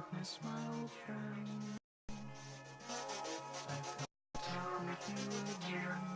darkness, my old friend. I've come to talk with you again.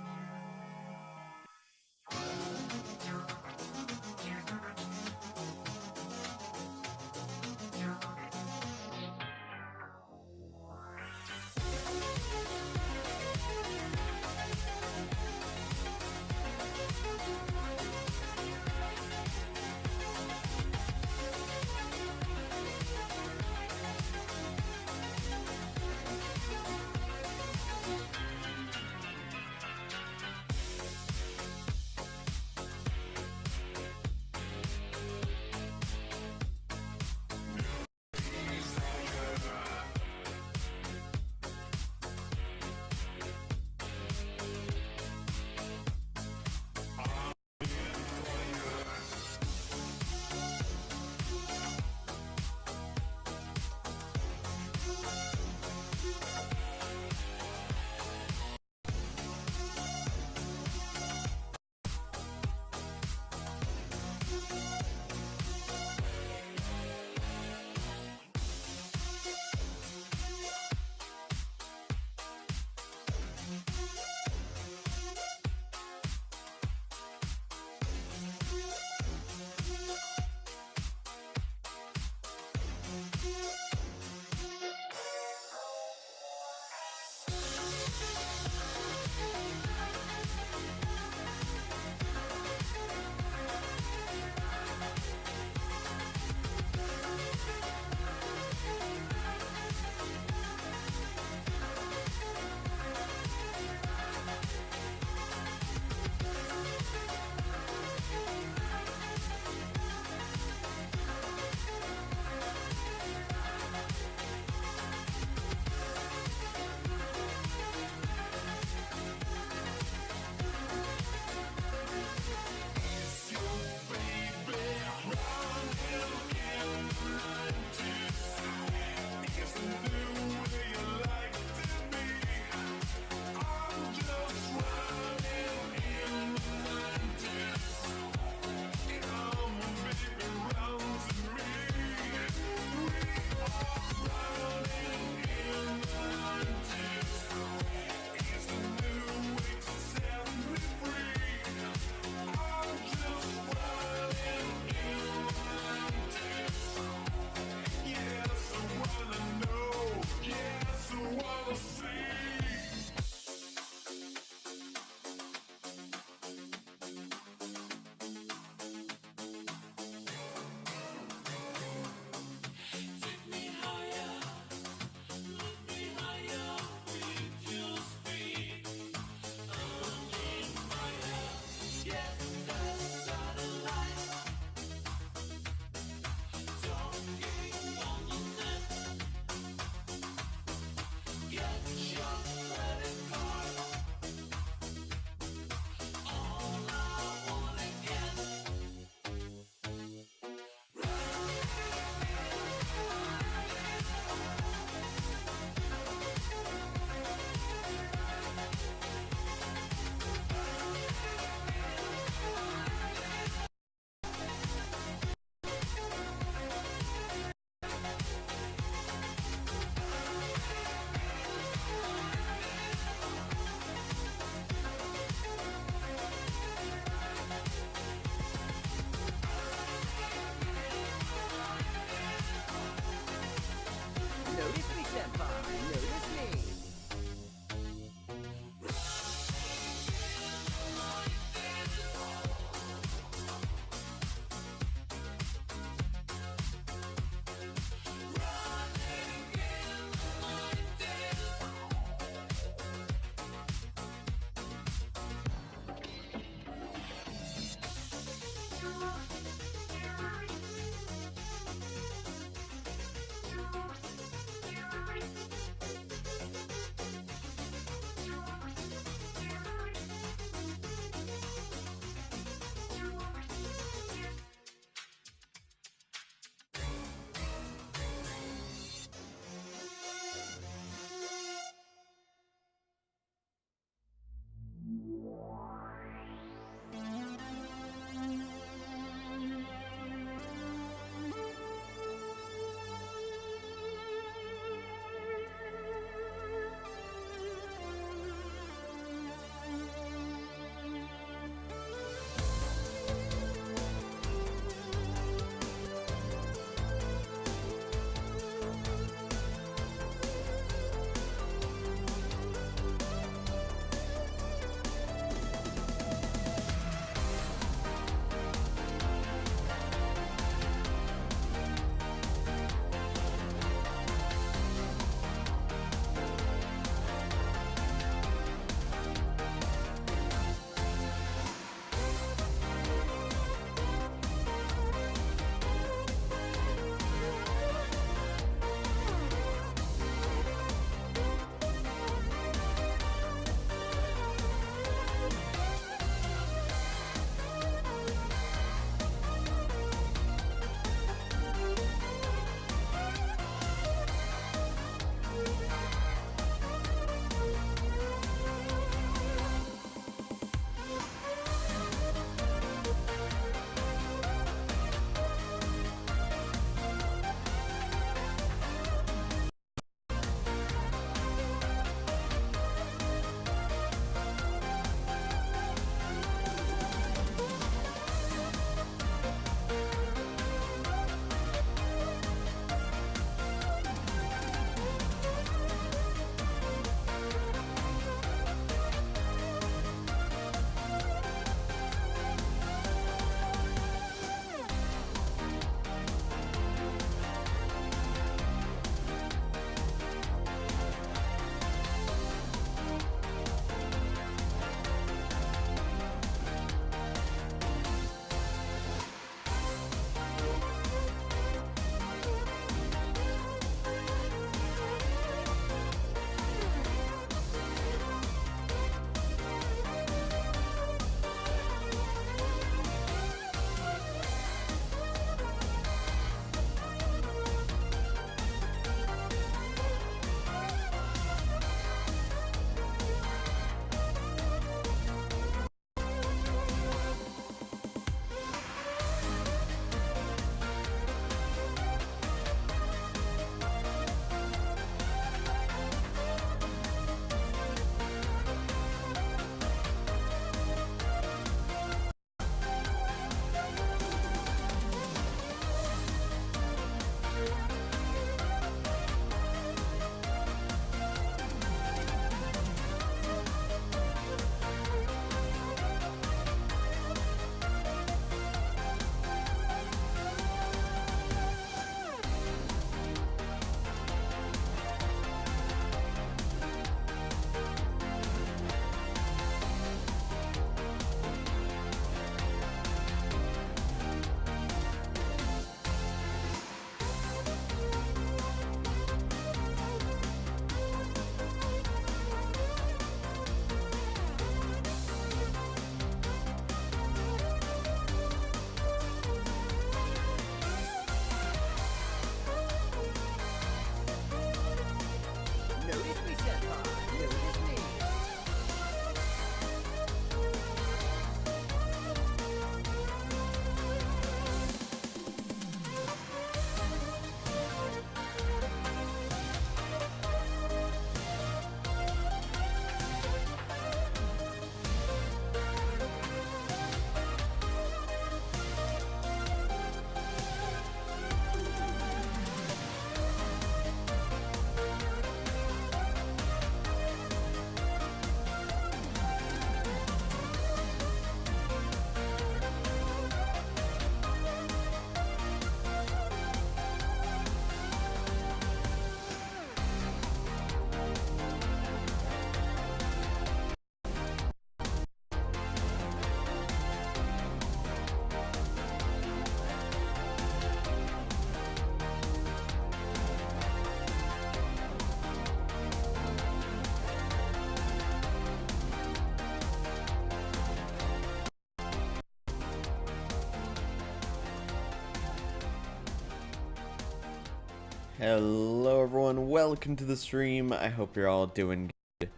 Hello everyone, welcome to the stream. I hope you're all doing good.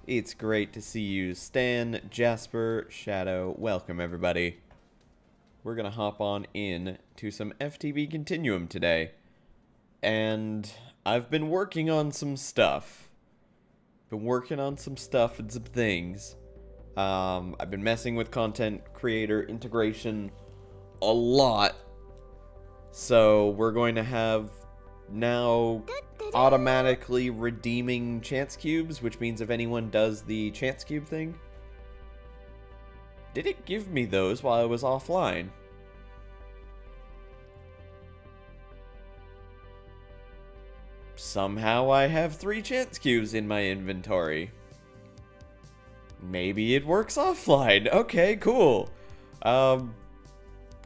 It's great to see you, Stan, Jasper, Shadow. Welcome everybody. We're gonna hop on in to some FTB Continuum today. And I've been working on some stuff. And some things. I've been messing with content creator integration a lot. So we're going to have now automatically redeeming chance cubes, which means if anyone does the chance cube thing. Did it give me those while I was offline? Somehow I have 3 chance cubes in my inventory. Maybe it works offline. Okay, cool.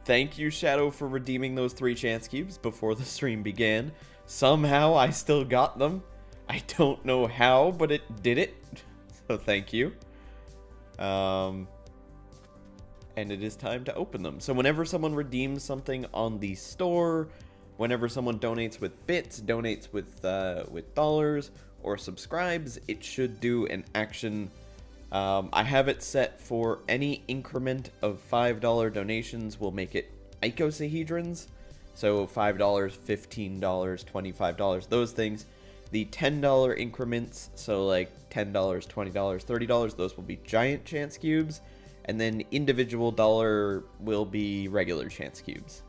Thank you, Shadow, for redeeming those 3 chance cubes before the stream began. Somehow I still got them. I don't know how, but it did it. So thank you. And it is time to open them. So whenever someone redeems something on the store, whenever someone donates with bits, donates with dollars, or subscribes, it should do an action. I have it set for any increment of $5 donations will make it icosahedrons. So $5, $15, $25, those things. The $10 increments, so like $10, $20, $30, those will be giant chance cubes. And then individual dollar will be regular chance cubes.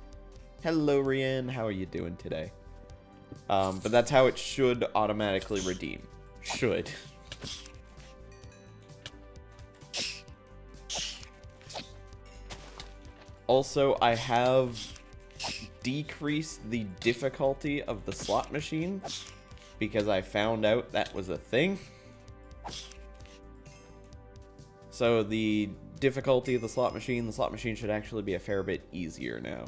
Hello, Rianne. How are you doing today? But that's how it should automatically redeem. Should. Also, I have decreased the difficulty of the slot machine because I found out that was a thing. So the difficulty of the slot machine should actually be a fair bit easier now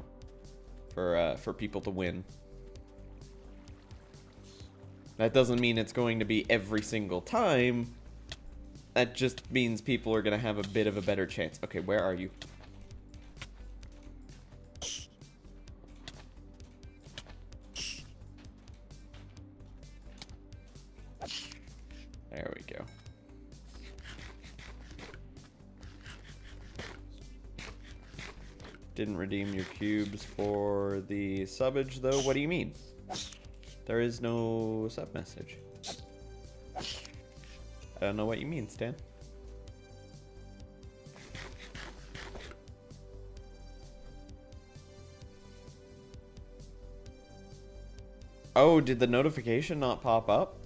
for people to win. That doesn't mean it's going to be every single time. That just means people are going to have a bit of a better chance. Okay, where are you? There we go. Didn't redeem your cubes for the subbage, though. What do you mean? There is no sub message. I don't know what you mean, Stan. Oh, did the notification not pop up?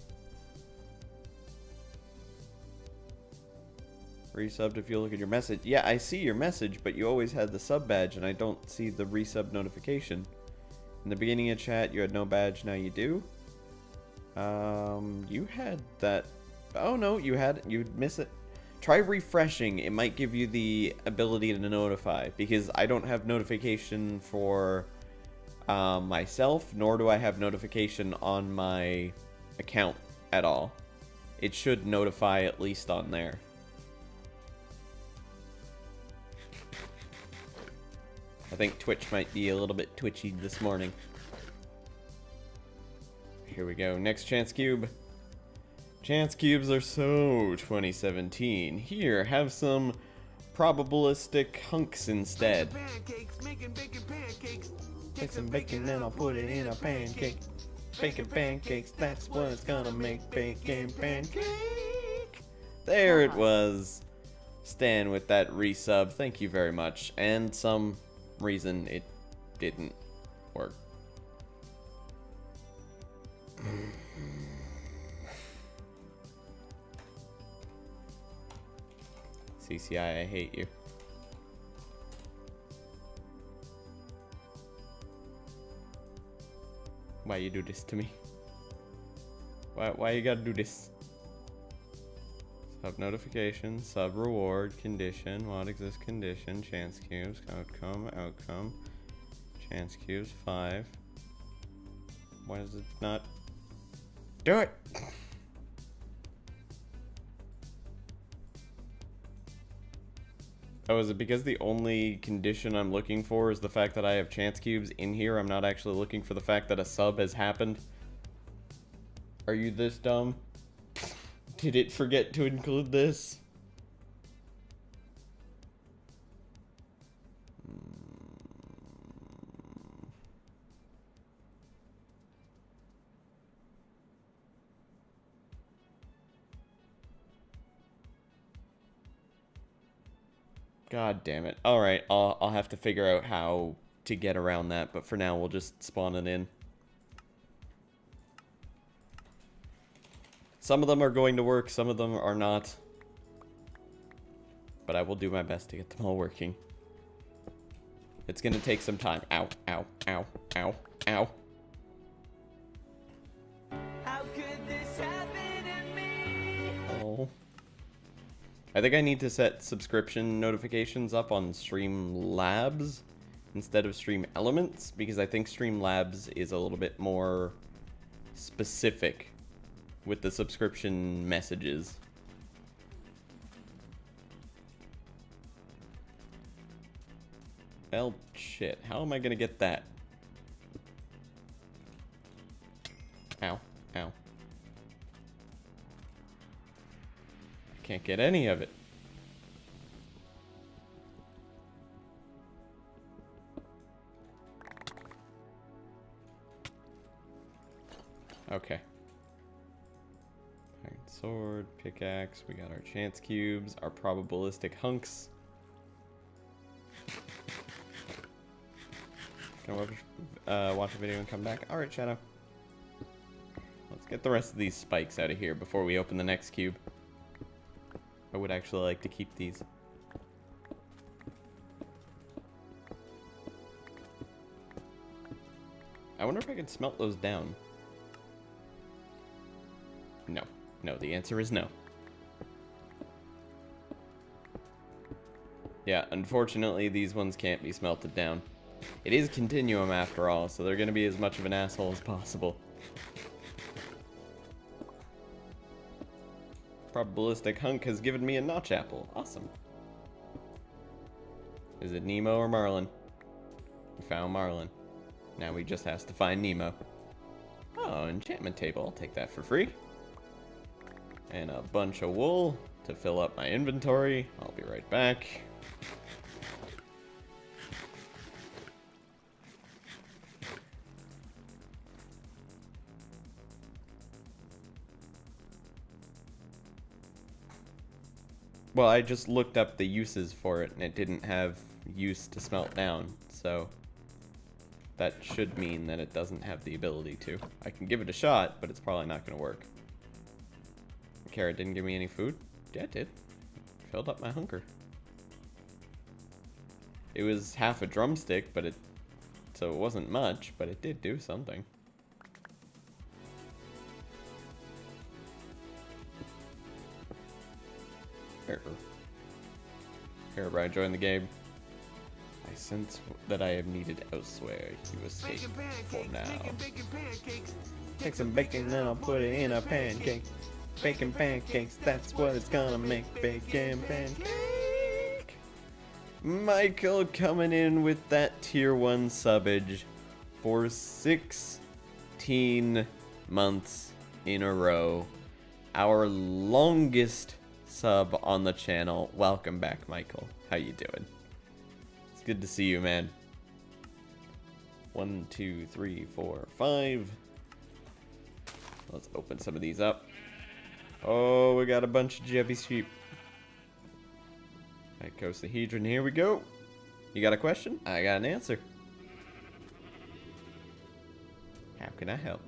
Resubbed if you look at your message. Yeah, I see your message, but you always had the sub badge, and I don't see the resub notification. In the beginning of chat, you had no badge, now you do. You had that. Oh no, you'd miss it. Try refreshing, it might give you the ability to notify, because I don't have notification for myself, nor do I have notification on my account at all. It should notify at least on there. I think Twitch might be a little bit twitchy this morning. Here we go. Next chance cube. Chance cubes are so 2017. Here, have some probabilistic hunks instead. Take some bacon and I'll put it in a pancake. Bacon pancakes, that's what's gonna make bacon pancake. There it was. Stan with that resub. Thank you very much. And some reason it didn't work. CCI, I hate you. Why you do this to me? Why you gotta do this? Sub notification, sub reward, condition, what exists condition, chance cubes, outcome, chance cubes, 5. Why does it not do it? Oh, is it because the only condition I'm looking for is the fact that I have chance cubes in here? I'm not actually looking for the fact that a sub has happened. Are you this dumb? Did it forget to include this? God damn it. Alright, I'll have to figure out how to get around that, but for now we'll just spawn it in. Some of them are going to work, some of them are not. But I will do my best to get them all working. It's gonna take some time. Ow, ow, ow, ow, ow. How could this happen to me? Oh. I think I need to set subscription notifications up on Streamlabs instead of Stream Elements, because I think Streamlabs is a little bit more specific with the subscription messages. Well, shit. How am I gonna get that? Ow. Ow. Can't get any of it. Okay. Iron sword, pickaxe, we got our chance cubes, our probabilistic hunks. Can I watch a video and come back? Alright, Shadow. Let's get the rest of these spikes out of here before we open the next cube. I would actually like to keep these. I wonder if I can smelt those down. No. No, the answer is no. Yeah, unfortunately, these ones can't be smelted down. It is Continuum after all, so they're going to be as much of an asshole as possible. Probabilistic hunk has given me a notch apple. Awesome. Is it Nemo or Marlin? We found Marlin. Now we just has to find Nemo. Oh, enchantment table. I'll take that for free. And a bunch of wool to fill up my inventory. I'll be right back. Well, I just looked up the uses for it, and it didn't have use to smelt down, so that should mean that it doesn't have the ability to. I can give it a shot, but it's probably not going to work. Carrot didn't give me any food? Yeah, it did. Filled up my hunger. It was half a drumstick, but so it wasn't much, but it did do something. Herobrine joined the game. I sense that I am needed elsewhere. You escape for now. Take some bacon and I'll put it in a pancake. Bacon pancakes, that's what it's gonna make. Bacon pancake. Michael coming in with that tier 1 subbage for 16 months in a row. Our longest sub on the channel. Welcome back, Michael. How you doing? It's good to see you, man. 1, 2, 3, 4, 5. Let's open some of these up. Oh, we got a bunch of jebby sheep. Icosahedron, here we go. You got a question? I got an answer. How can I help?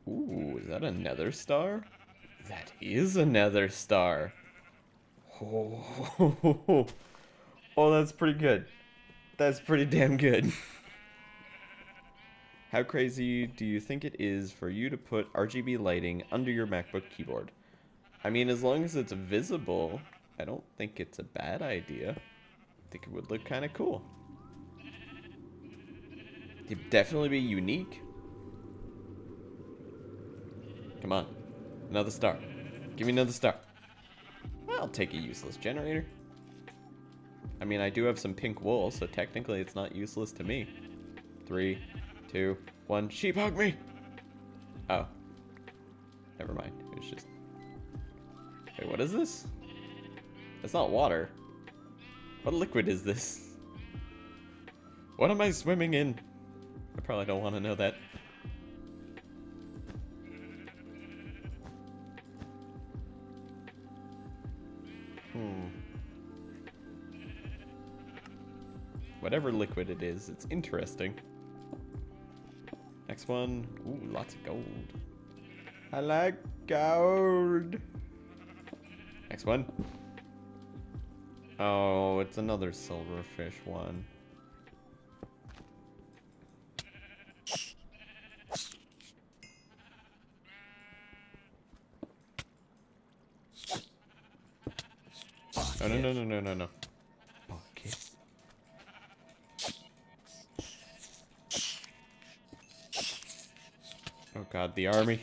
Ooh, is that a nether star? That is a nether star. Oh, oh, that's pretty good. That's pretty damn good. How crazy do you think it is for you to put RGB lighting under your MacBook keyboard? I mean, as long as it's visible, I don't think it's a bad idea. I think it would look kind of cool. It'd definitely be unique. Come on. Another star. Give me another star. I'll take a useless generator. I mean, I do have some pink wool, so technically it's not useless to me. 3, 2, 1. Sheep hug me! Oh. Never mind. It's just... Wait, what is this? It's not water. What liquid is this? What am I swimming in? I probably don't want to know that. Whatever liquid it is, it's interesting. Next one. Ooh, lots of gold. I like gold. Next one. Oh, it's another silverfish one. Oh, no, no, no, no, no, no. Okay. Oh god, the army.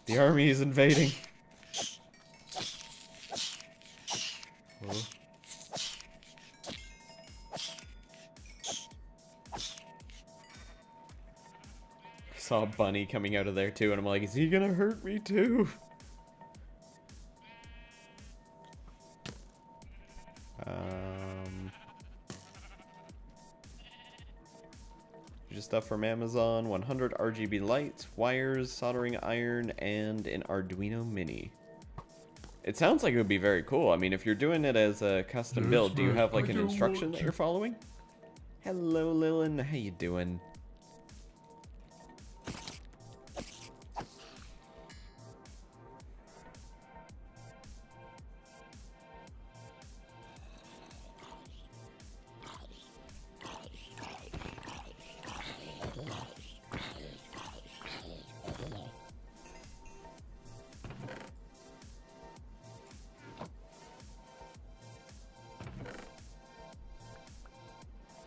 The army is invading. Oh. I saw a bunny coming out of there too, and I'm like, is he gonna hurt me too? Just stuff from Amazon, 100 RGB lights, wires, soldering iron, and an Arduino Mini. It sounds like it would be very cool. I mean, if you're doing it as a custom build, do you have like an instruction that you're following? Hello, Lilin. How you doing?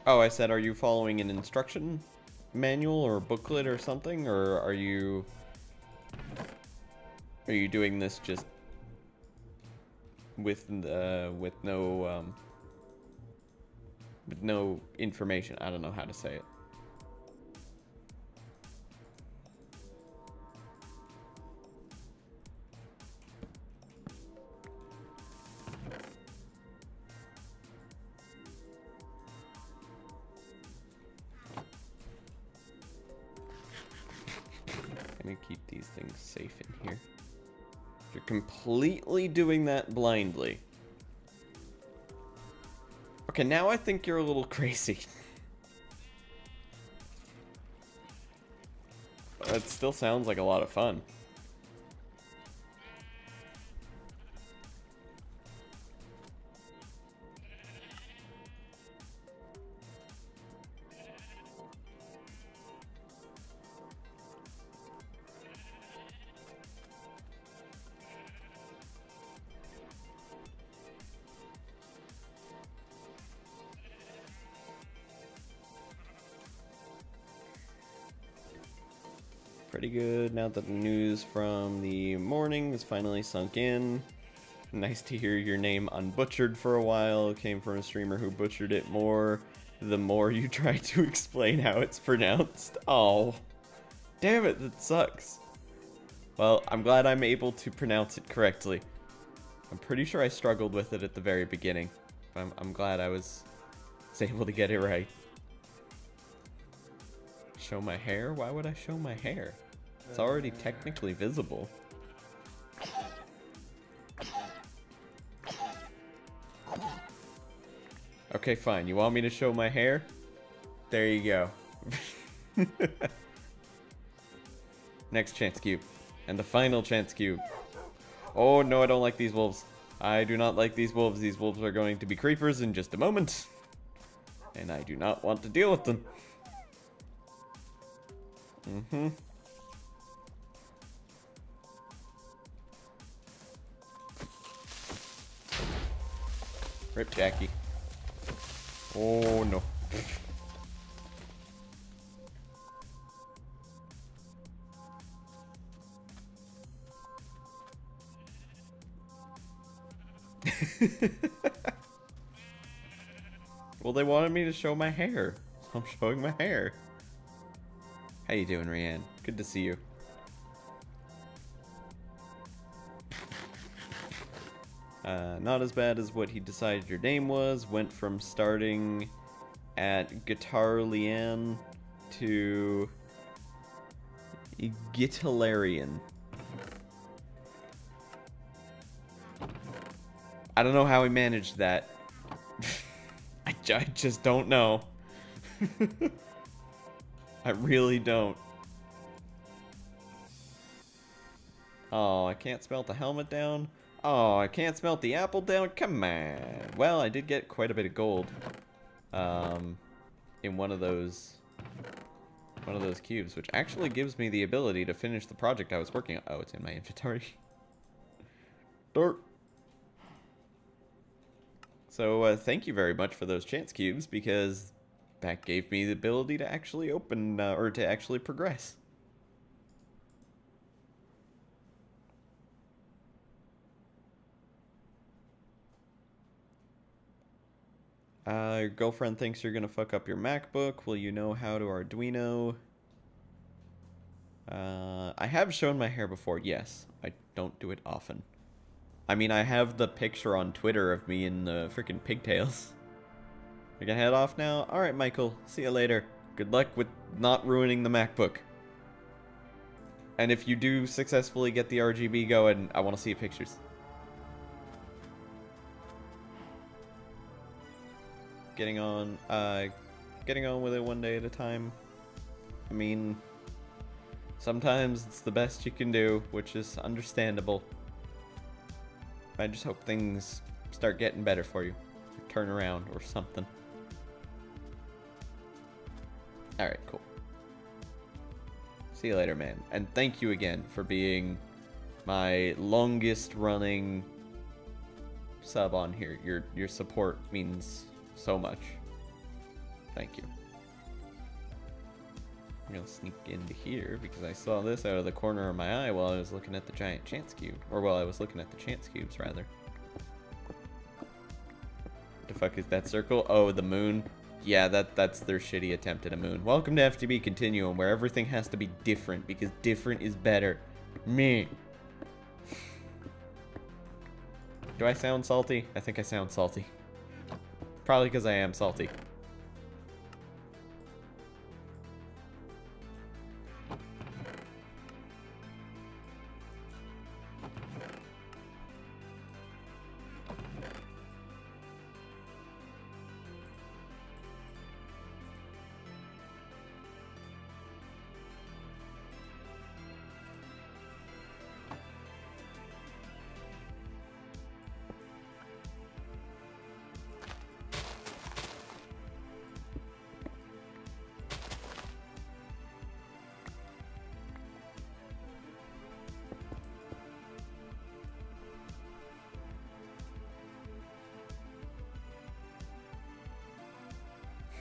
Oh, I said, are you following an instruction manual or booklet or something, or are you doing this just with no information? I don't know how to say it. Let me keep these things safe in here. You're completely doing that blindly. Okay, now I think you're a little crazy. It still sounds like a lot of fun. Pretty good now that the news from the morning is finally sunk in. Nice to hear your name unbutchered for a while. It came from a streamer who butchered it more the more you try to explain how it's pronounced. Oh, damn it, that sucks. Well, I'm glad I'm able to pronounce it correctly. I'm pretty sure I struggled with it at the very beginning. I'm glad I was able to get it right. Show my hair? Why would I show my hair? It's already technically visible. Okay, fine. You want me to show my hair? There you go. Next chance cube. And the final chance cube. Oh, no, I don't like these wolves. I do not like these wolves. These wolves are going to be creepers in just a moment. And I do not want to deal with them. Mm-hmm. Rip Jackie. Oh no. Well, they wanted me to show my hair. So I'm showing my hair. How you doing, Rianne? Good to see you. Not as bad as what he decided your name was. Went from starting at Guitar Leanne to Gitalarian. I don't know how he managed that. I just don't know. I really don't. Oh, I can't smelt the helmet down. Oh, I can't smelt the apple down. Come on. Well, I did get quite a bit of gold. In one of those cubes, which actually gives me the ability to finish the project I was working on. Oh, it's in my inventory. Dirt. So, thank you very much for those chance cubes, because that gave me the ability to actually open, or to actually progress. Your girlfriend thinks you're gonna fuck up your MacBook. Will you know how to Arduino? I have shown my hair before, yes. I don't do it often. I mean, I have the picture on Twitter of me in the freaking pigtails. I can head off now? Alright, Michael. See you later. Good luck with not ruining the MacBook. And if you do successfully get the RGB going, I want to see pictures. Getting on with it one day at a time. I mean, sometimes it's the best you can do, which is understandable. I just hope things start getting better for you. Or turn around or something. Alright, cool. See you later, man. And thank you again for being my longest running sub on here. Your support means so much. Thank you. I'm gonna sneak into here because I saw this out of the corner of my eye while I was looking at the giant chance cube. Or while I was looking at the chance cubes, rather. The fuck is that circle? Oh, the moon. Yeah, that's their shitty attempt at a moon. Welcome to FTB Continuum, where everything has to be different because different is better. Me. Do I sound salty? I think I sound salty. Probably because I am salty.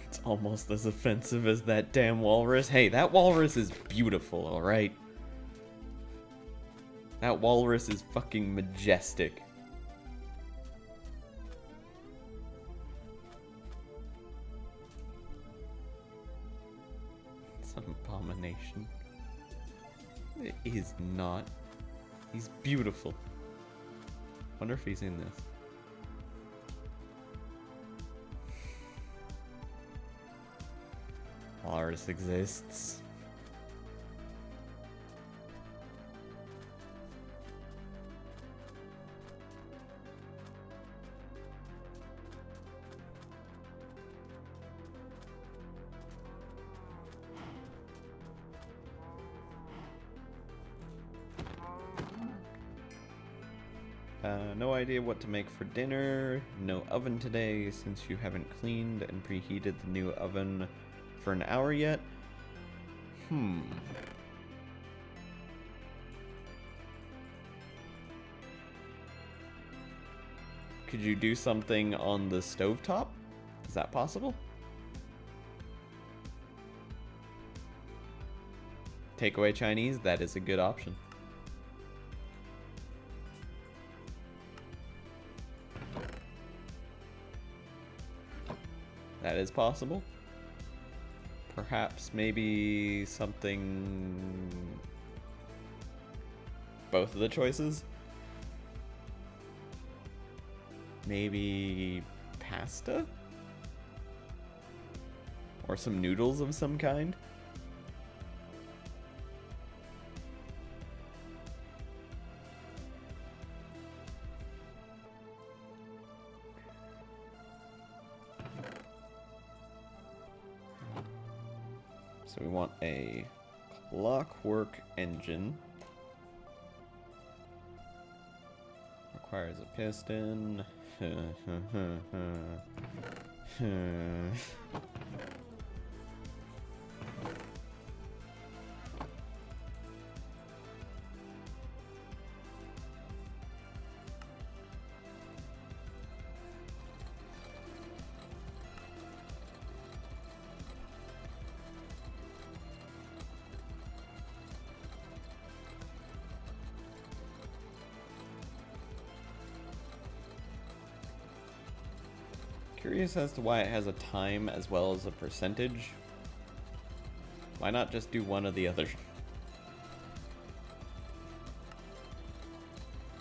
It's almost as offensive as that damn walrus. Hey, that walrus is beautiful, alright? That walrus is fucking majestic. It's an abomination. It is not. He's beautiful. Wonder if he's in this. Walrus exists. No idea what to make for dinner. No oven today since you haven't cleaned and preheated the new oven for an hour yet. Could you do something on the stovetop? Is that possible? Takeaway Chinese, that is a good option. That is possible. Perhaps maybe something... Both of the choices? Maybe pasta? Or some noodles of some kind? So we want a clockwork engine. Requires a piston. Curious as to why it has a time as well as a percentage. Why not just do one or the other?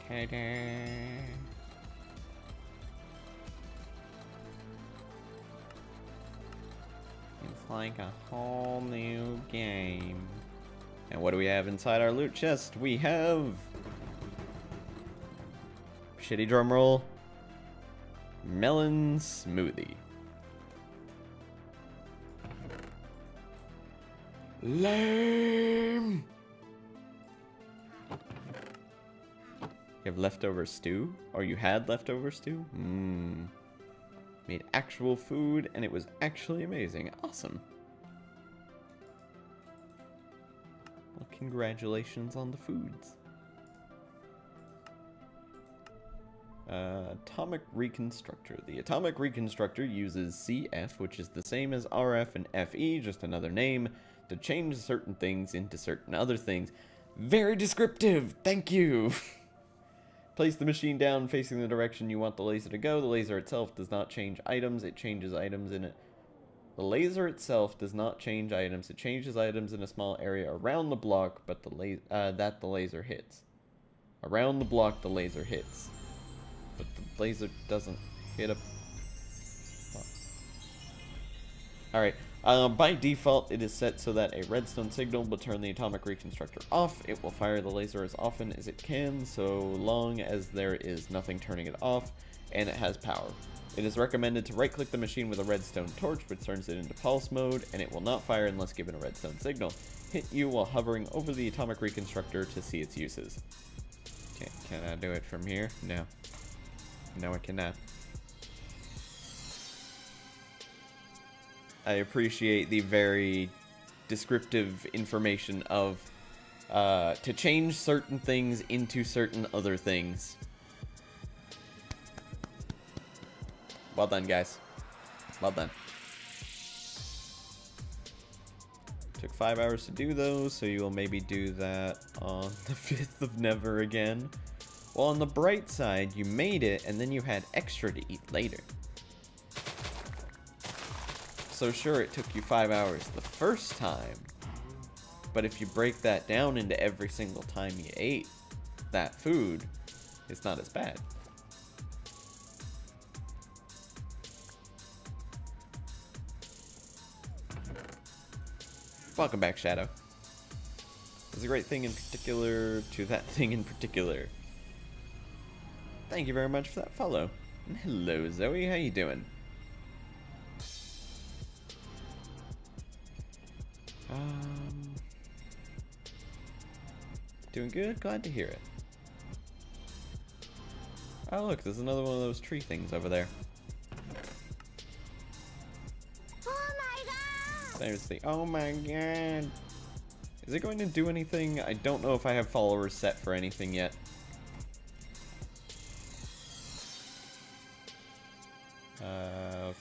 Ta-da. It's like a whole new game. And what do we have inside our loot chest? We have... Shitty drum roll. Melon smoothie. Lame. You have leftover stew? Or you had leftover stew? Made actual food and it was actually amazing. Awesome. Well, congratulations on the foods. Atomic Reconstructor. The Atomic Reconstructor uses CF, which is the same as RF and FE, just another name, to change certain things into certain other things. Very descriptive! Thank you! Place the machine down facing the direction you want the laser to go. The laser itself does not change items, it changes items in it. The laser itself does not change items, it changes items in a small area around the block, but that the laser hits. Around the block the laser hits. But the laser doesn't hit a... Alright, by default it is set so that a redstone signal will turn the atomic reconstructor off. It will fire the laser as often as it can, so long as there is nothing turning it off, and it has power. It is recommended to right-click the machine with a redstone torch, which turns it into pulse mode, and it will not fire unless given a redstone signal. Hit you while hovering over the atomic reconstructor to see its uses. Can I do it from here? No. No, I cannot. I appreciate the very descriptive information of to change certain things into certain other things. Well done, guys. Well done. Took 5 hours to do those, so you will maybe do that on the 5th of Never again. Well, on the bright side, you made it, and then you had extra to eat later. So sure, it took you 5 hours the first time, but if you break that down into every single time you ate that food, it's not as bad. Welcome back, Shadow. There's a great thing in particular to that thing in particular. Thank you very much for that follow. And hello, Zoe. How you doing? Doing good? Glad to hear it. Oh, look, there's another one of those tree things over there. Oh my god! There's the... Oh my god! Is it going to do anything? I don't know if I have followers set for anything yet.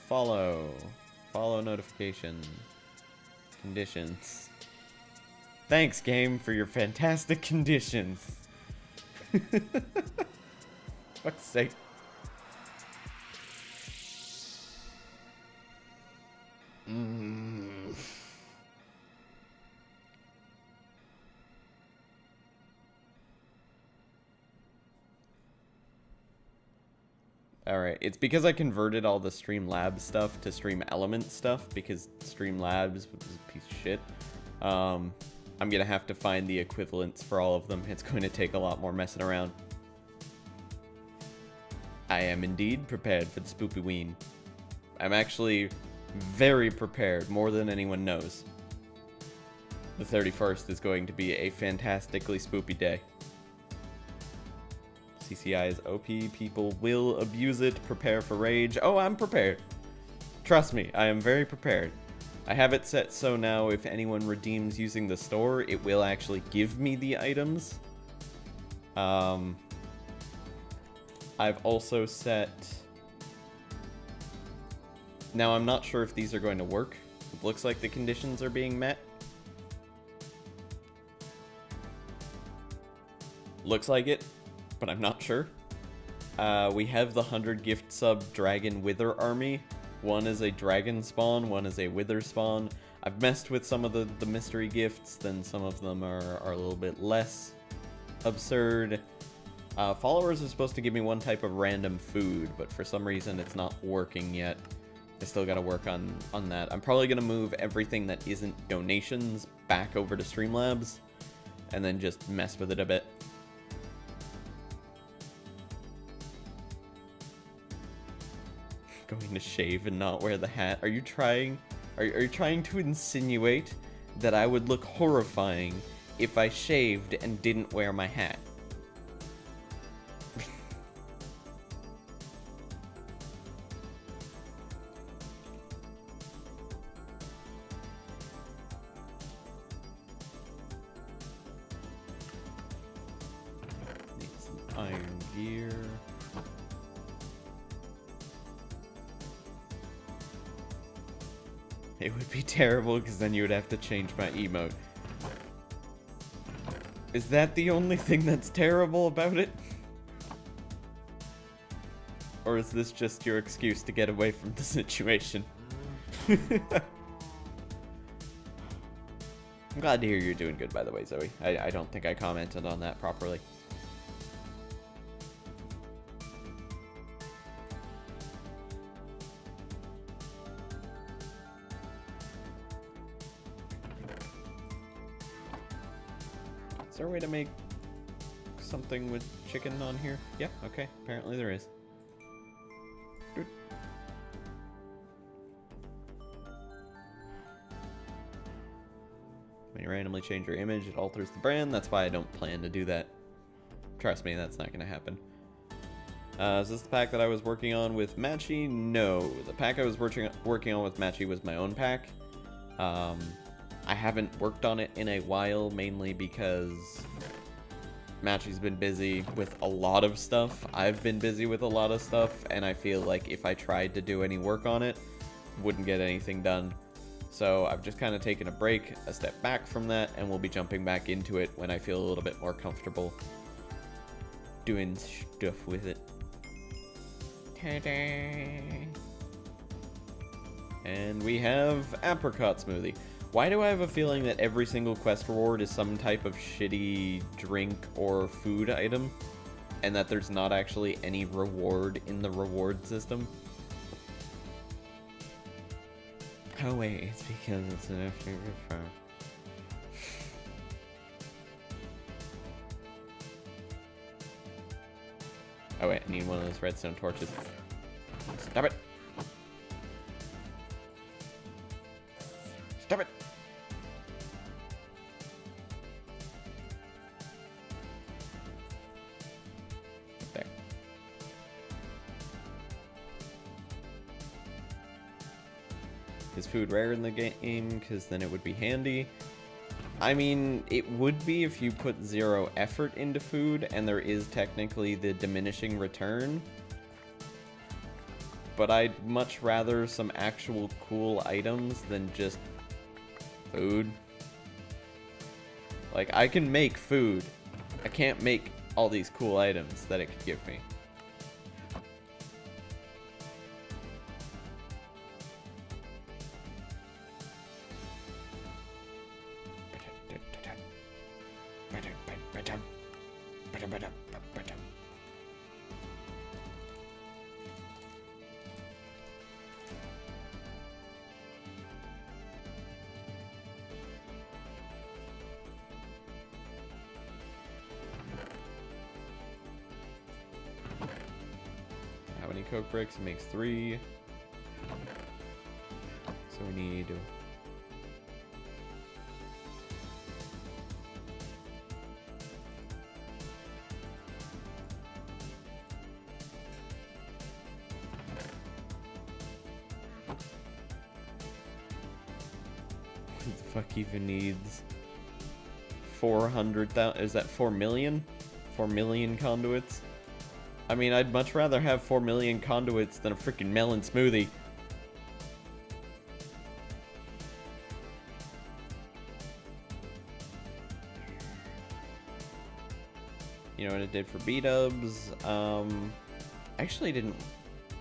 Follow notification. Conditions. Thanks, game, for your fantastic conditions. Fuck's sake. Alright, it's because I converted all the Streamlabs stuff to Stream stuff, because Streamlabs was a piece of shit. I'm gonna have to find the equivalents for all of them. It's going to take a lot more messing around. I am indeed prepared for the Spoopyween. I'm actually very prepared, more than anyone knows. The 31st is going to be a fantastically spoopy day. CCI is OP, people will abuse it, prepare for rage. Oh, I'm prepared. Trust me, I am very prepared. I have it set so now if anyone redeems using the store, it will actually give me the items. I've also set... Now, I'm not sure if these are going to work. It looks like the conditions are being met. Looks like it, but I'm not sure. We have the 100 gift sub Dragon Wither army. One is a dragon spawn, one is a wither spawn. I've messed with some of the mystery gifts, then some of them are a little bit less absurd. Followers are supposed to give me one type of random food, but for some reason it's not working yet. I still gotta work on that. I'm probably gonna move everything that isn't donations back over to Streamlabs, and then just mess with it a bit. Going to shave and not wear the hat. Are you trying to insinuate that I would look horrifying if I shaved and didn't wear my hat? Need some iron gear. It would be terrible because then you would have to change my emote. Is that the only thing that's terrible about it? Or is this just your excuse to get away from the situation? I'm glad to hear you're doing good, by the way, Zoe. I don't think I commented on that properly. Is there a way to make something with chicken on here? Yeah, okay. Apparently there is. Doot. When you randomly change your image, it alters the brand. That's why I don't plan to do that. Trust me, that's not going to happen. Is this the pack that I was working on with Matchy? No. The pack I was working on with Matchy was my own pack. I haven't worked on it in a while, mainly because Matchy's been busy with a lot of stuff. I've been busy with a lot of stuff, and I feel like if I tried to do any work on it, wouldn't get anything done. So I've just kind of taken a break, a step back from that, and we'll be jumping back into it when I feel a little bit more comfortable doing stuff with it. Ta-da! And we have apricot smoothie. Why do I have a feeling that every single quest reward is some type of shitty drink or food item, and that there's not actually any reward in the reward system? Oh wait, it's because it's an FTB file. Oh wait, I need one of those redstone torches. Stop it! Stop it! There. Is food rare in the game? Because then it would be handy. I mean, it would be if you put 0 effort into food, and there is technically the diminishing return. But I'd much rather some actual cool items than just food. Like, I can make food. I can't make all these cool items that it could give me. coke bricks, it makes 3. So we need... Who the fuck even needs 400,000? Is that 4 million? 4 million conduits? I mean, I'd much rather have 4 million conduits than a freaking melon smoothie. You know what it did for B-dubs? I actually didn't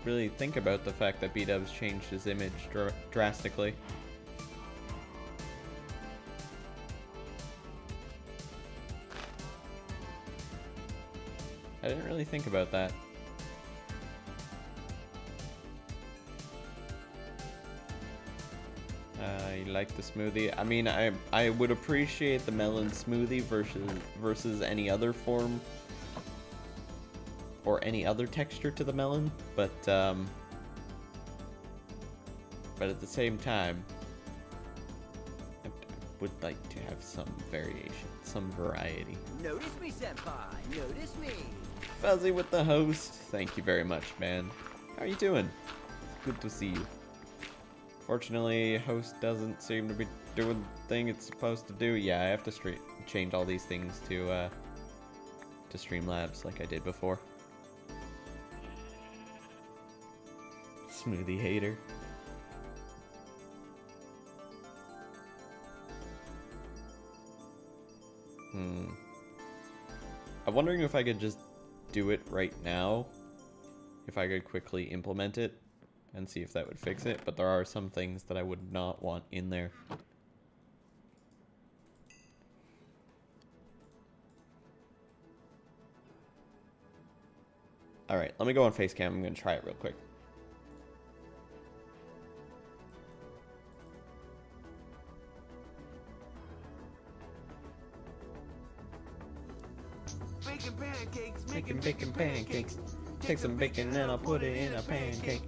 really think about the fact that B-dubs changed his image drastically. I didn't really think about that. I like the smoothie. I mean, I would appreciate the melon smoothie versus any other form or any other texture to the melon, but at the same time, I would like to have some variation, some variety. Notice me, senpai. Notice me. Fuzzy with the host. Thank you very much, man. How are you doing? It's good to see you. Fortunately, host doesn't seem to be doing the thing it's supposed to do. Yeah, I have to change all these things to Streamlabs like I did before. Smoothie hater. I'm wondering if I could just do it right now. If I could quickly implement it and see if that would fix it. But there are some things that I would not want in there. Alright, let me go on Facecam. I'm going to try it real quick. Making pancakes. Take some bacon and I'll put it in a pancake.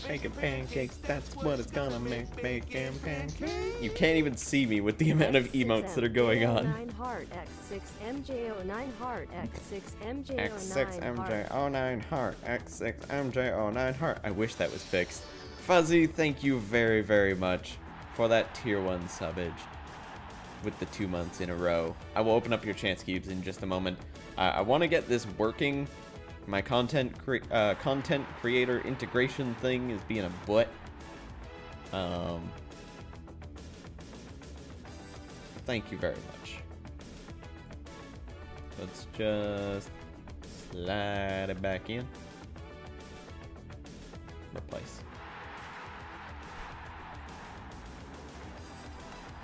Making pancakes, that's what it's gonna make. Making pancakes. You can't even see me with the amount of emotes that are going on. X6MJ09 heart, X6MJ09 X6MJ09 heart, X6MJ09 heart. I wish that was fixed. Fuzzy, thank you very, very much for that tier 1 subbage with the 2 months in a row. I will open up your chance cubes in just a moment. I want to get this working. My content creator integration thing is being a butt. Thank you very much. Let's just slide it back in. Replace.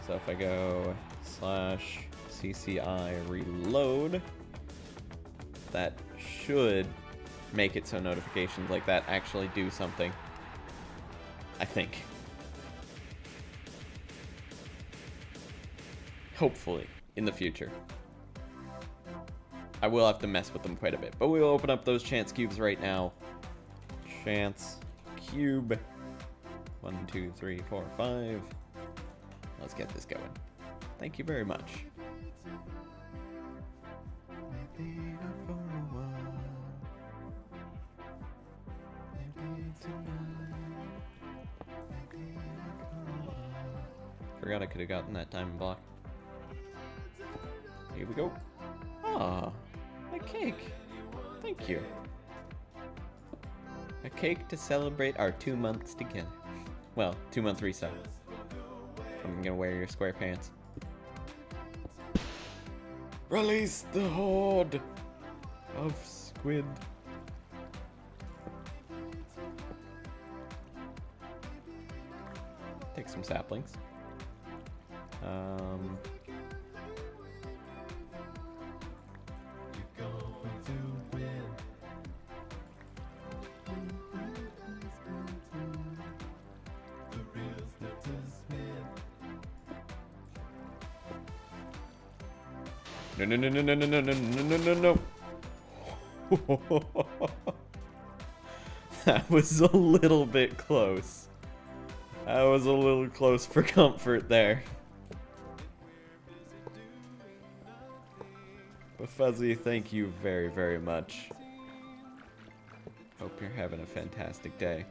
So if I go /CCI reload, that should make it so notifications like that actually do something. I think. Hopefully, in the future. I will have to mess with them quite a bit, but we'll open up those chance cubes right now. Chance cube. 1, 2, 3, 4, 5. Let's get this going. Thank you very much. Forgot I could have gotten that time block. Here we go. Ah, a cake. Thank you. A cake to celebrate our 2 months together. Well, 2-month reset. I'm gonna wear your square pants. Release the horde of squid. Take some saplings. No, no, no, no, no, no, no, no, no, no, no, no. That was a little bit close. That was a little close for comfort there. But Fuzzy, thank you very, very much. Hope you're having a fantastic day.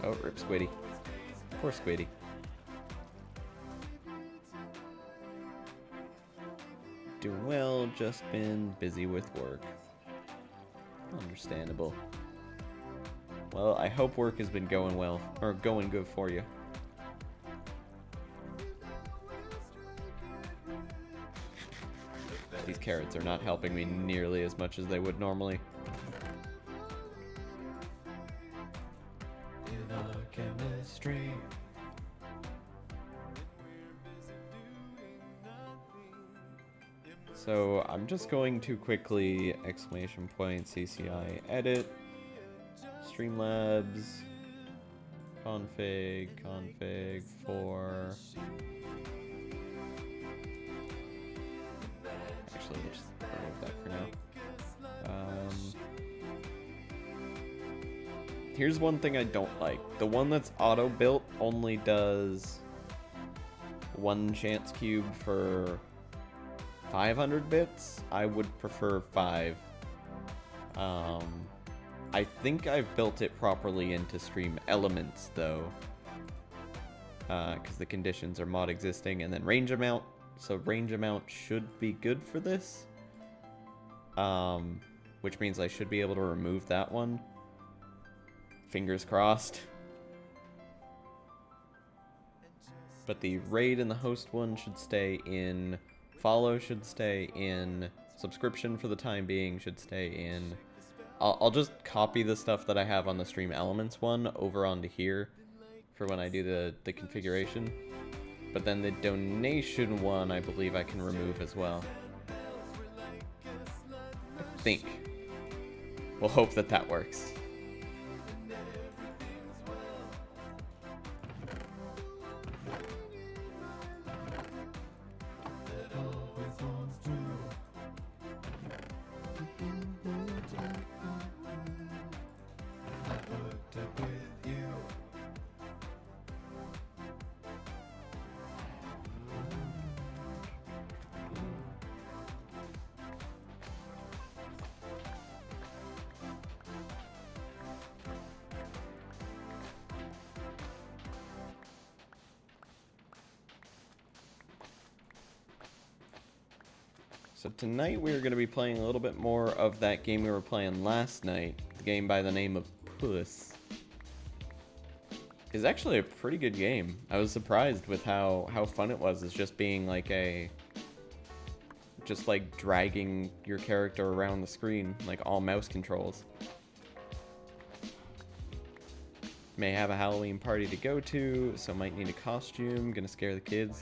Oh, rip Squiddy. Poor Squiddy. Doing well, just been busy with work. Understandable. Well, I hope work has been going well, or going good for you. These carrots are not helping me nearly as much as they would normally. In our chemistry. So I'm just going to quickly exclamation point CCI edit Streamlabs config for actually we'll just remove that for now. Here's one thing I don't like. The one that's auto built only does 1 chance cube for 500 bits. I would prefer 5. I think I've built it properly into stream elements though, because the conditions are mod existing and then range amount. So range amount should be good for this, which means I should be able to remove that one. Fingers crossed. But the raid and the host one should stay in. Follow should stay in. Subscription for the time being should stay in. I'll just copy the stuff that I have on the stream elements one over onto here for when I do the configuration. But then the donation one I believe I can remove as well. I think. We'll hope that that works. So tonight we're going to be playing a little bit more of that game we were playing last night. The game by the name of Puss. It's actually a pretty good game. I was surprised with how fun it was. It's just being like just like dragging your character around the screen, like all mouse controls. May have a Halloween party to go to, so might need a costume. Gonna scare the kids.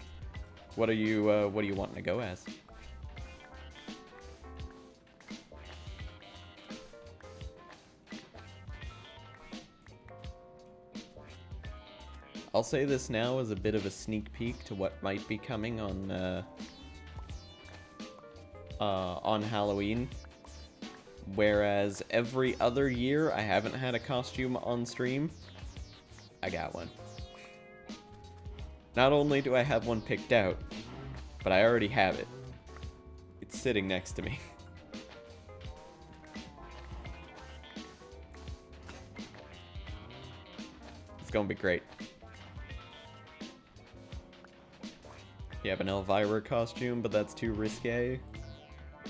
What are you wanting to go as? I'll say this now as a bit of a sneak peek to what might be coming on Halloween. Whereas every other year I haven't had a costume on stream, I got one. Not only do I have one picked out, but I already have it. It's sitting next to me. It's gonna be great. You have an Elvira costume, but that's too risque.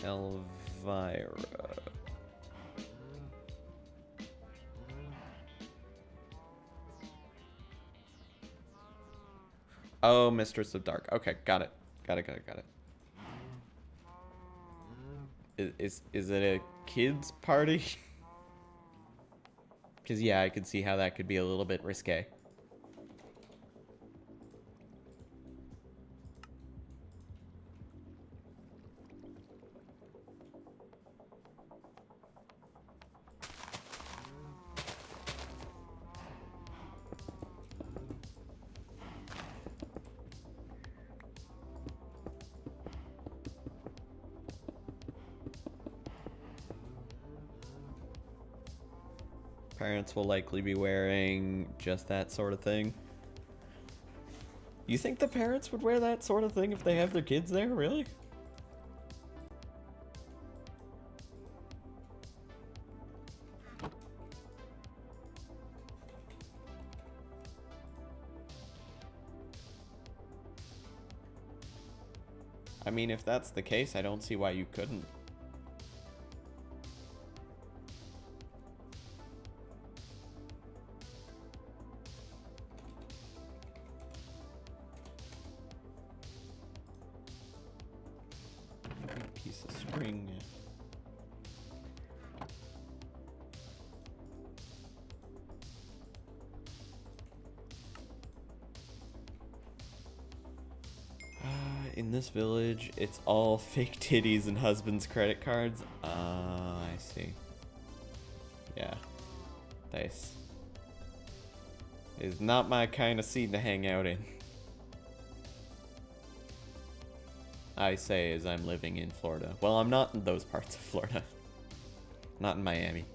Elvira. Oh, Mistress of Dark. Okay, got it. Got it. Is it a kids party? Because yeah, I could see how that could be a little bit risque. Parents will likely be wearing just that sort of thing. You think the parents would wear that sort of thing if they have their kids there, really? I mean, if that's the case, I don't see why you couldn't. Piece of string. In this village, it's all fake titties and husband's credit cards. I see. Yeah. Nice. Is not my kind of scene to hang out in. I say as I'm living in Florida. Well, I'm not in those parts of Florida. Not in Miami.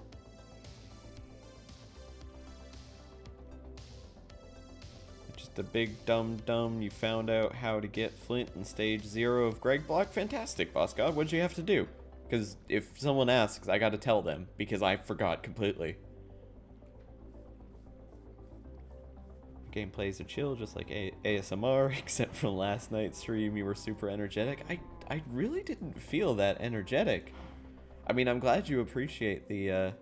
Just a big dum-dum. You found out how to get Flint in stage 0 of Greg Block. Fantastic, Boss God. What'd you have to do? Because if someone asks, I gotta tell them. Because I forgot completely. Gameplays are chill, just like ASMR, except for last night's stream, you were super energetic. I really didn't feel that energetic. I mean, I'm glad you appreciate the,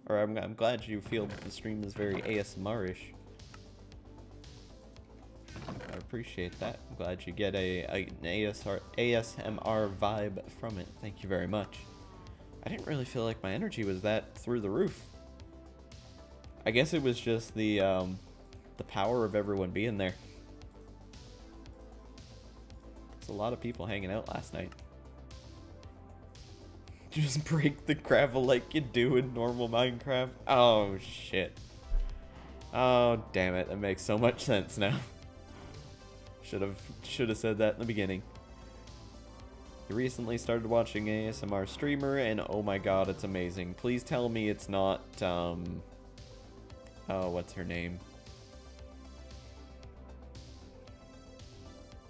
or I'm glad you feel that the stream is very ASMR-ish. I appreciate that. I'm glad you get an ASMR vibe from it. Thank you very much. I didn't really feel like my energy was that through the roof. I guess it was just the power of everyone being there. There's a lot of people hanging out last night. Just break the gravel like you do in normal Minecraft. Oh shit. Oh damn it, that makes so much sense now. Should have said that in the beginning. You recently started watching ASMR streamer and oh my god, it's amazing. Please tell me it's not oh, what's her name?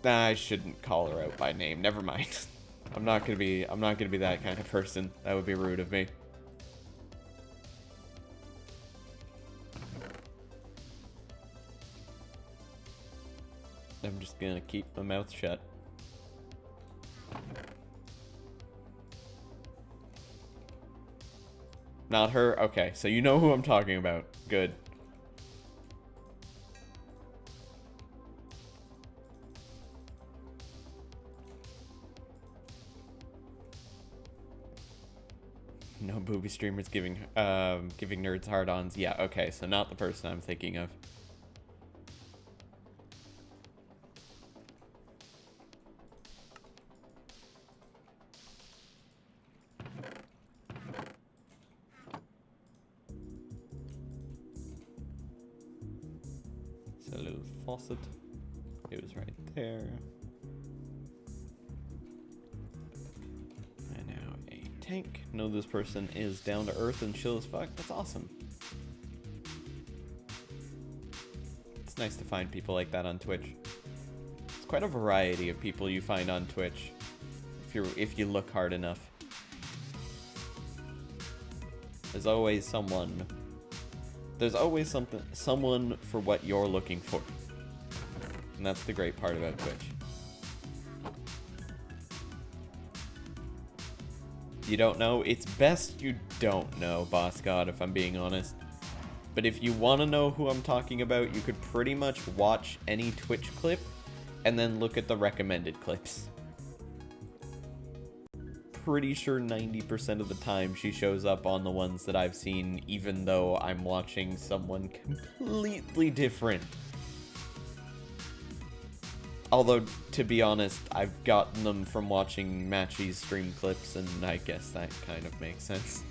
Nah, I shouldn't call her out by name. Never mind. I'm not gonna be that kind of person. That would be rude of me. I'm just gonna keep my mouth shut. Not her? Okay, so you know who I'm talking about. Good. No booby streamers giving nerds hard-ons. Yeah, okay, so not the person I'm thinking of. So a little faucet. It was right there. And now a tank. Know this person is down to earth and chill as fuck. That's awesome. It's nice to find people like that on Twitch. It's quite a variety of people you find on Twitch if you look hard enough. There's always someone. There's always someone for what you're looking for. And that's the great part about Twitch. You don't know? It's best you don't know, Boss God, if I'm being honest. But if you want to know who I'm talking about, you could pretty much watch any Twitch clip and then look at the recommended clips. Pretty sure 90% of the time she shows up on the ones that I've seen, even though I'm watching someone completely different. Although, to be honest, I've gotten them from watching Matchy's stream clips, and I guess that kind of makes sense.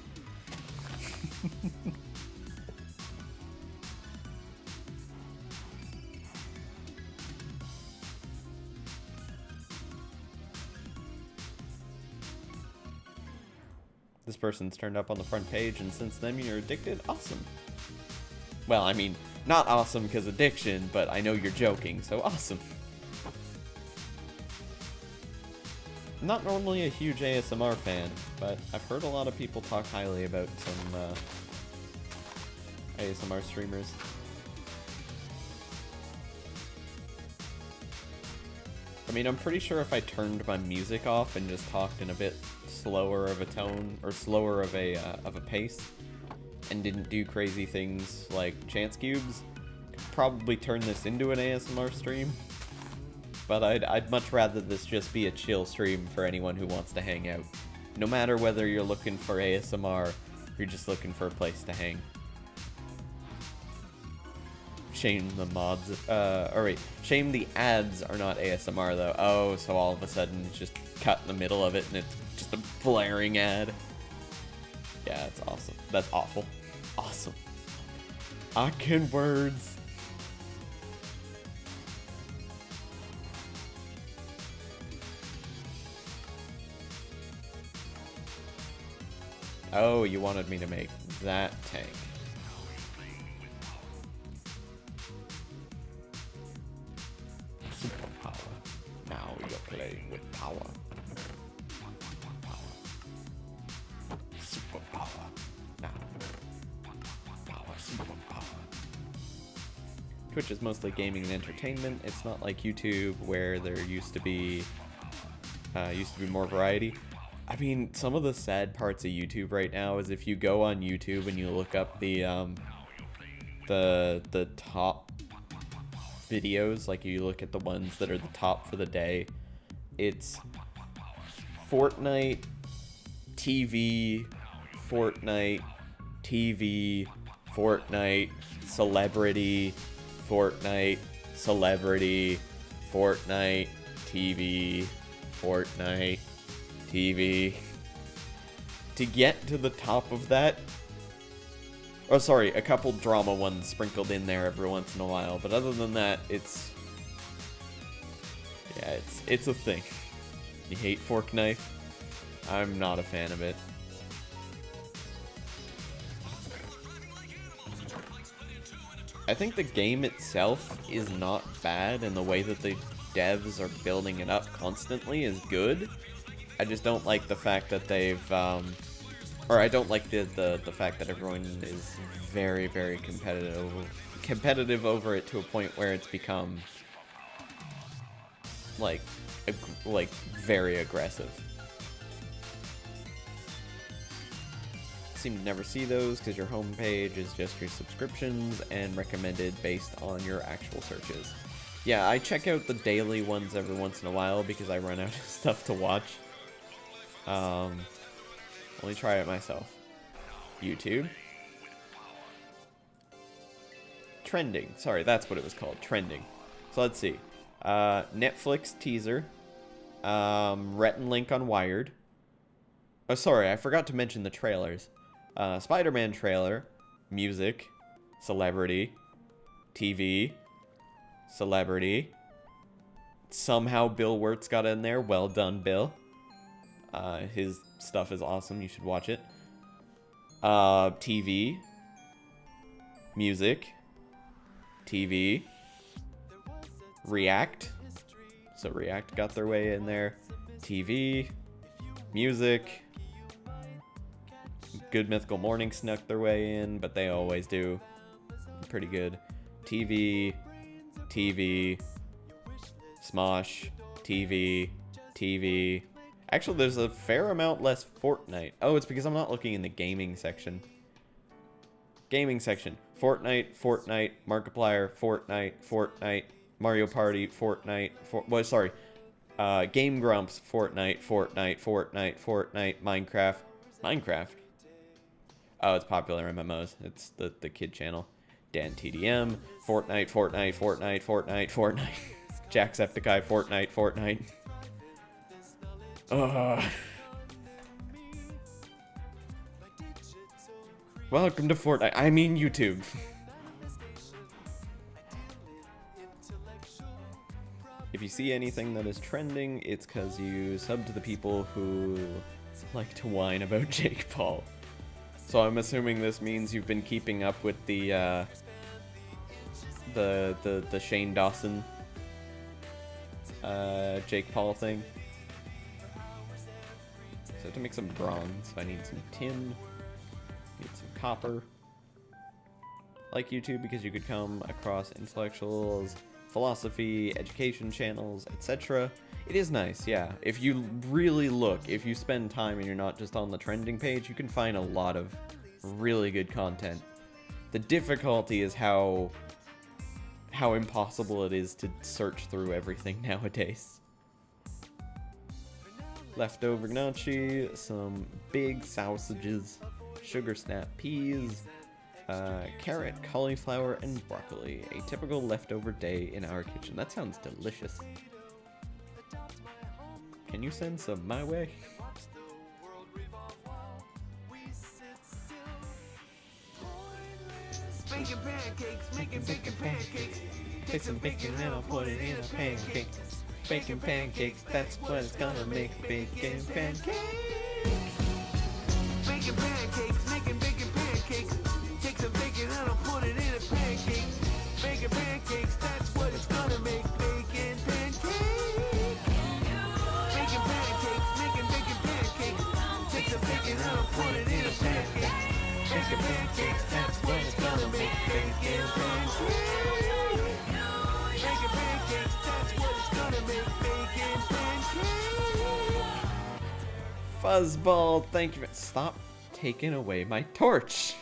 This person's turned up on the front page, and since then you're addicted? Awesome. Well, I mean, not awesome because addiction, but I know you're joking, so awesome. I'm not normally a huge ASMR fan, but I've heard a lot of people talk highly about some ASMR streamers. I mean, I'm pretty sure if I turned my music off and just talked in a bit slower of a tone, or slower of a pace, and didn't do crazy things like chance cubes, could probably turn this into an ASMR stream. But I'd much rather this just be a chill stream for anyone who wants to hang out. No matter whether you're looking for ASMR, or you're just looking for a place to hang. Shame the mods, or wait, shame the ads are not ASMR though. Oh, so all of a sudden it's just cut in the middle of it and it's just a blaring ad. Yeah, it's awesome. That's awful. Awesome. I can words. Oh, you wanted me to make that tank. Superpower. Now you're playing with power. Superpower. Now. Power, superpower. Twitch is mostly gaming and entertainment. It's not like YouTube where there used to be more variety. I mean, some of the sad parts of YouTube right now is if you go on YouTube and you look up the top videos, like you look at the ones that are the top for the day, it's Fortnite, TV, Fortnite, TV, Fortnite, celebrity, Fortnite, celebrity, Fortnite, TV, Fortnite, TV. To get to the top of that, oh sorry, a couple drama ones sprinkled in there every once in a while, but other than that, it's a thing. You hate Fork Knife? I'm not a fan of it. I think the game itself is not bad, and the way that the devs are building it up constantly is good. I just don't like the fact that they've, or I don't like the fact that everyone is very, very competitive over it to a point where it's become, like very aggressive. Seem to never see those because your homepage is just your subscriptions and recommended based on your actual searches. Yeah, I check out the daily ones every once in a while because I run out of stuff to watch. Only try it myself. YouTube. Trending. Sorry, that's what it was called. Trending. So let's see. Netflix teaser. Rhett and Link on Wired. Oh, sorry, I forgot to mention the trailers. Spider-Man trailer. Music. Celebrity. TV. Celebrity. Somehow Bill Wirtz got in there. Well done, Bill. His stuff is awesome. You should watch it. TV. Music. TV. React. So React got their way in there. TV. Music. Good Mythical Morning snuck their way in, but they always do. Pretty good. TV. TV. Smosh. TV. TV. Actually, there's a fair amount less Fortnite. Oh, it's because I'm not looking in the gaming section. Gaming section. Fortnite, Fortnite, Markiplier, Fortnite, Fortnite, Mario Party, Fortnite, Game Grumps, Fortnite, Fortnite, Fortnite, Fortnite, Minecraft. Minecraft? Oh, it's popular MMOs. It's the kid channel. Dan TDM, Fortnite, Fortnite, Fortnite, Fortnite, Fortnite. Jacksepticeye, Fortnite, Fortnite. Welcome to Fortnite. I mean YouTube. If you see anything that is trending, it's because you sub to the people who like to whine about Jake Paul. So I'm assuming this means you've been keeping up with the Shane Dawson Jake Paul thing. So to make some bronze, I need some tin, need some copper. Like YouTube because you could come across intellectuals, philosophy, education channels, etc. It is nice, yeah. If you really look, if you spend time and you're not just on the trending page, you can find a lot of really good content. The difficulty is how impossible it is to search through everything nowadays. Leftover gnocchi, some big sausages, sugar snap peas, carrot, cauliflower, and broccoli. A typical leftover day in our kitchen. That sounds delicious. Can you send some my way? Making pancakes, making bacon pancakes. Take some bacon and I'll put it in a pancake. Bacon pancakes, that's what it's gonna make. Bacon pancakes. Making pancakes, making bacon pancakes. Take some bacon and I'll put it in a pancake. Bacon pancakes, that's what it's gonna make. Bacon pancakes. Making pancakes, making bacon pancakes. Take some bacon and I'll put it in a pancake. Bacon pancakes, that's what it's gonna make. Bacon pancakes. Bacon pancakes, that's what it's gonna make. Bacon pancakes. Fuzzball, thank you. Stop taking away my torch.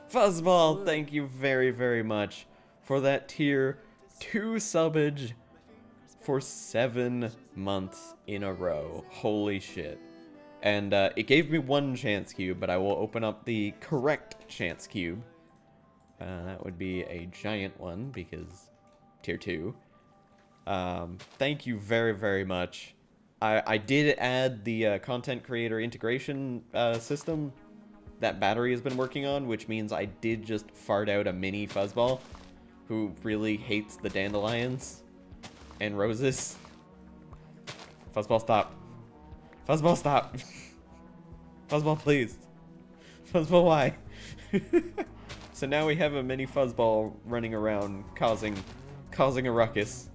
Fuzzball, thank you very, very much for that tier 2 subbage for 7 months in a row. Holy shit. And it gave me 1 chance cube, but I will open up the correct chance cube. That would be a giant one because tier 2. Thank you very, very much. I did add the content creator integration system that Battery has been working on, which means I did just fart out a mini Fuzzball who really hates the dandelions and roses. Fuzzball, stop. Fuzzball, stop. Fuzzball, please. Fuzzball, why? So now we have a mini Fuzzball running around causing a ruckus.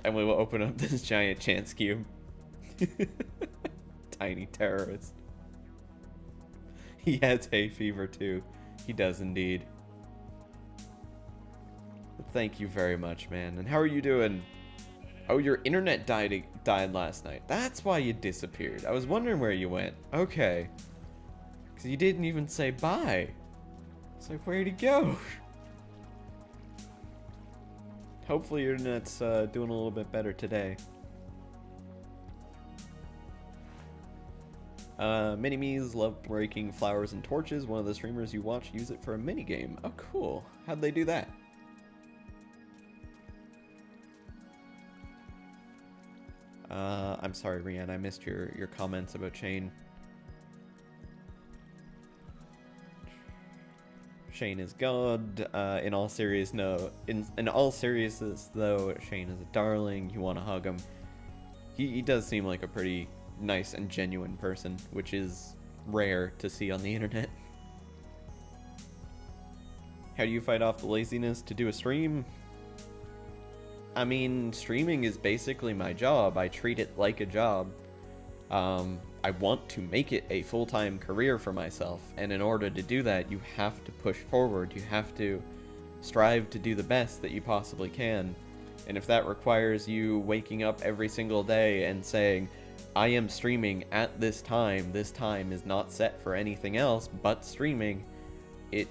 And we will open up this giant chance cube. Tiny terrorist. He has hay fever too. He does indeed. Thank you very much, man. And how are you doing? Oh, your internet died last night. That's why you disappeared. I was wondering where you went. Okay. Because you didn't even say bye. It's like, where'd he go? Hopefully your internet's doing a little bit better today. Mini-me's love breaking flowers and torches. One of the streamers you watch use it for a mini-game. Oh, cool. How'd they do that? I'm sorry, Rianne. I missed your comments about Shane. Shane is God. In all seriousness, though, Shane is a darling. You want to hug him. He does seem like a pretty nice and genuine person, which is rare to see on the internet. How do you fight off the laziness to do a stream? I mean, streaming is basically my job. I treat it like a job. I want to make it a full-time career for myself, and in order to do that, you have to push forward. You have to strive to do the best that you possibly can. And if that requires you waking up every single day and saying, I am streaming at this time is not set for anything else but streaming, it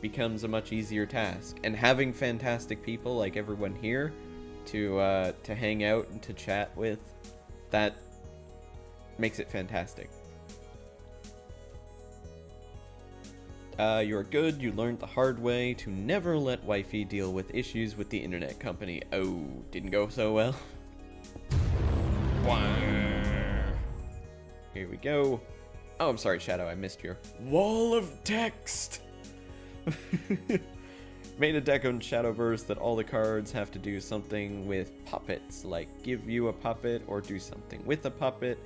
becomes a much easier task. And having fantastic people like everyone here to hang out and to chat with, that makes it fantastic. You're good. You learned the hard way to never let wifey deal with issues with the internet company. Oh, didn't go so well. Here we go. Oh, I'm sorry, Shadow. I missed your wall of text. Made a deck on Shadowverse that all the cards have to do something with puppets, like give you a puppet or do something with a puppet.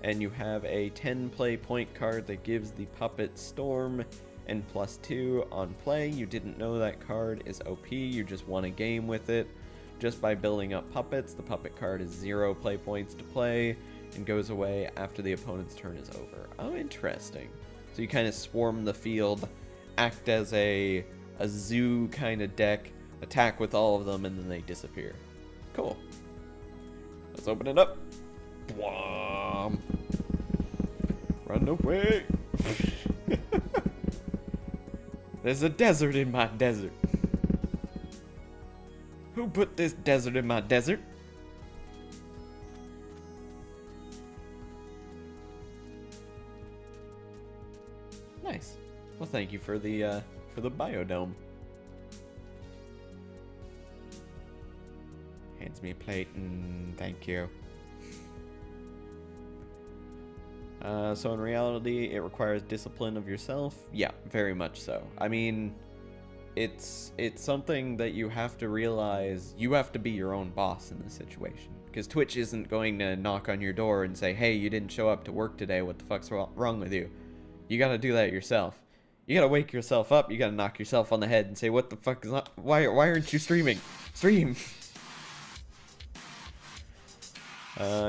and you have a 10 play point card that gives the puppet Storm and +2 on play. You didn't know that card is OP, you just won a game with it. Just by building up puppets, the puppet card is 0 play points to play and goes away after the opponent's turn is over. Oh, interesting. So you kind of swarm the field, act as a zoo kind of deck, attack with all of them, and then they disappear. Cool. Let's open it up. Bwom. Run away. There's a desert in my desert. Who put this desert in my desert? Nice. Well, thank you for the biodome. Hands me a plate and thank you. So in reality, it requires discipline of yourself. Yeah, very much so. I mean, it's something that you have to realize. You have to be your own boss in this situation, because Twitch isn't going to knock on your door and say, "Hey, you didn't show up to work today. What the fuck's wrong with you?" You got to do that yourself. You got to wake yourself up. You got to knock yourself on the head and say, "What the fuck is up? Why aren't you streaming? Stream."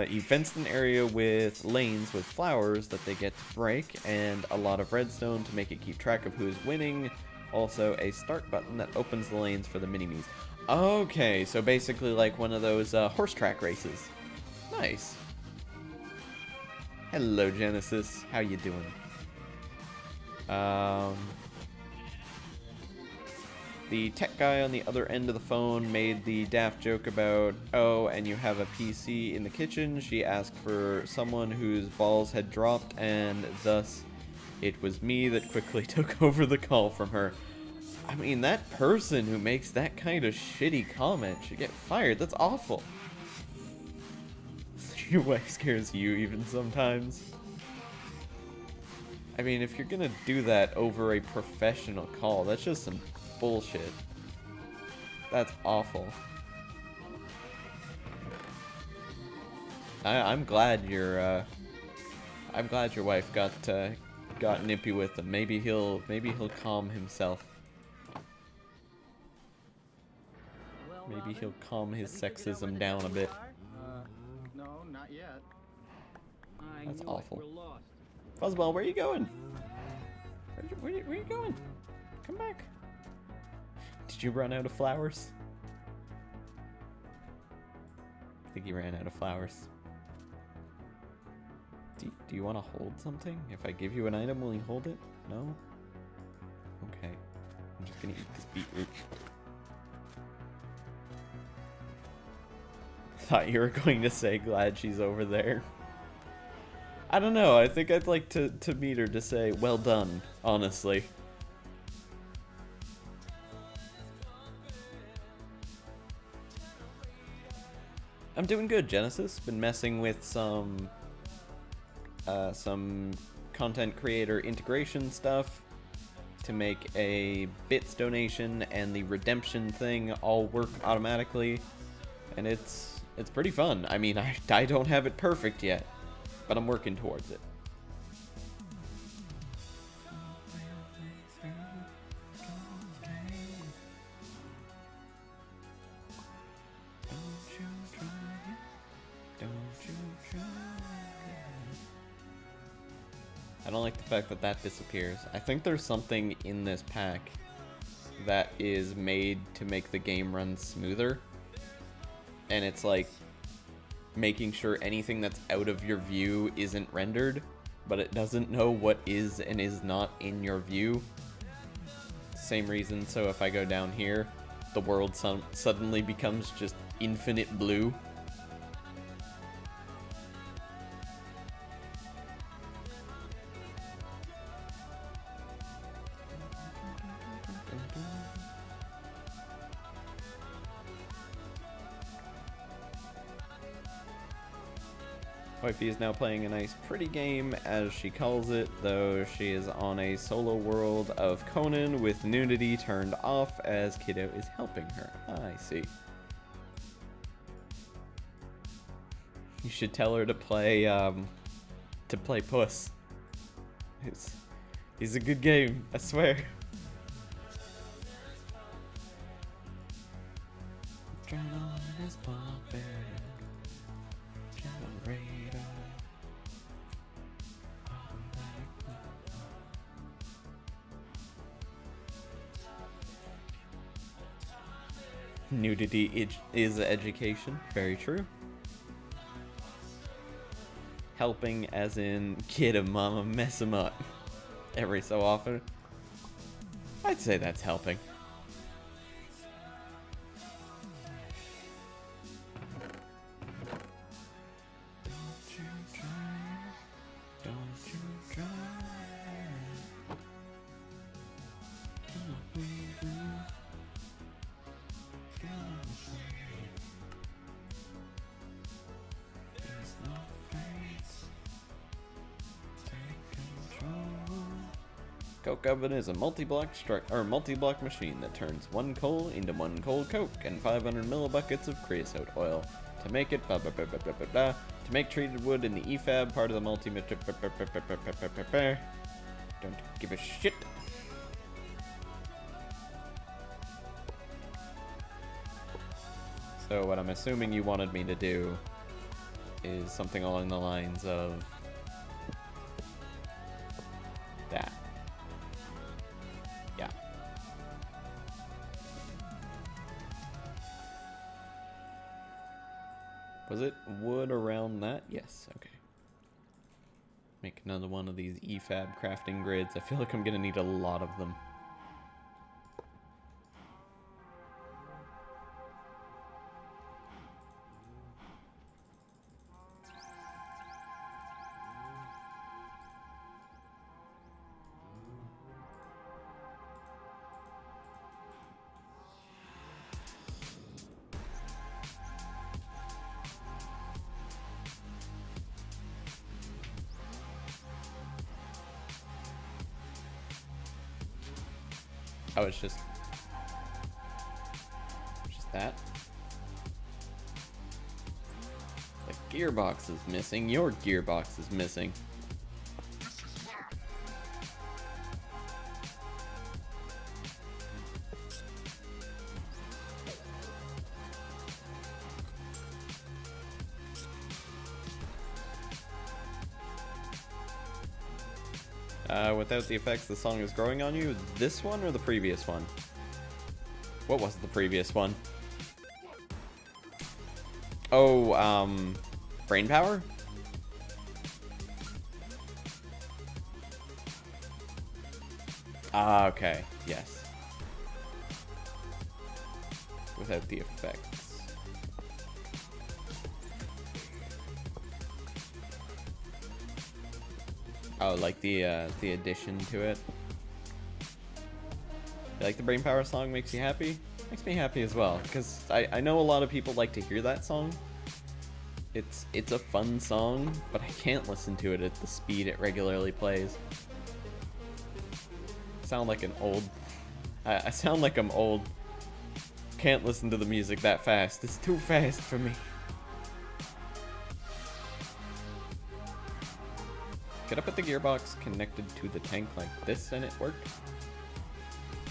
You fenced an area with lanes with flowers that they get to break, and a lot of redstone to make it keep track of who's winning. Also, a start button that opens the lanes for the mini-me's. Okay, so basically like one of those horse track races. Nice. Hello, Genesis. How you doing? The tech guy on the other end of the phone made the daft joke about, "Oh, and you have a PC in the kitchen." She asked for someone whose balls had dropped, and thus it was me that quickly took over the call from her. I mean, that person who makes that kind of shitty comment should get fired. That's awful. Your wife scares you even sometimes. I mean, if you're gonna do that over a professional call, that's just some bullshit. That's awful. I'm glad your wife got nippy with him. Maybe he'll calm himself. Maybe he'll calm his sexism down a bit. No, not yet. That's awful. Fuzzball, where are you going? Where are you going? Come back. Did you run out of flowers? I think he ran out of flowers. Do you want to hold something? If I give you an item, will you hold it? No? Okay. I'm just gonna eat this beetroot. Thought you were going to say glad she's over there. I don't know, I think I'd like to meet her to say well done, honestly. I'm doing good, Genesis. Been messing with some content creator integration stuff to make a bits donation and the redemption thing all work automatically, and it's pretty fun. I mean, I don't have it perfect yet, but I'm working towards it. I don't like the fact that that disappears. I think there's something in this pack that is made to make the game run smoother. And it's like making sure anything that's out of your view isn't rendered, but it doesn't know what is and is not in your view. Same reason, so if I go down here, the world suddenly becomes just infinite blue. Wifey is now playing a nice pretty game, as she calls it, though she is on a solo world of Conan with nudity turned off as Kiddo is helping her. I see. You should tell her to play to play Puss. It's a good game, I swear. Nudity is education. Very true. Helping as in kid and mama mess him up every so often. I'd say that's helping. Coke oven is a multi-block machine that turns 1 coal into 1 cold coke and 500 millibuckets of creosote oil. To make it, to make treated wood in the EFAB part of the multi. Don't give a shit. So what I'm assuming you wanted me to do is something along the lines of that. Yeah. Was it wood around that? Yes, okay. Make another one of these EFAB crafting grids. I feel like I'm gonna need a lot of them. Oh, it's just that. The gearbox is missing. Your gearbox is missing. Without the effects, the song is growing on you. This one or the previous one? What was the previous one? Oh, brain power? Ah, okay. Yes. Without the effects. Oh, like the addition to it. You like the brain power song makes you happy? Makes me happy as well, because I know a lot of people like to hear that song. It's a fun song, but I can't listen to it at the speed it regularly plays. I sound like an old... I sound like I'm old. Can't listen to the music that fast. It's too fast for me. Could I put the gearbox connected to the tank like this and it worked?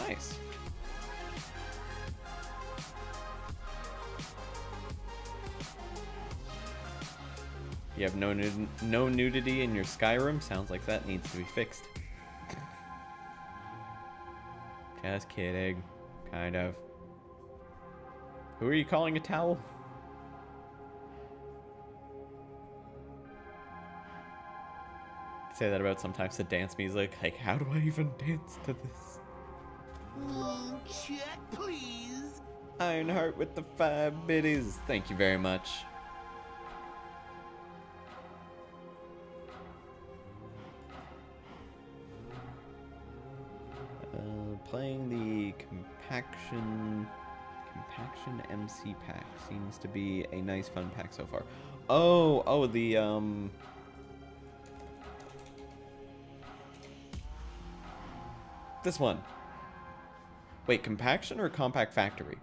Nice. You have no nudity in your Skyrim? Sounds like that needs to be fixed. Just kidding. Kind of. Who are you calling a towel? Say that about sometimes the dance music. Like, how do I even dance to this? Check, please. Ironheart with the 5 biddies. Thank you very much. Playing the compaction MC pack seems to be a nice fun pack so far. Oh, the this one. Wait, compaction or compact factory?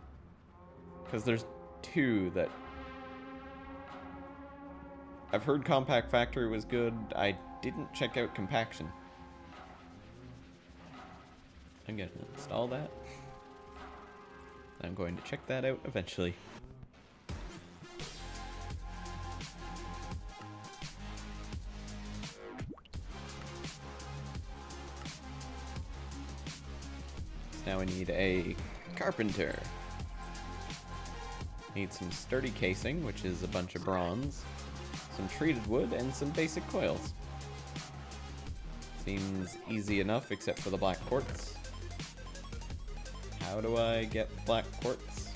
Because there's two that... I've heard Compact Factory was good. I didn't check out Compaction. I'm gonna install that. I'm going to check that out eventually. Now we need a carpenter. Need some sturdy casing, which is a bunch of bronze, some treated wood, and some basic coils. Seems easy enough except for the black quartz. How do I get black quartz?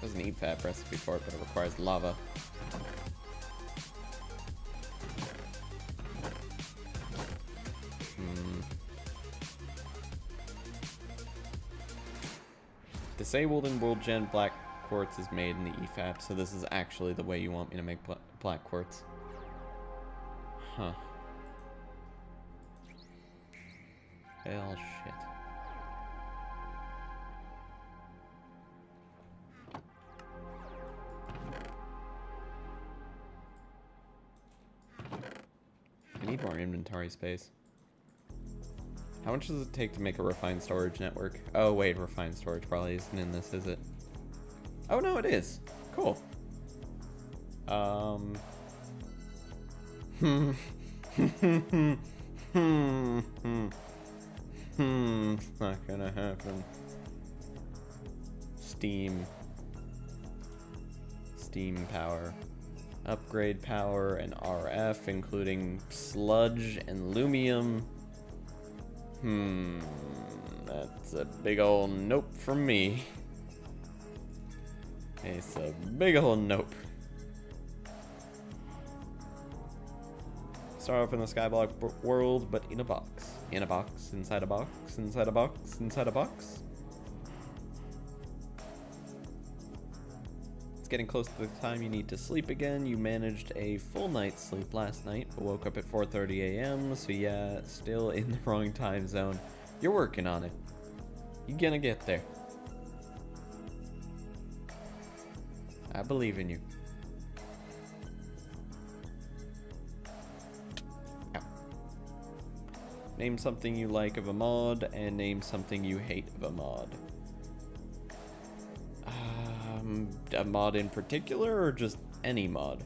There's an EFAB recipe for it, but it requires lava. Disabled in World Gen black quartz is made in the EFAB, so this is actually the way you want me to make black quartz. Huh. Well, shit. I need more inventory space. How much does it take to make a refined storage network? Oh wait, refined storage probably isn't in this, is it? Oh no, it is. Cool. It's not gonna happen. Steam power. Upgrade power and RF, including sludge and lumium. That's a big ol' nope from me. It's a big ol' nope. Start off in the Skyblock world, but in a box. In a box, inside a box, inside a box, inside a box. It's getting close to the time you need to sleep again. You managed a full night's sleep last night, but woke up at 4:30 a.m., so yeah, still in the wrong time zone. You're working on it. You're gonna get there. I believe in you. Ow. Name something you like of a mod, and name something you hate of a mod. A mod in particular, or just any mod?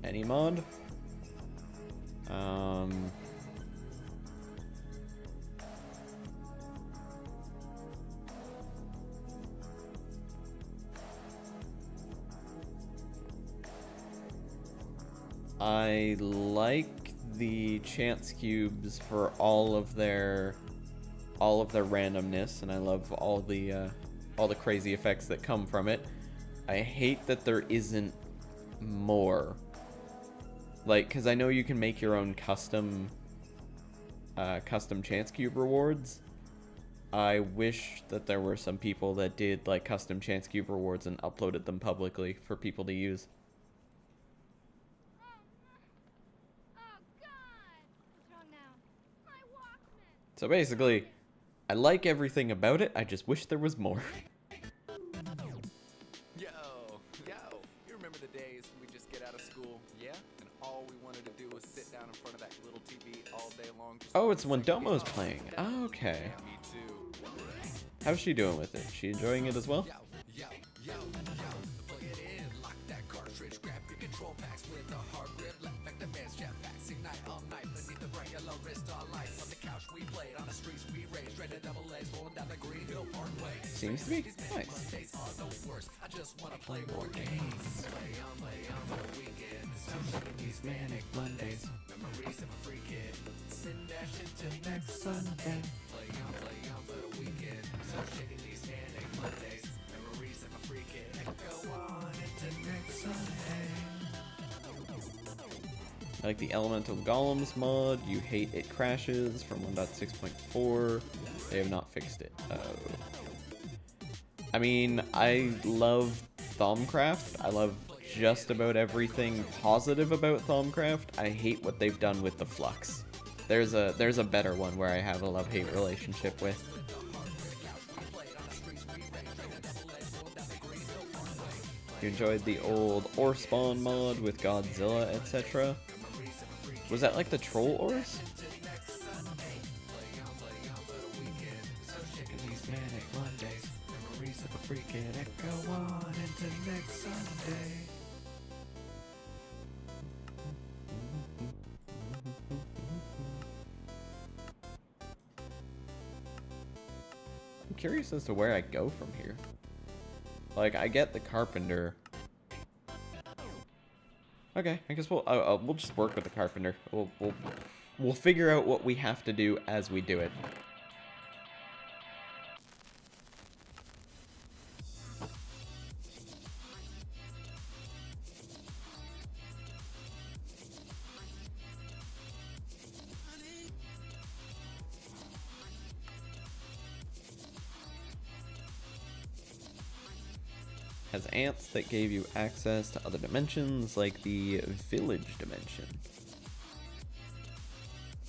Any mod? I like the chance cubes for all of their randomness, and I love all the crazy effects that come from it. I hate that there isn't more. Like, because I know you can make your own custom chance cube rewards. I wish that there were some people that did like custom chance cube rewards and uploaded them publicly for people to use. So basically, I like everything about it, I just wish there was more. Yo, you remember the days we just get out of school, yeah? And all we wanted to do was sit down in front of that little TV all day long. Oh, it's when Domo's playing. Oh, okay. Yeah, me too. How's she doing with it? She enjoying it as well? Plug it in, lock that cartridge, grab your control packs with a hard grip, left back the band's jam packs, ignite all night beneath the bright yellow wrist all lights. On the couch we played, on the streets we raged, dreaded double A's, rolling down the Green Hill Parkway. Seems to be nice. Days are no worse, I just wanna play more games. Play on for the weekend. Stop shaking these manic Mondays. Memories of a free kid. Spin dash into next Sunday. Play on for the weekend. Stop shaking these manic Mondays. Memories of a free kid. Go on into next Sunday. I like the Elemental Golems mod. You hate it crashes from 1.6.4. They have not fixed it. I mean, I love Thaumcraft. I love just about everything positive about Thaumcraft. I hate what they've done with the Flux. There's a better one where I have a love-hate relationship with. You enjoyed the old ore spawn mod with Godzilla, etc. Was that like the troll ores? These manic Mondays, memories of a freaking echo on into next Sunday. I'm curious as to where I go from here. Like, I get the carpenter. Okay, I guess we'll just work with the carpenter. We'll figure out what we have to do as we do it. Has ants that gave you access to other dimensions, like the village dimension.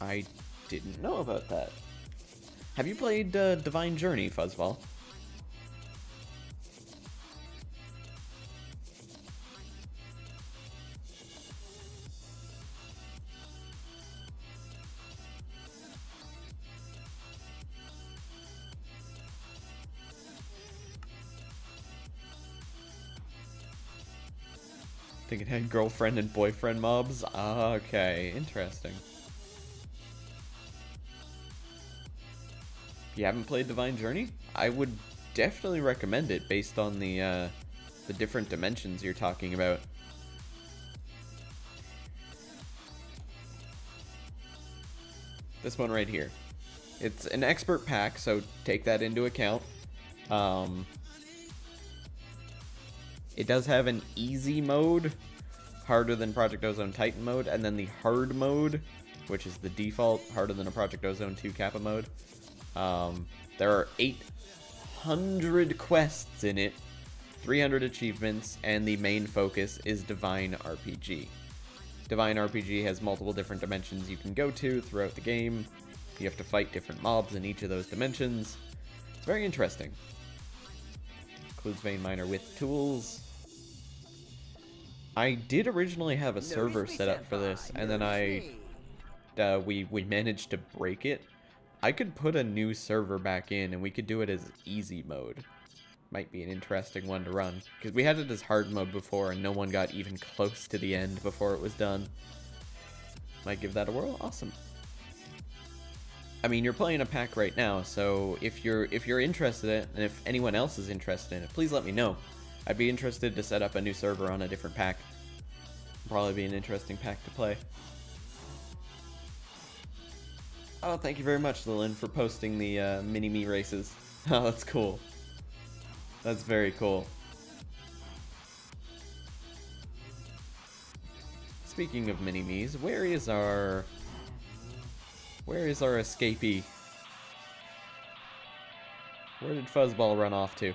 I didn't know about that. Have you played Divine Journey, Fuzzball? I think it had girlfriend and boyfriend mobs. Okay, interesting. You haven't played Divine Journey? I would definitely recommend it based on the different dimensions you're talking about. This one right here. It's an expert pack, so take that into account. It does have an easy mode, harder than Project Ozone Titan mode, and then the hard mode, which is the default, harder than a Project Ozone 2 Kappa mode. There are 800 quests in it, 300 achievements, and the main focus is Divine RPG. Divine RPG has multiple different dimensions you can go to throughout the game. You have to fight different mobs in each of those dimensions. It's very interesting. Includes Vein Miner with tools. I did originally have a server set up for this, and then we managed to break it. I could put a new server back in, and we could do it as easy mode. Might be an interesting one to run, because we had it as hard mode before, and no one got even close to the end before it was done. Might give that a whirl. Awesome. I mean, you're playing a pack right now, so if you're interested in it, and if anyone else is interested in it, please let me know. I'd be interested to set up a new server on a different pack. Probably be an interesting pack to play. Oh, thank you very much, Lilin, for posting the mini-me races. Oh, that's cool. That's very cool. Speaking of mini-me's, where is our escapee? Where did Fuzzball run off to?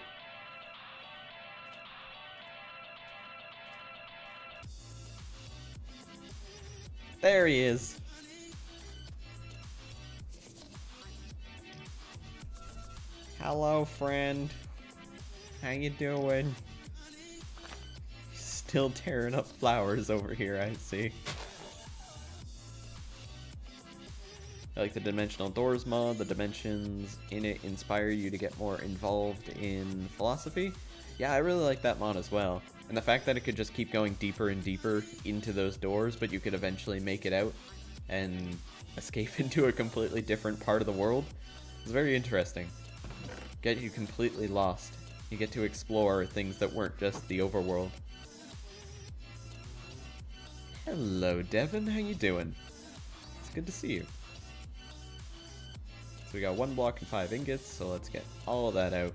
There he is. Hello, friend. How you doing? Still tearing up flowers over here, I see. I like the Dimensional Doors mod. The dimensions in it inspire you to get more involved in philosophy. Yeah, I really like that mod as well. And the fact that it could just keep going deeper and deeper into those doors, but you could eventually make it out and escape into a completely different part of the world is very interesting. Get you completely lost. You get to explore things that weren't just the overworld. Hello, Devin. How you doing? It's good to see you. So we got 1 block and 5 ingots, so let's get all of that out.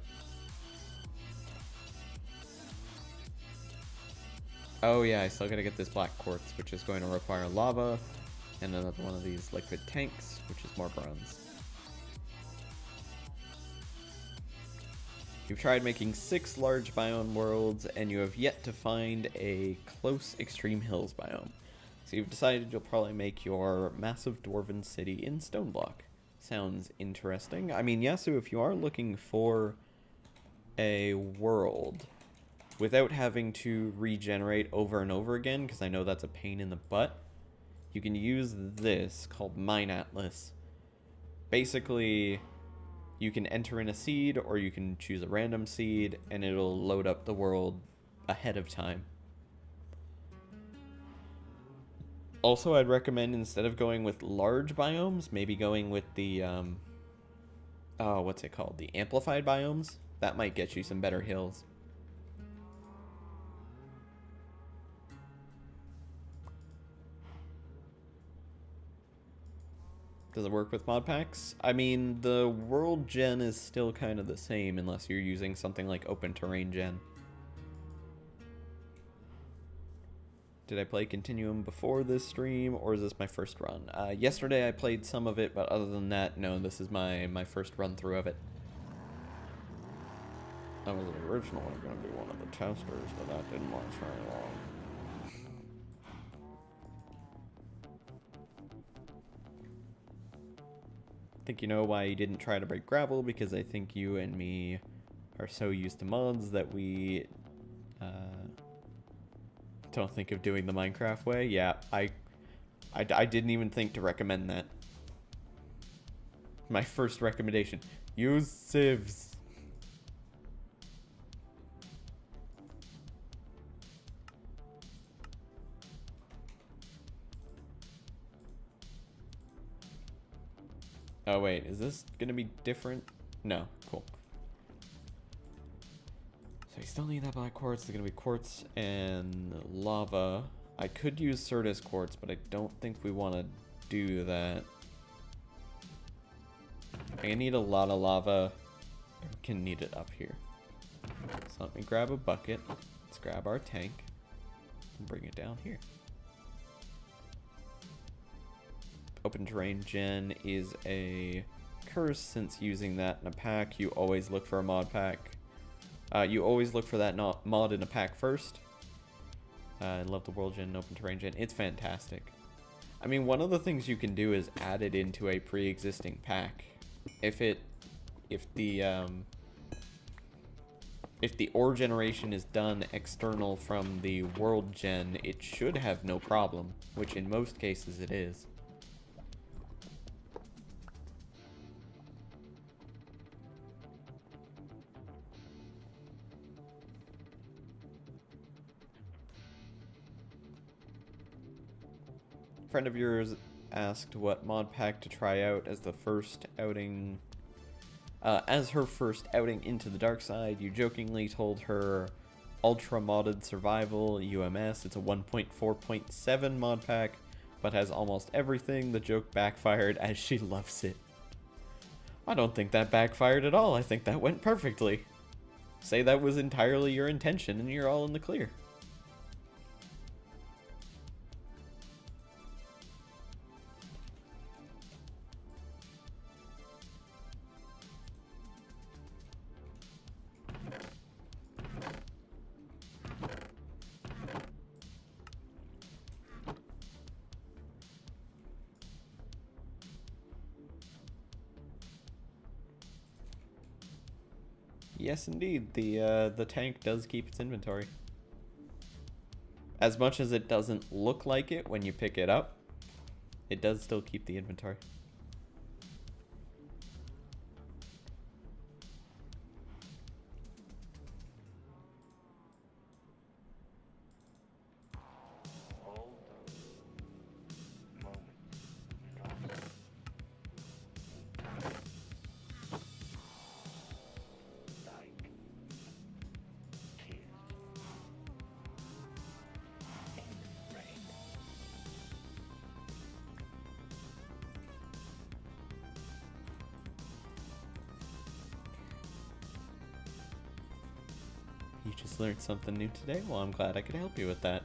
Oh yeah, I still gotta get this black quartz, which is going to require lava, and another one of these liquid tanks, which is more bronze. You've tried making 6 large biome worlds, and you have yet to find a close extreme hills biome. So you've decided you'll probably make your massive dwarven city in stone block. Sounds interesting. I mean, Yasu, if you are looking for a world without having to regenerate over and over again, because I know that's a pain in the butt, you can use this called Mine Atlas. Basically, you can enter in a seed, or you can choose a random seed, and it'll load up the world ahead of time. Also, I'd recommend, instead of going with large biomes, maybe going with the, oh, what's it called? The amplified biomes? That might get you some better hills. Does it work with mod packs? I mean, the world gen is still kind of the same unless you're using something like open terrain gen. Did I play Continuum before this stream, or is this my first run? Yesterday I played some of it, but other than that, no, this is my first run through of it. I was originally going to be one of the testers, but that didn't last very long. I think you know why you didn't try to break gravel, because I think you and me are so used to mods that we don't think of doing the Minecraft way. Yeah, I didn't even think to recommend that. My first recommendation, use sieves. Oh wait, is this gonna be different? No, cool. So you still need that black quartz. It's gonna be quartz and lava. I could use Certus quartz, but I don't think we want to do that. I need a lot of lava. I can need it up here. So let me grab a bucket. Let's grab our tank and bring it down here. Open terrain gen is a curse, since using that in a pack, you always look for a mod pack. You always look for that mod in a pack first. I love the world gen and open terrain gen. It's fantastic. I mean, one of the things you can do is add it into a pre-existing pack. If the ore generation is done external from the world gen, it should have no problem, which in most cases it is. A friend of yours asked what mod pack to try out as the first outing, as her first outing into the dark side. You jokingly told her Ultra Modded Survival UMS. It's a 1.4.7 mod pack, but has almost everything. The joke backfired, as she loves it. I don't think that backfired at all. I think that went perfectly. Say that was entirely your intention and you're all in the clear. Yes, indeed. The tank does keep its inventory. As much as it doesn't look like it when you pick it up, it does still keep the inventory. You just learned something new today? Well, I'm glad I could help you with that.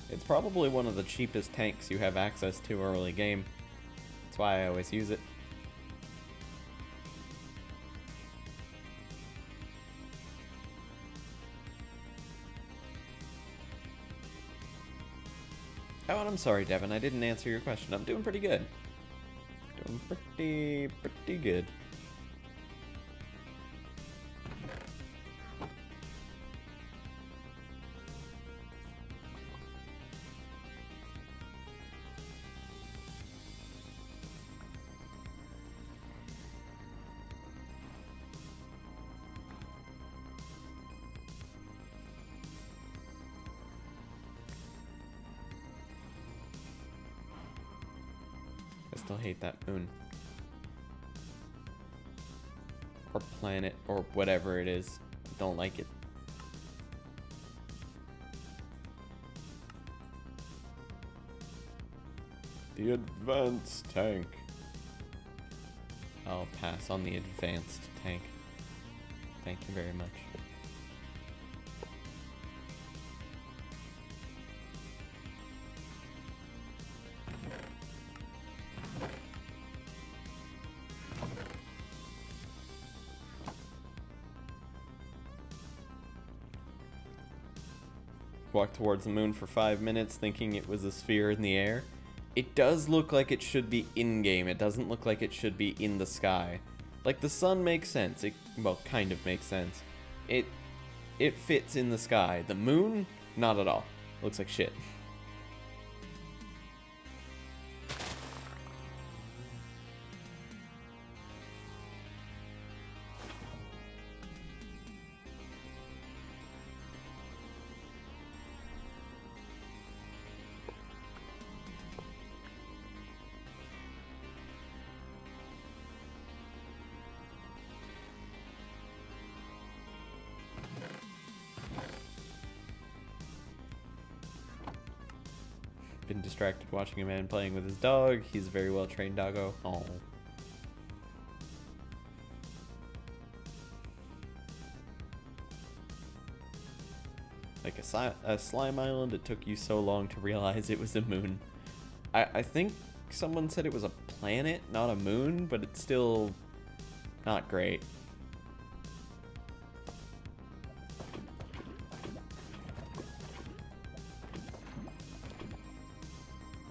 It's probably one of the cheapest tanks you have access to early game. That's why I always use it. Oh, and I'm sorry, Devin. I didn't answer your question. I'm doing pretty good. Doing pretty good. I still hate that moon. Or planet, or whatever it is. Don't like it. The advanced tank. I'll pass on the advanced tank. Thank you very much. Walked towards the moon for 5 minutes thinking it was a sphere in the air. It does look like it should be in-game. It doesn't look like it should be in the sky. Like, the sun makes sense. It, well, kind of makes sense. It fits in the sky. The moon, not at all. Looks like shit. Been distracted watching a man playing with his dog. He's a very well trained doggo. Oh. Like a slime island, it took you so long to realize it was a moon. I think someone said it was a planet, not a moon, but it's still not great.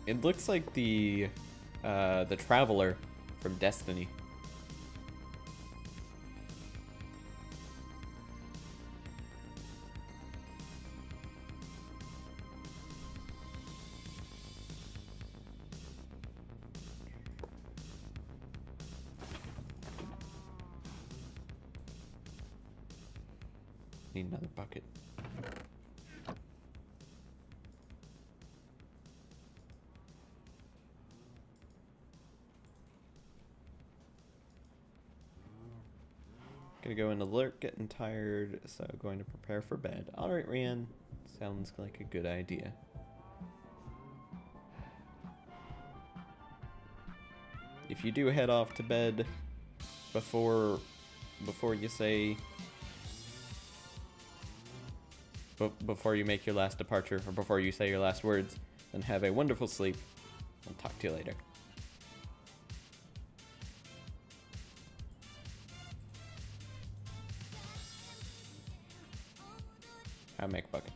It looks like the Traveler from Destiny. Need another bucket. Gonna go in alert, getting tired, so going to prepare for bed. Alright, Rian. Sounds like a good idea. If you do head off to bed before you say... before you make your last departure, or before you say your last words, then have a wonderful sleep. I'll talk to you later. I make bucket.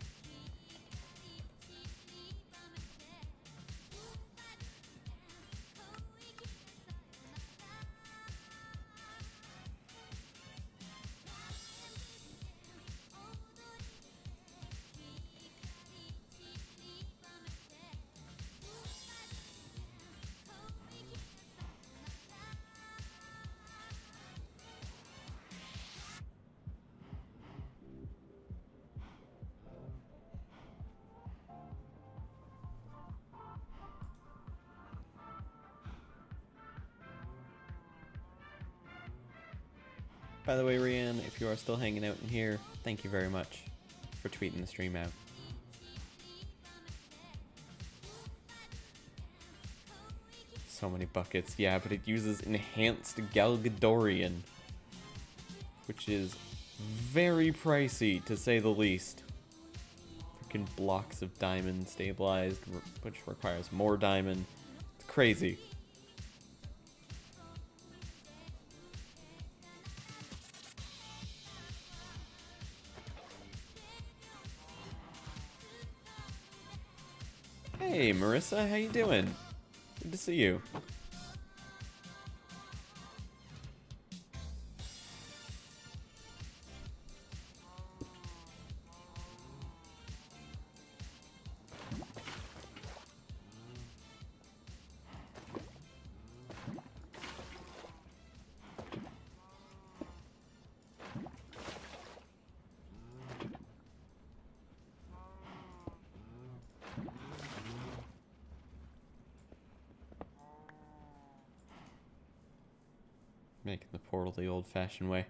By the way, Rian, if you are still hanging out in here, thank you very much for tweeting the stream out. So many buckets. Yeah, but it uses enhanced Galgadorian, which is very pricey, to say the least. Freaking blocks of diamond stabilized, which requires more diamond. It's crazy. Hey, Marissa, how you doing? Good to see you. Making the portal the old-fashioned way.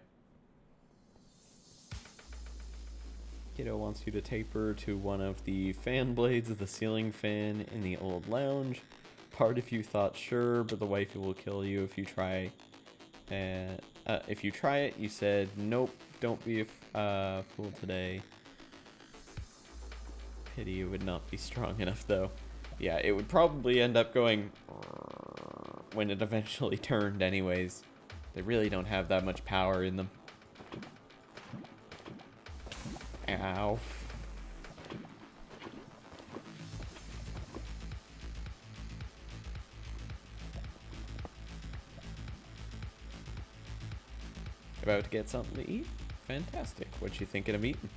Kiddo wants you to taper to one of the fan blades of the ceiling fan in the old lounge. Part if you thought sure, but the wifey will kill you if you try. If you try it, you said nope. Don't be a fool today. Pity it would not be strong enough though. Yeah, it would probably end up going when it eventually turned anyways. They really don't have that much power in them. Ow. About to get something to eat? Fantastic. What you thinking of eating?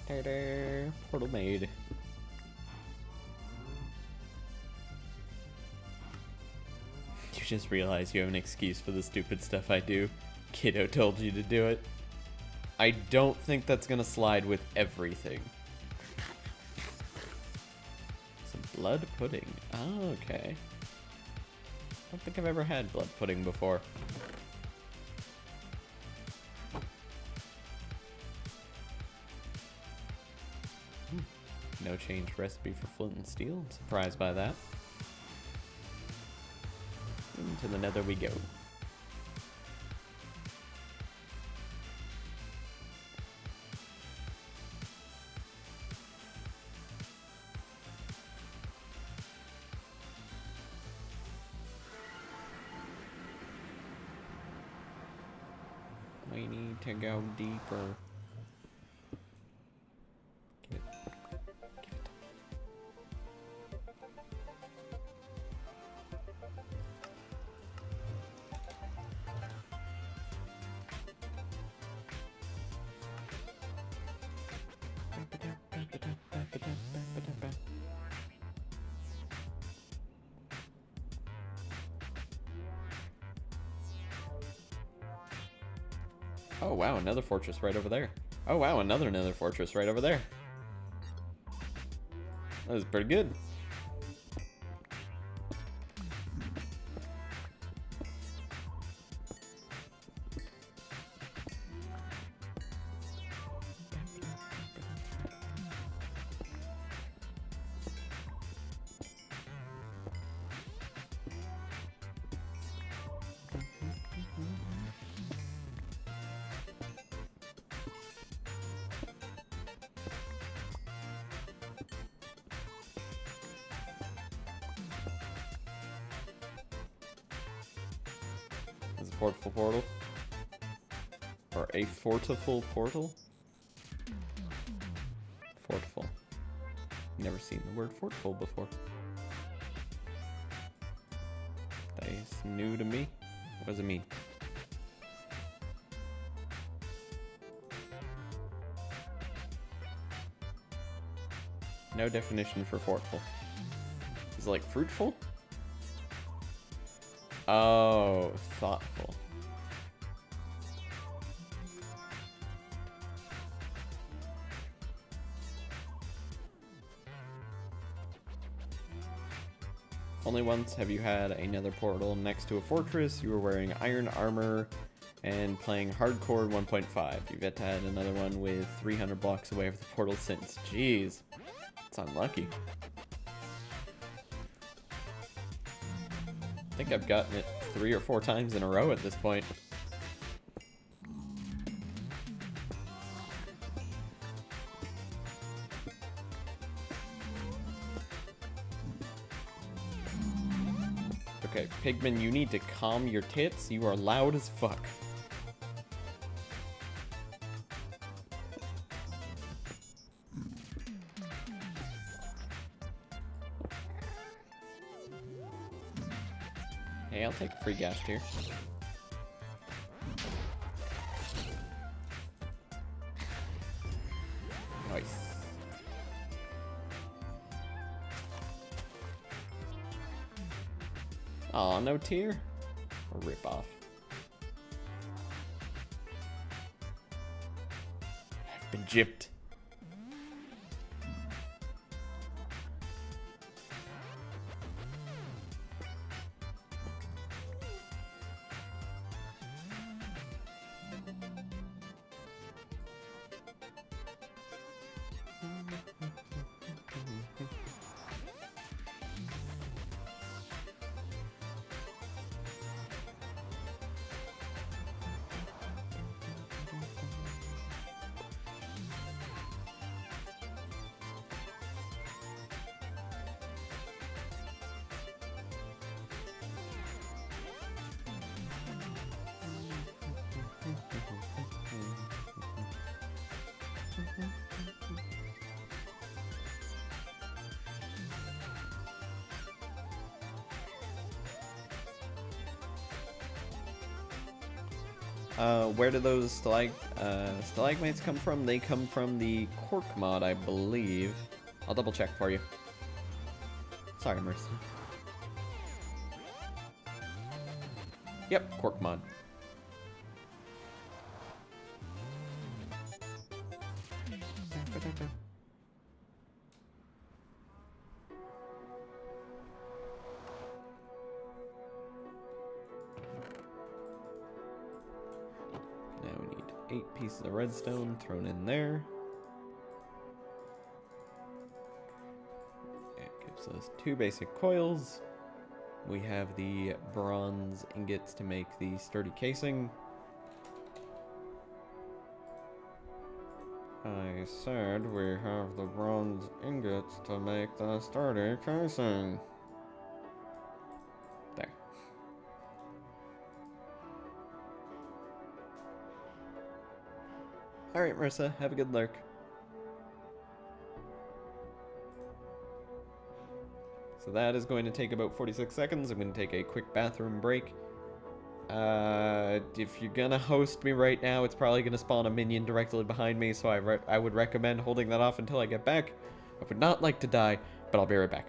Ta-da. Portal made. You just realize you have an excuse for the stupid stuff I do. Kiddo told you to do it. I don't think that's gonna slide with everything. Some blood pudding. Oh, okay. I don't think I've ever had blood pudding before. No changed recipe for flint and steel. I'm surprised by that. Into the nether we go. We need to go deeper. Oh wow, another fortress right over there. Oh wow, another nether fortress right over there. That was pretty good. Is a fortiful portal? Or a fortiful portal? Fortiful. Never seen the word fortiful before. That is new to me. What does it mean? No definition for fortful. Is it like fruitful? Oh, thoughtful. Only once have you had another portal next to a fortress. You were wearing iron armor and playing hardcore 1.5. You've yet to add another one with 300 blocks away from the portal since. Jeez. It's unlucky. I think I've gotten it 3 or 4 times in a row at this point. Okay, Pigman, you need to calm your tits. You are loud as fuck. Hey, I'll take a free gas tier. Nice. Aw, no tier? A rip-off. I've been gypped. Where do those stalagmites come from? They come from the Cork mod, I believe. I'll double check for you. Sorry, Mercy. Yep, Cork mod. Now we need 8 pieces of redstone thrown in there. It gives us 2 basic coils. We have the bronze ingots to make the sturdy casing. I said we have the bronze ingots to make the sturdy casing. There. Alright, Marissa, have a good lurk. So that is going to take about 46 seconds. I'm going to take a quick bathroom break. If you're gonna host me right now, it's probably gonna spawn a minion directly behind me, so I would recommend holding that off until I get back. I would not like to die, but I'll be right back.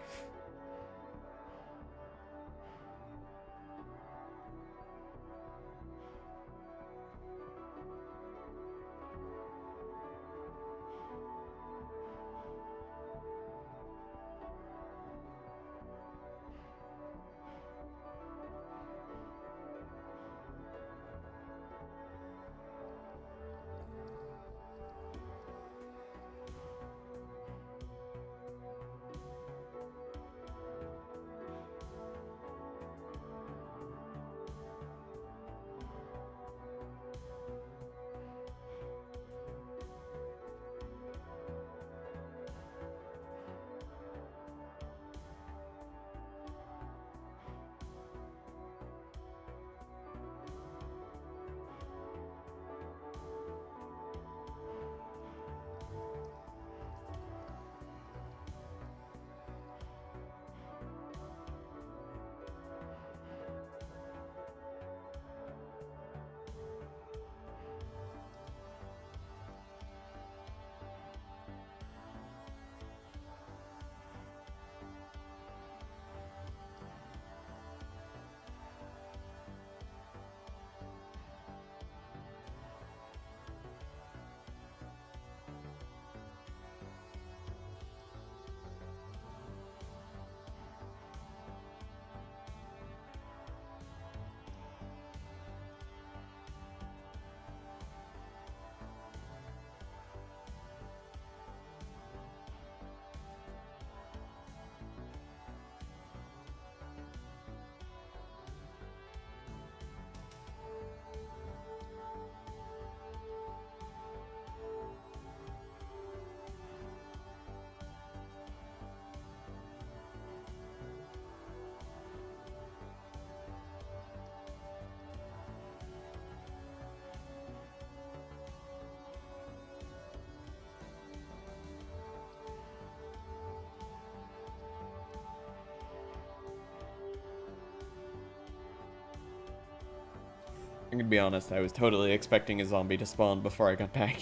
I'm gonna be honest, I was totally expecting a zombie to spawn before I got back.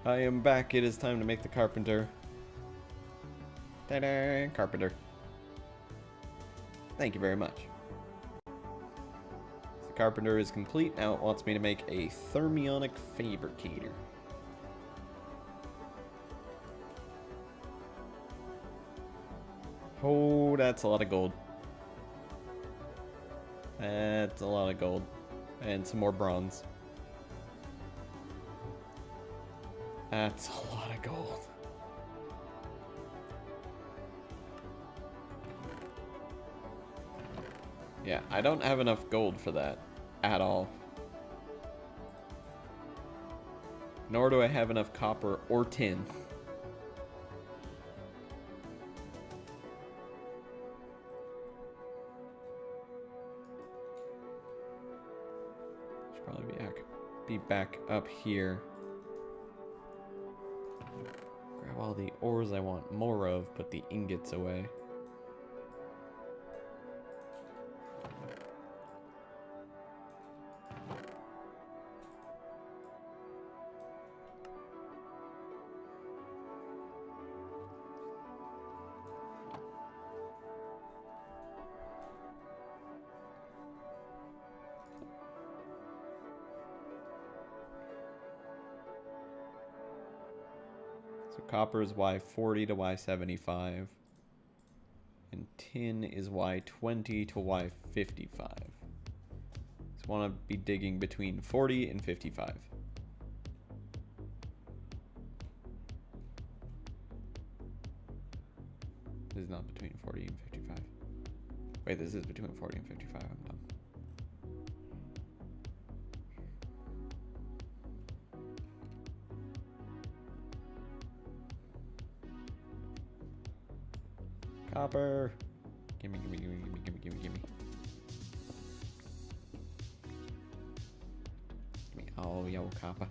I am back. It is time to make the carpenter. Ta-da! Carpenter. Thank you very much. The carpenter is complete. Now it wants me to make a thermionic fabricator. Oh, that's a lot of gold. That's a lot of gold. And some more bronze. That's a lot of gold. Yeah, I don't have enough gold for that at all. Nor do I have enough copper or tin. Should probably be back up here. Grab all the ores I want more of, put the ingots away. So copper is Y40 to Y75. And tin is Y20 to Y55. So want to be digging between 40 and 55. This is not between 40 and 55. Wait, this is between 40 and 55. I'm dumb. Copper. Gimme, gimme, gimme, gimme, gimme, gimme, gimme. Gimme all your copper.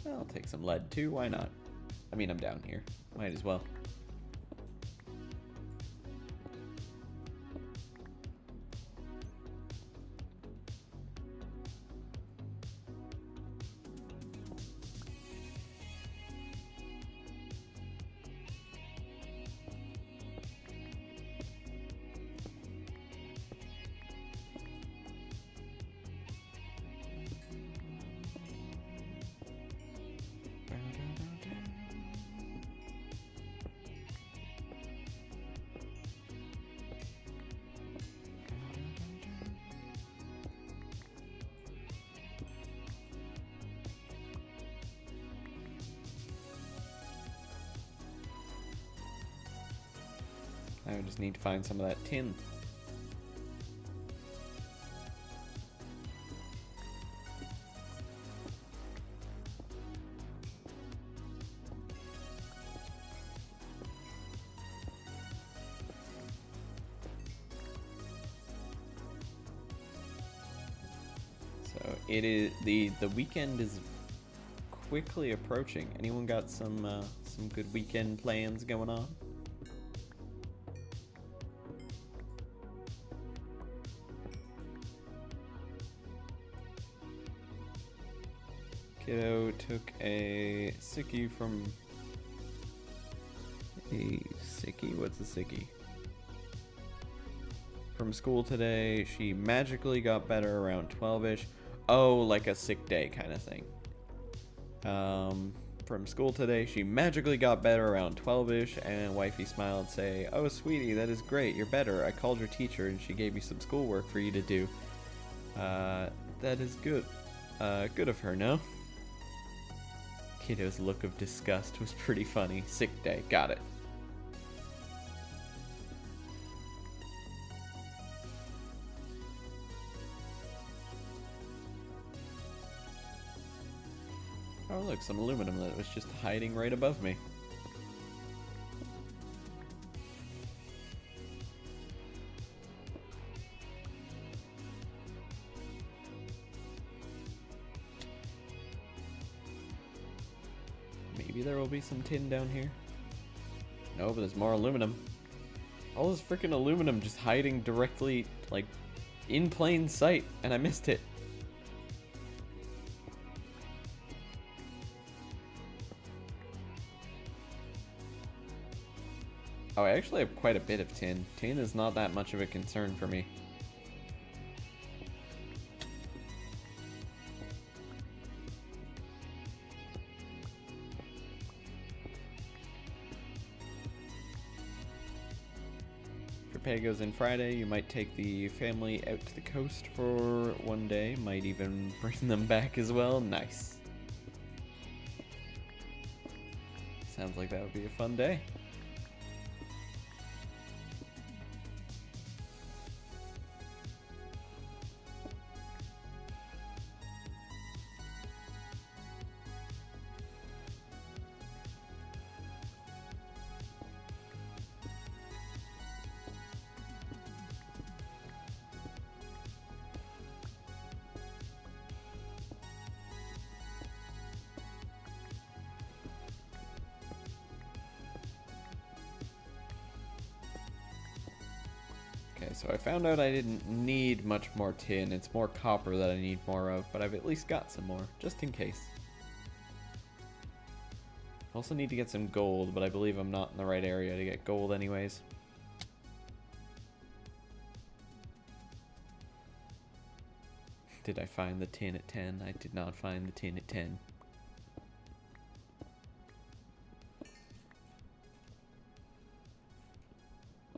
I'll take some lead too, why not? I mean, I'm down here. Might as well. I just need to find some of that tin. So it is the weekend is quickly approaching. Anyone got some good weekend plans going on? Kiddo took a sickie from a sickie? What's a sickie? From school today. She magically got better around 12-ish. Oh, like a sick day kind of thing. From school today, she magically got better around 12-ish, and wifey smiled, say, "Oh, sweetie, that is great. You're better. I called your teacher, and she gave me some schoolwork for you to do." That is good. Good of her, no? Kiddo's look of disgust was pretty funny. Sick day. Got it. Oh, look, some aluminum that was just hiding right above me. Maybe there will be some tin down here. No, but there's more aluminum. All this freaking aluminum just hiding directly, like, in plain sight, and I missed it. Oh, I actually have quite a bit of tin. Tin is not that much of a concern for me. If your pay goes in Friday, you might take the family out to the coast for one day. Might even bring them back as well. Nice. Sounds like that would be a fun day. Okay, so I found out I didn't need much more tin. It's more copper that I need more of, but I've at least got some more, just in case. Also need to get some gold, but I believe I'm not in the right area to get gold anyways. Did I find the tin at 10? I did not find the tin at 10.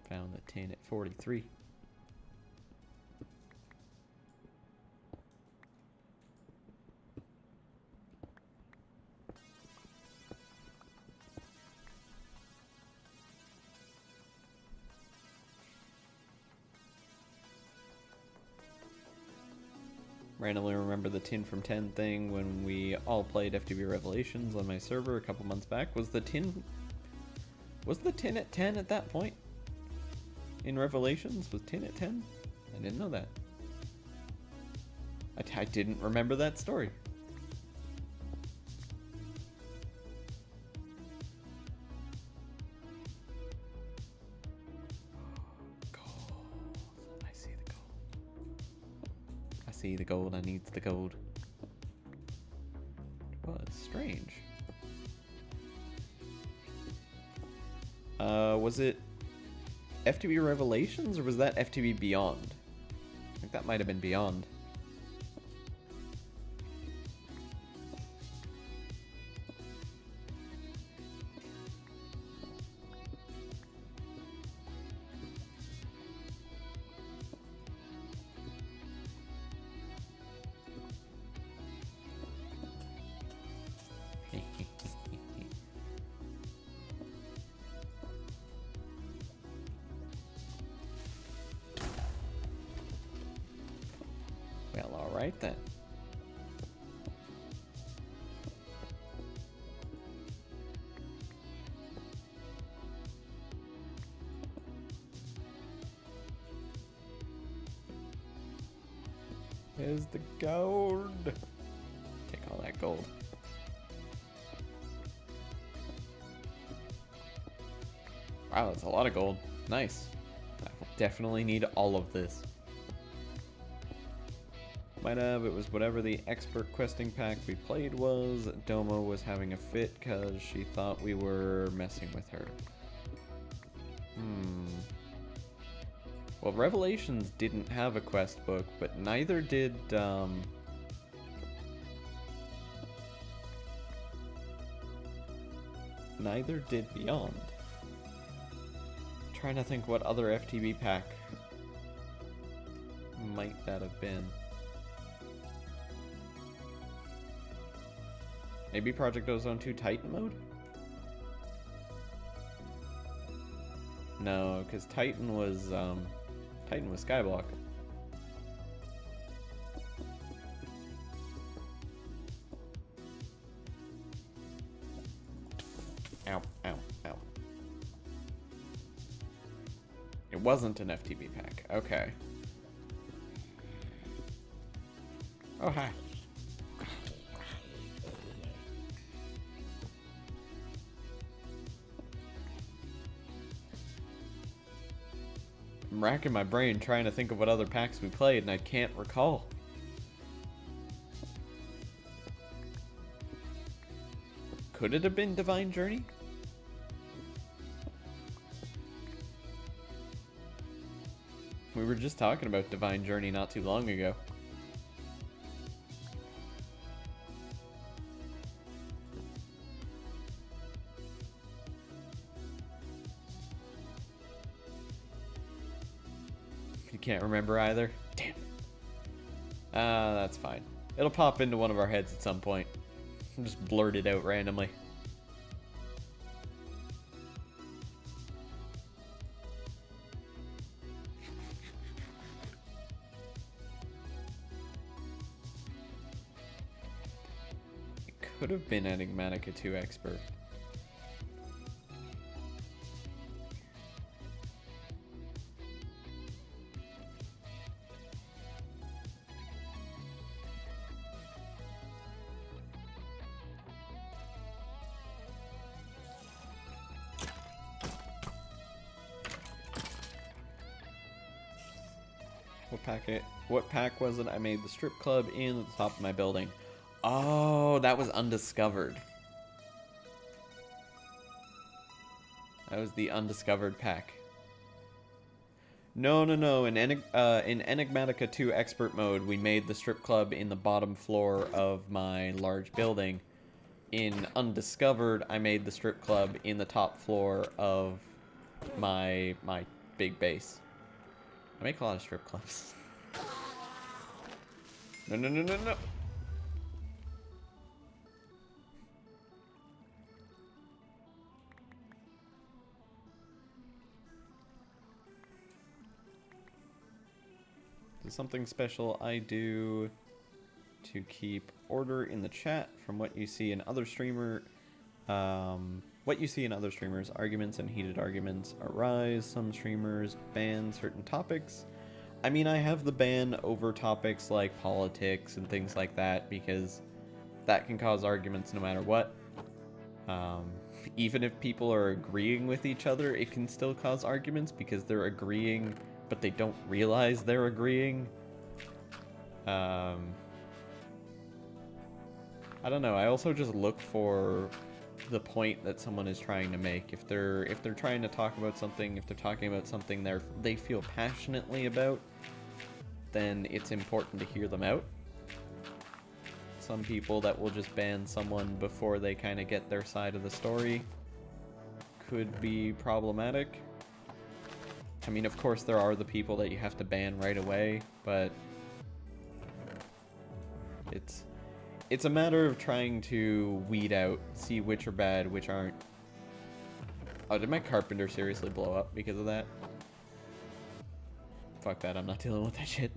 Found the tin at 43. Randomly remember the tin from 10 thing when we all played FTB Revelations on my server a couple months back. Was the tin at 10 at that point? In Revelations? Was tin at 10? I didn't know that. I didn't remember that story. See the gold, I need the gold. Well, it's strange. Was it FTB Revelations or was that FTB Beyond? I think that might have been Beyond. Well, alright then. Here's the gold. Take all that gold. Wow, that's a lot of gold. Nice. I will definitely need all of this. Might have, it was whatever the expert questing pack we played was. Doma was having a fit because she thought we were messing with her. Well, Revelations didn't have a quest book, but neither did, neither did Beyond. Trying to think what other FTB pack might that have been. Maybe Project Ozone 2 Titan mode? No, because Titan was Skyblock. Ow, ow, ow. It wasn't an FTB pack. Okay. Oh, hi. I'm racking my brain trying to think of what other packs we played, and I can't recall. Could it have been Divine Journey? We were just talking about Divine Journey not too long ago. You can't remember either? Damn. That's fine. It'll pop into one of our heads at some point. Just blurt it out randomly. It could have been Enigmatica 2 Expert. What pack was it? I made the strip club in at the top of my building. Oh, that was Undiscovered. That was the Undiscovered pack. No. In Enigmatica 2 Expert mode, we made the strip club in the bottom floor of my large building. In Undiscovered, I made the strip club in the top floor of my big base. I make a lot of strip clubs. No. There's something special I do to keep order in the chat from what you see in other streamers. Arguments and heated arguments arise. Some streamers ban certain topics. I mean, I have the ban over topics like politics and things like that because that can cause arguments no matter what. Even if people are agreeing with each other, it can still cause arguments because they're agreeing, but they don't realize they're agreeing. I don't know. I also just look for the point that someone is trying to make. If they're trying to talk about something, if they're talking about something they feel passionately about, then it's important to hear them out. Some people that will just ban someone before they kind of get their side of the story could be problematic. I mean, of course there are the people that you have to ban right away, but it's a matter of trying to weed out, see which are bad, which aren't. Oh, did my carpenter seriously blow up because of that? Fuck that, I'm not dealing with that shit.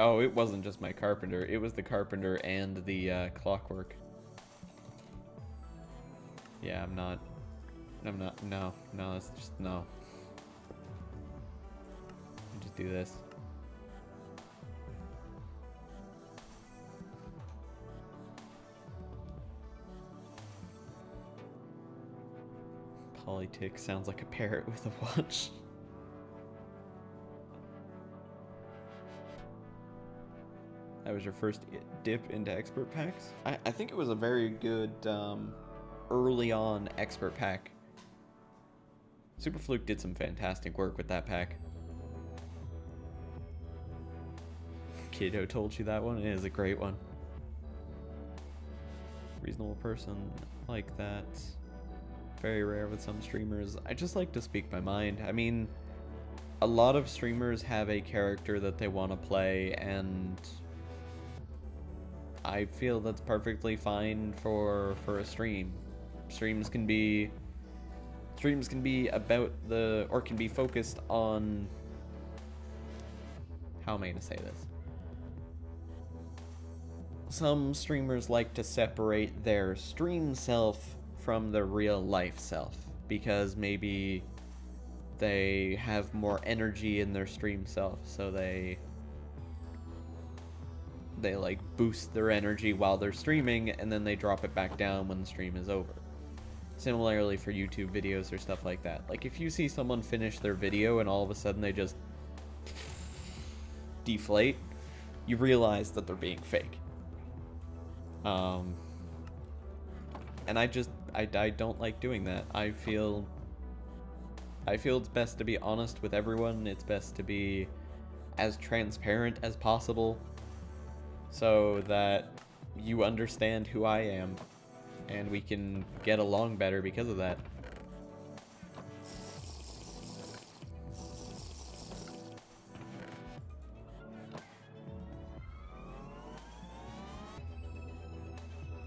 Oh, it wasn't just my carpenter, it was the carpenter and the clockwork. Yeah, no, it's just, no. Just do this. Polytick sounds like a parrot with a watch. That was your first dip into expert packs? I think it was a very good early on expert pack. Superfluke did some fantastic work with that pack. Kiddo told you that one? It is a great one. Reasonable person like that. Very rare with some streamers. I just like to speak my mind. I mean, a lot of streamers have a character that they want to play, and I feel that's perfectly fine for a stream. Streams can be about or can be focused on, how am I gonna say this? Some streamers like to separate their stream self from their real life self because maybe they have more energy in their stream self, so they They like boost their energy while they're streaming, and then they drop it back down when the stream is over. Similarly for YouTube videos or stuff like that. Like if you see someone finish their video and all of a sudden they just deflate, you realize that they're being fake. And I don't like doing that. I feel it's best to be honest with everyone. It's best to be as transparent as possible so that you understand who I am and we can get along better because of that.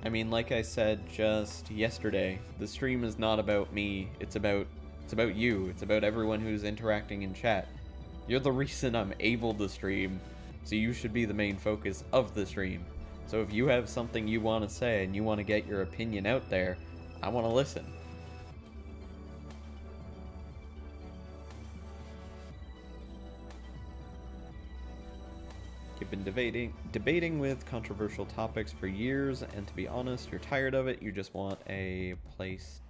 I mean, like I said just yesterday, the stream is not about me, it's about you, it's about everyone who's interacting in chat. You're the reason I'm able to stream, so you should be the main focus of the stream. So if you have something you want to say and you want to get your opinion out there, I want to listen. You've been debating with controversial topics for years, and to be honest, you're tired of it. You just want a place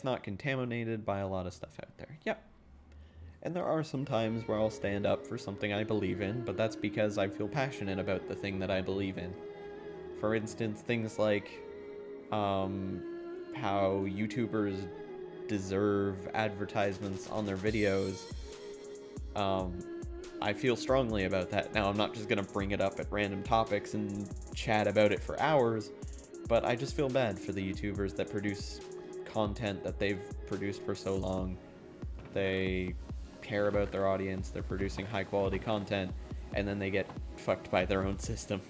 not contaminated by a lot of stuff out there. Yep. And there are some times where I'll stand up for something I believe in, but that's because I feel passionate about the thing that I believe in. For instance, things like how YouTubers deserve advertisements on their videos. I feel strongly about that. Now, I'm not just gonna bring it up at random topics and chat about it for hours, but I just feel bad for the YouTubers that produce content that they've produced for so long. They care about their audience, they're producing high quality content, and then they get fucked by their own system.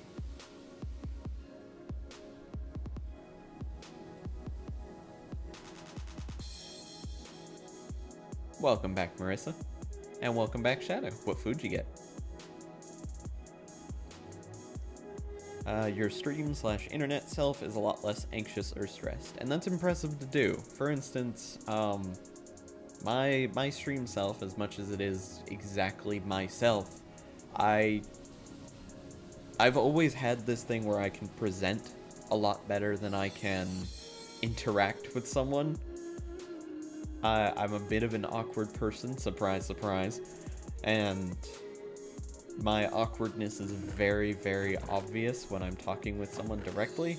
Welcome back, Marissa. And welcome back, Shadow. What food you get? Your stream/internet self is a lot less anxious or stressed, and that's impressive to do. For instance, my stream self, as much as it is exactly myself, I've always had this thing where I can present a lot better than I can interact with someone. I'm a bit of an awkward person, surprise, surprise, and my awkwardness is very, very obvious when I'm talking with someone directly.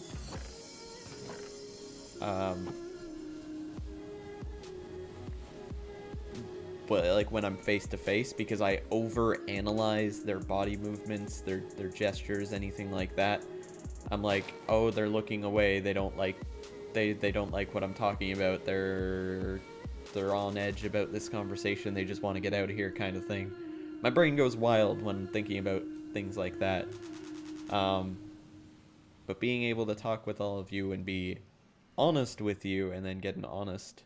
But like when I'm face to face, because I overanalyze their body movements, their gestures, anything like that. I'm like, oh, they're looking away. They don't like what I'm talking about. They're on edge about this conversation. They just want to get out of here, kind of thing. My brain goes wild when thinking about things like that. But being able to talk with all of you and be honest with you, and then get an honest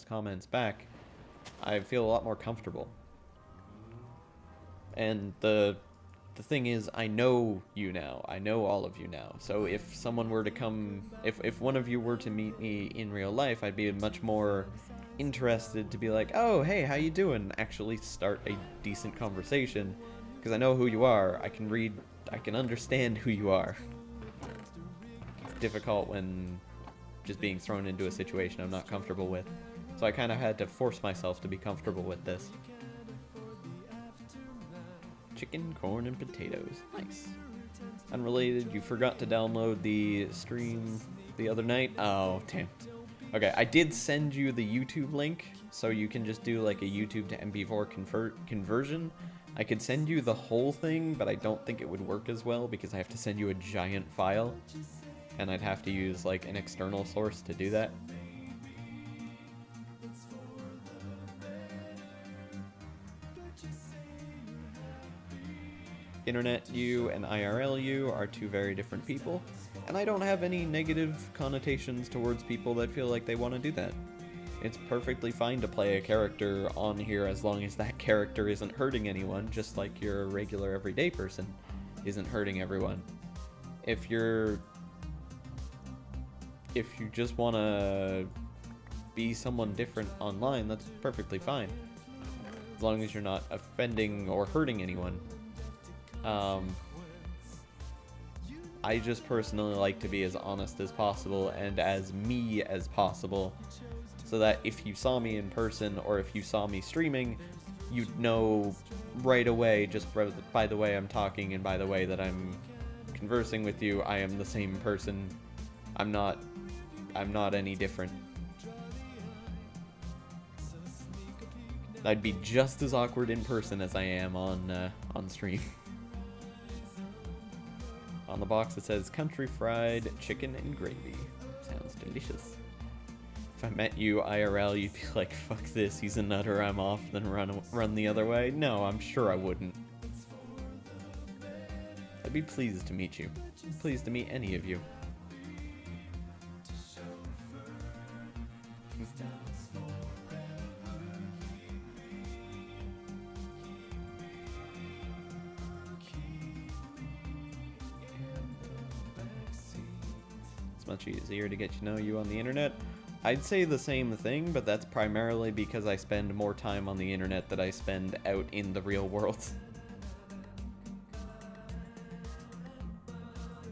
comments back, I feel a lot more comfortable. And the thing is, I know you now. I know all of you now. So if someone were to come, if one of you were to meet me in real life, I'd be much more interested to be like, oh, hey, how you doing? Actually start a decent conversation, because I know who you are. I can understand who you are. It's difficult when just being thrown into a situation I'm not comfortable with. So I kind of had to force myself to be comfortable with this. Chicken, corn, and potatoes. Nice. Unrelated, you forgot to download the stream the other night? Oh, damn. Okay, I did send you the YouTube link, so you can just do like a YouTube to MP4 conversion. I could send you the whole thing, but I don't think it would work as well because I have to send you a giant file, and I'd have to use like an external source to do that. Internet you and IRL you are two very different people, and I don't have any negative connotations towards people that feel like they want to do that. It's perfectly fine to play a character on here as long as that character isn't hurting anyone, just like your regular everyday person isn't hurting everyone. If you just want to be someone different online, that's perfectly fine, as long as you're not offending or hurting anyone. I just personally like to be as honest as possible and as me as possible, so that if you saw me in person or if you saw me streaming, you'd know right away, just by the way I'm talking and by the way that I'm conversing with you, I am the same person. I'm not any different. I'd be just as awkward in person as I am on stream. On the box it says country fried chicken and gravy. Sounds delicious. If I met you IRL, you'd be like, fuck this, he's a nutter, I'm off, then run the other way? No, I'm sure I wouldn't. I'd be pleased to meet you. Pleased to meet any of you. It's much easier to get to know you on the internet. I'd say the same thing, but that's primarily because I spend more time on the internet than I spend out in the real world.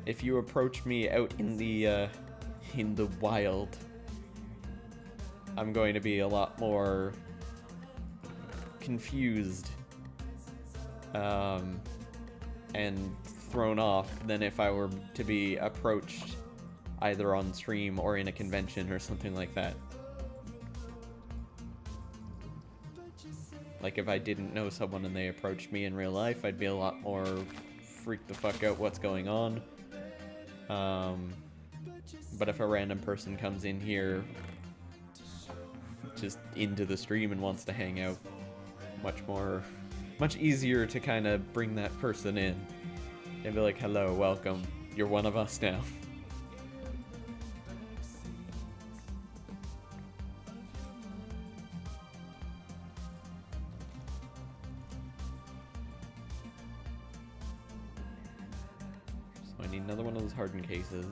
If you approach me out in the wild, I'm going to be a lot more confused and thrown off than if I were to be approached either on stream or in a convention or something like that. Like if I didn't know someone and they approached me in real life, I'd be a lot more freaked the fuck out what's going on. But if a random person comes in here just into the stream and wants to hang out, much easier to kind of bring that person in and be like, hello, welcome, you're one of us now. So I need another one of those hardened cases.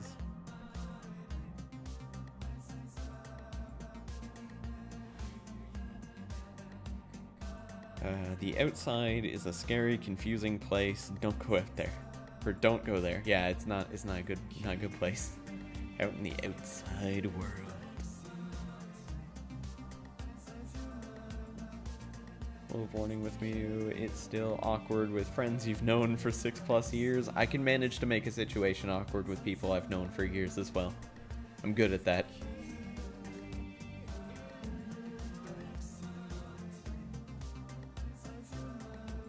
The outside is a scary, confusing place. Don't go out there. Or don't go there. Yeah, it's not a good place. Out in the outside world. Full of warning with me, it's still awkward with friends you've known for 6+ years. I can manage to make a situation awkward with people I've known for years as well. I'm good at that.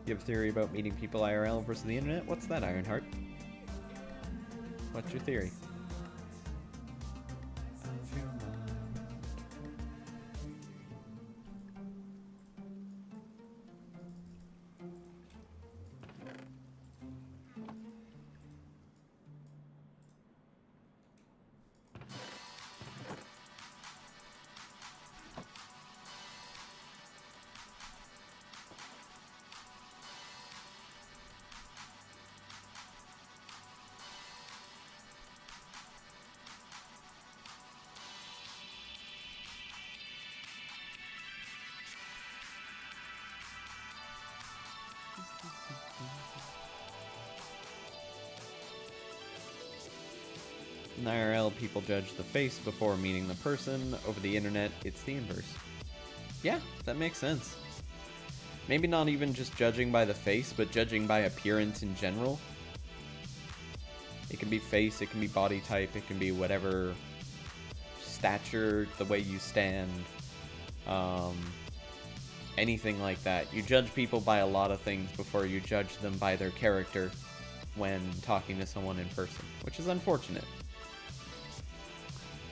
You have a theory about meeting people IRL versus the internet? What's that, Ironheart? What's your theory? In IRL, people judge the face before meeting the person. Over the internet, it's the inverse. Yeah, that makes sense. Maybe not even just judging by the face, but judging by appearance in general. It can be face, it can be body type, it can be whatever stature, the way you stand, anything like that. You judge people by a lot of things before you judge them by their character when talking to someone in person, which is unfortunate.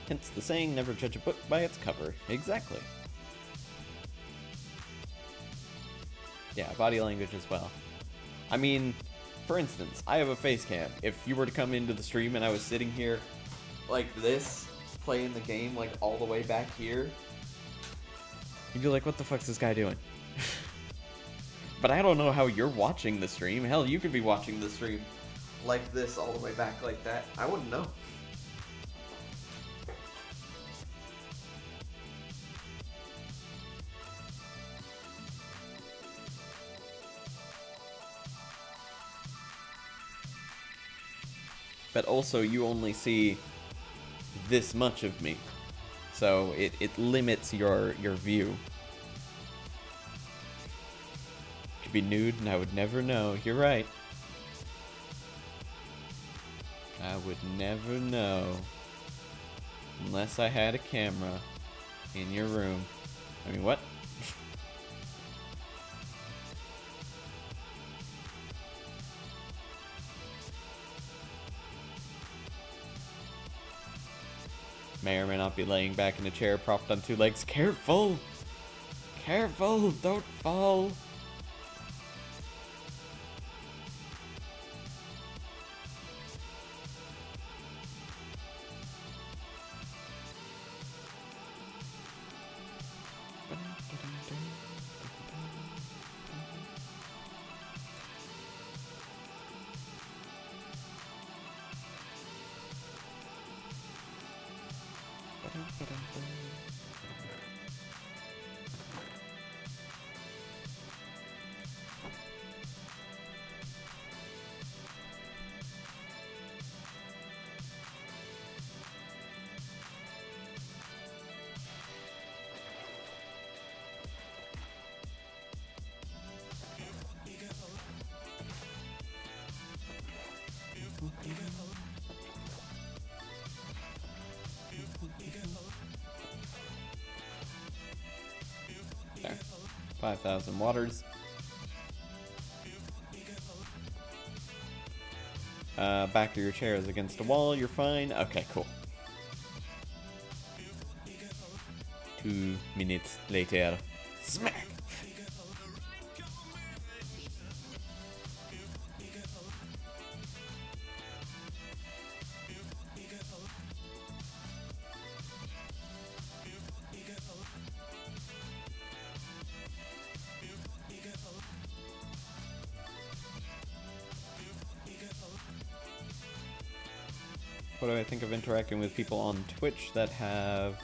Hence the saying, never judge a book by its cover. Exactly. Yeah, body language as well. I mean, for instance, I have a face cam. If you were to come into the stream and I was sitting here like this, playing the game like all the way back here, you'd be like, what the fuck's this guy doing? But I don't know how you're watching the stream. Hell, you could be watching the stream like this all the way back like that. I wouldn't know. but also you only see this much of me. So it limits your view. Could be nude and I would never know. You're right. I would never know. Unless I had a camera in your room. I mean, what? May or may not be laying back in a chair propped on two legs. Careful! Careful! Don't fall! There. 5,000 waters. Back of your chair is against a wall. You're fine. Okay, cool. 2 minutes later. Smack! What do I think of interacting with people on Twitch that have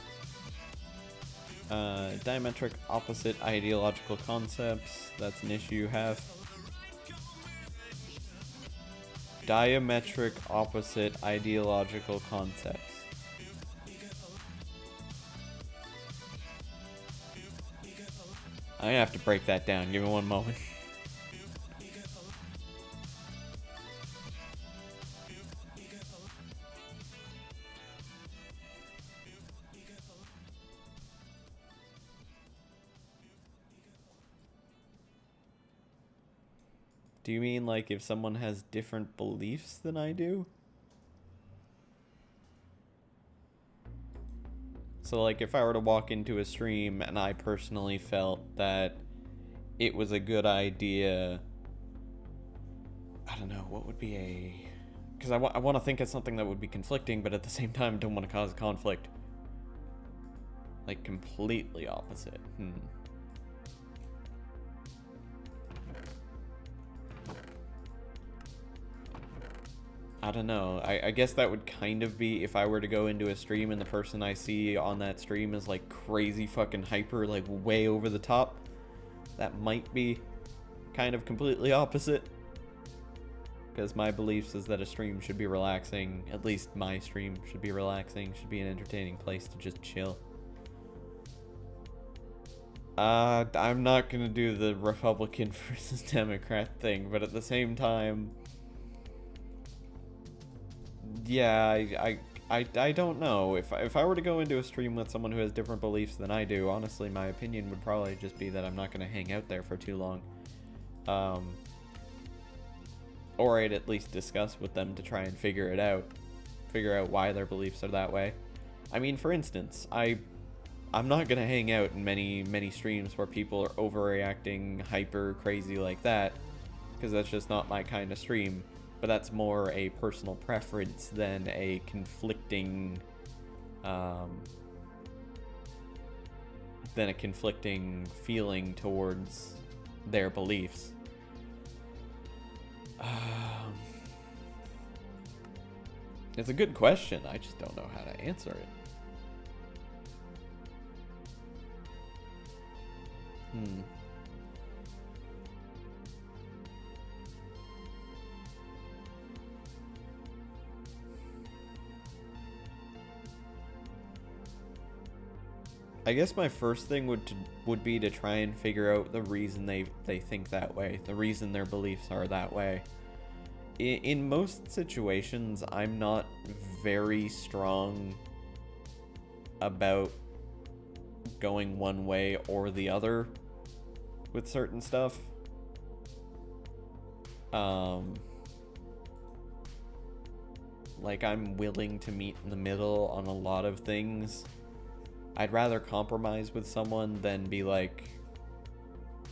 diametric opposite ideological concepts? That's an issue you have. Diametric opposite ideological concepts. I have to break that down. Give me one moment. Do you mean like if someone has different beliefs than I do? So like if I were to walk into a stream and I personally felt that it was a good idea, I don't know, what would be a... Because I want to think of something that would be conflicting, but at the same time don't want to cause conflict. Like completely opposite. I don't know. I guess that would kind of be if I were to go into a stream and the person I see on that stream is like crazy fucking hyper, like way over the top. That might be kind of completely opposite. Because my beliefs is that a stream should be relaxing. At least my stream should be relaxing. Should be an entertaining place to just chill. I'm not gonna do the Republican versus Democrat thing, but at the same time... Yeah, I don't know. If I were to go into a stream with someone who has different beliefs than I do, honestly, my opinion would probably just be that I'm not going to hang out there for too long. Or I'd at least discuss with them to try and figure it out. Figure out why their beliefs are that way. I mean, for instance, I'm not going to hang out in many streams where people are overreacting, hyper crazy like that, because that's just not my kind of stream. But that's more a personal preference than a conflicting, feeling towards their beliefs. It's a good question. I just don't know how to answer it. I guess my first thing would be to try and figure out the reason they think that way, the reason their beliefs are that way. In most situations, I'm not very strong about going one way or the other with certain stuff. Like, I'm willing to meet in the middle on a lot of things. I'd rather compromise with someone than be like,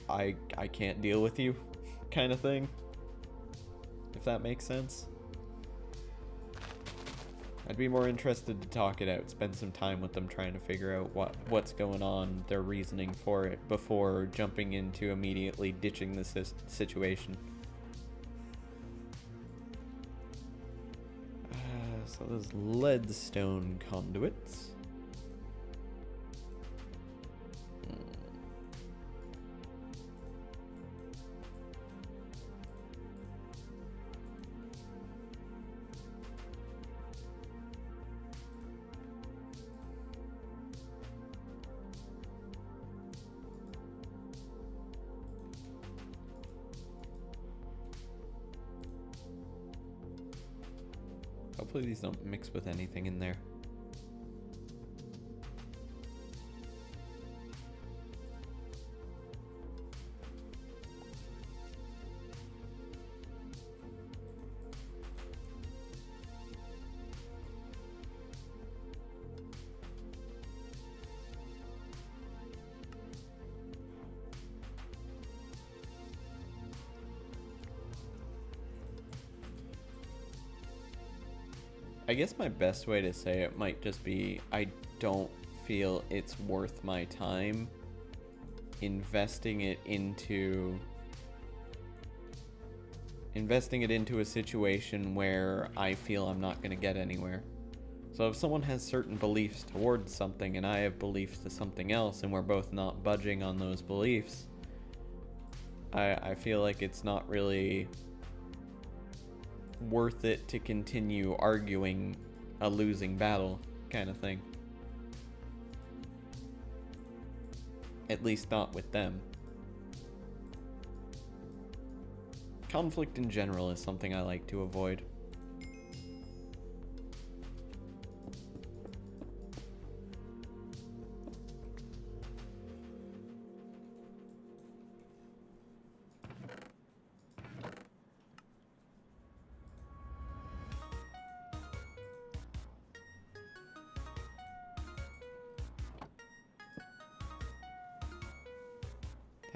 I can't deal with you, kind of thing. If that makes sense. I'd be more interested to talk it out, spend some time with them trying to figure out what's going on, their reasoning for it, before jumping into immediately ditching the situation. So those leadstone conduits. Hopefully these don't mix with anything in there. I guess my best way to say it might just be, I don't feel it's worth my time investing it into a situation where I feel I'm not going to get anywhere. So if someone has certain beliefs towards something and I have beliefs to something else and we're both not budging on those beliefs, I feel like it's not really worth it to continue arguing a losing battle kind of thing. At least not with them. Conflict in general is something I like to avoid.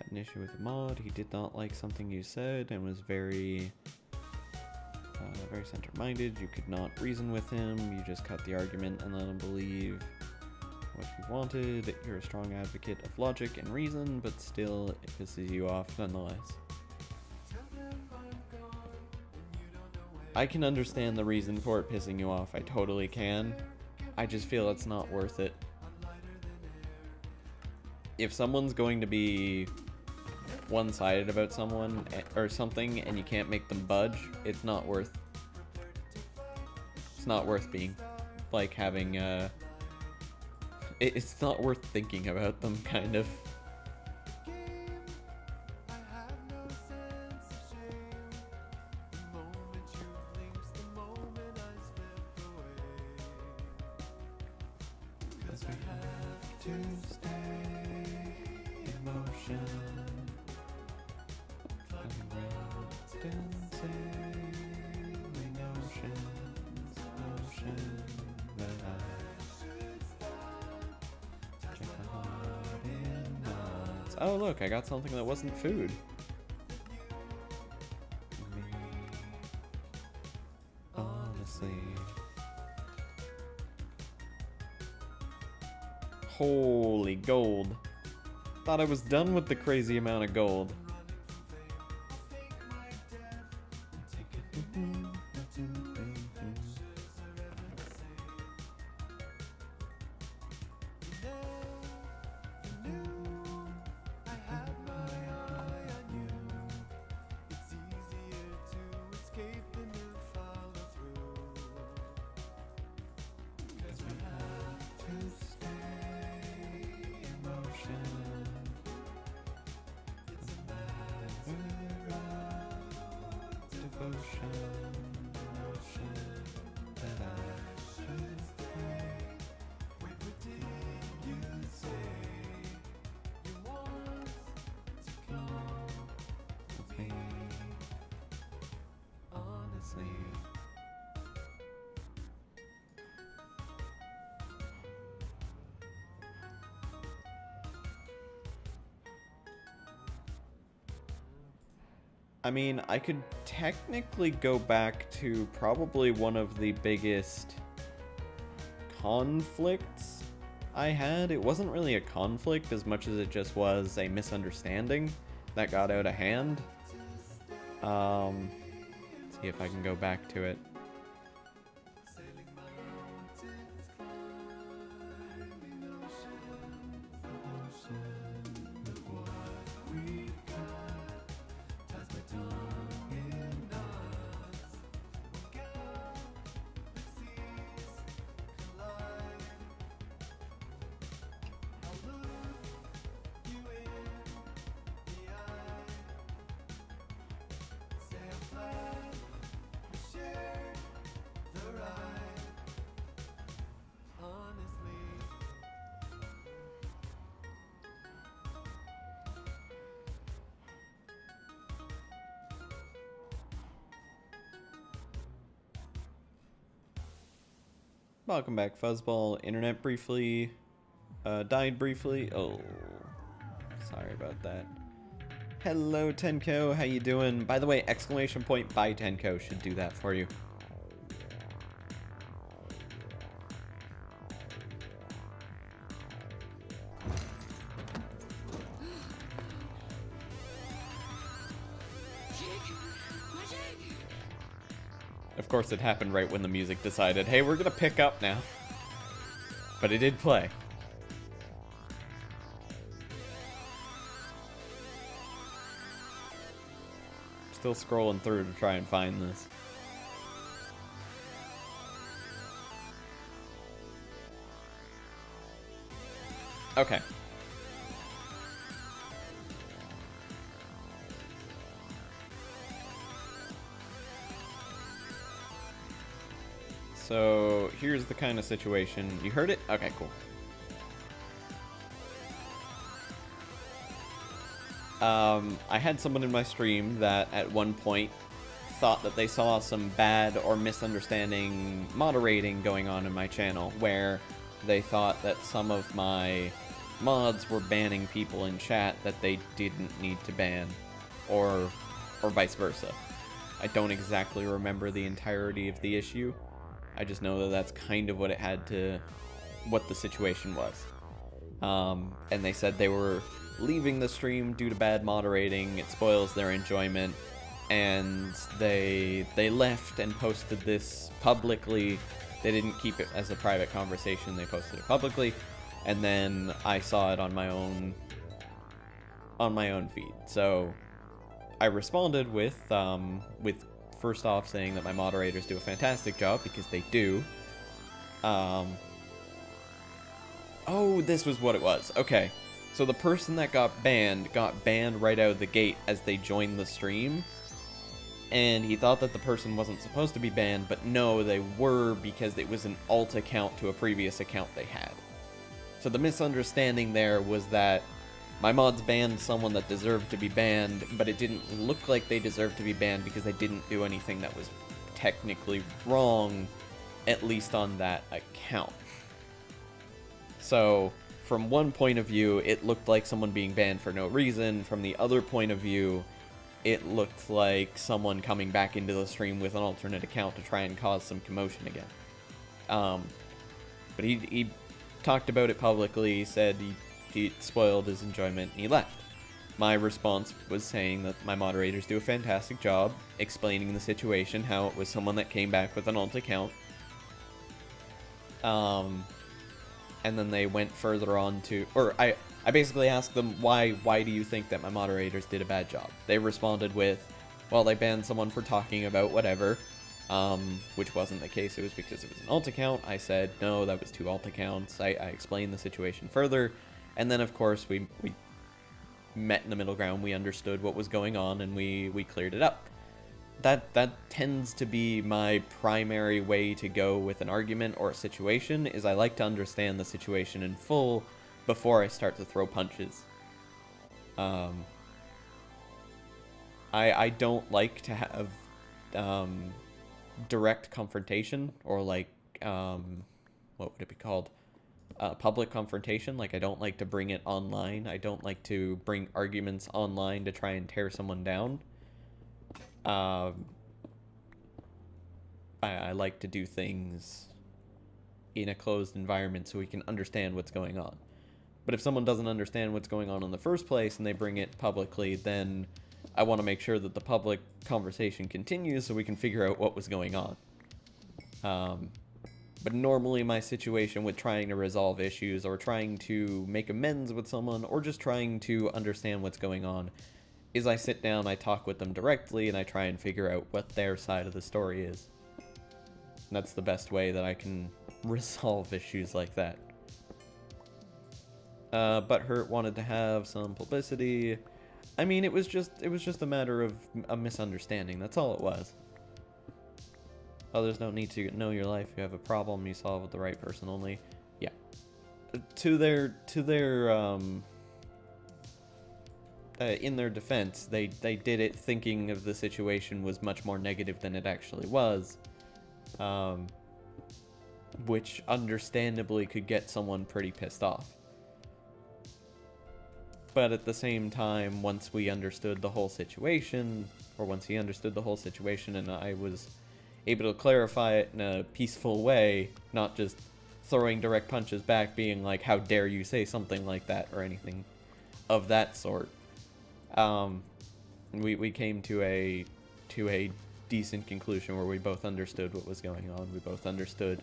An issue with the mod. He did not like something you said and was very center-minded. You could not reason with him. You just cut the argument and let him believe what he wanted. You're a strong advocate of logic and reason, but still it pisses you off nonetheless. I can understand the reason for it pissing you off. I totally can. I just feel it's not worth it. If someone's going to be one-sided about someone or something and you can't make them budge, it's not worth being like having it's not worth thinking about them, kind of. Oh look, I got something that wasn't food. Honestly. Holy gold. Thought I was done with the crazy amount of gold. I mean, I could technically go back to probably one of the biggest conflicts I had. It wasn't really a conflict as much as it just was a misunderstanding that got out of hand. Let's see if I can go back to it. Welcome back, Fuzzball. Internet briefly died briefly. Oh, sorry about that. Hello, Tenko. How you doing? By the way, exclamation point by Tenko should do that for you. Of course, it happened right when the music decided, hey, we're gonna pick up now. But it did play. Still scrolling through to try and find this. Okay. So, here's the kind of situation. You heard it? Okay, cool. I had someone in my stream that at one point thought that they saw some bad or misunderstanding moderating going on in my channel, where they thought that some of my mods were banning people in chat that they didn't need to ban, or vice versa. I don't exactly remember the entirety of the issue. I just know that that's kind of what the situation was. And they said they were leaving the stream due to bad moderating, it spoils their enjoyment, and they left and posted this publicly. They didn't keep it as a private conversation, they posted it publicly, and then I saw it on my own feed. So I responded with first off saying that my moderators do a fantastic job, because they do. Oh, this was what it was. Okay. So the person that got banned right out of the gate as they joined the stream. And he thought that the person wasn't supposed to be banned, but no, they were, because it was an alt account to a previous account they had. So the misunderstanding there was that my mods banned someone that deserved to be banned, but it didn't look like they deserved to be banned because they didn't do anything that was technically wrong, at least on that account. So, from one point of view, it looked like someone being banned for no reason. From the other point of view, it looked like someone coming back into the stream with an alternate account to try and cause some commotion again. But he talked about it publicly, said he spoiled his enjoyment, and he left. My response was saying that my moderators do a fantastic job explaining the situation, how it was someone that came back with an alt account. And then they went further on to, or I basically asked them, why do you think that my moderators did a bad job? They responded with, well, they banned someone for talking about whatever, which wasn't the case. It was because it was an alt account. I said, no, that was two alt accounts. I explained the situation further. And then, of course, we met in the middle ground. We understood what was going on, and we cleared it up. That tends to be my primary way to go with an argument or a situation, is I like to understand the situation in full before I start to throw punches. I don't like to have direct confrontation, or like, what would it be called? Public confrontation. Like, I don't like to bring it online. I don't like to bring arguments online to try and tear someone down. I like to do things in a closed environment so we can understand what's going on. But if someone doesn't understand what's going on in the first place and they bring it publicly, then I want to make sure that the public conversation continues so we can figure out what was going on. But normally my situation with trying to resolve issues or trying to make amends with someone or just trying to understand what's going on is I sit down, I talk with them directly, and I try and figure out what their side of the story is. And that's the best way that I can resolve issues like that. Butthurt wanted to have some publicity. I mean, it was just a matter of a misunderstanding. That's all it was. Others don't need to know your life. You have a problem, you solve with the right person only. Yeah. To their in their defense, they did it thinking of the situation was much more negative than it actually was. Which understandably could get someone pretty pissed off. But at the same time, once we understood the whole situation, or once he understood the whole situation and I was able to clarify it in a peaceful way, not just throwing direct punches back, being like, how dare you say something like that, or anything of that sort. We came to a decent conclusion where we both understood what was going on. We both understood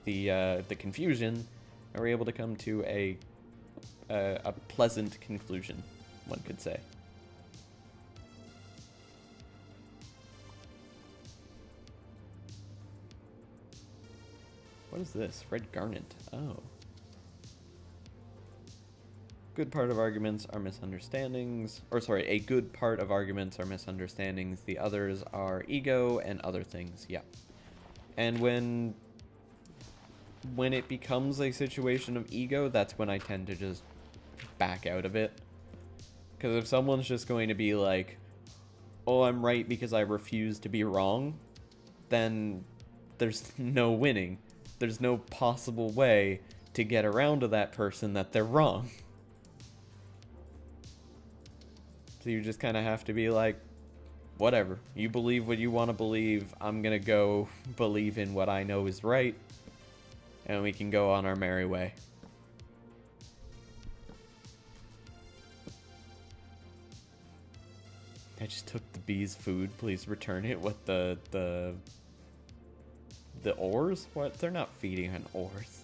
the confusion, and were able to come to a pleasant conclusion, one could say. What is this? Red garnet. Oh. Good part of arguments are misunderstandings. Or sorry, a good part of arguments are misunderstandings. The others are ego and other things. Yeah. And when it becomes a situation of ego, that's when I tend to just back out of it. Because if someone's just going to be like, oh, I'm right because I refuse to be wrong, then there's no winning. There's no possible way to get around to that person that they're wrong. So you just kind of have to be like, whatever. You believe what you want to believe. I'm going to go believe in what I know is right. And we can go on our merry way. I just took the bee's food. Please return it. What, the ores? What? They're not feeding on ores.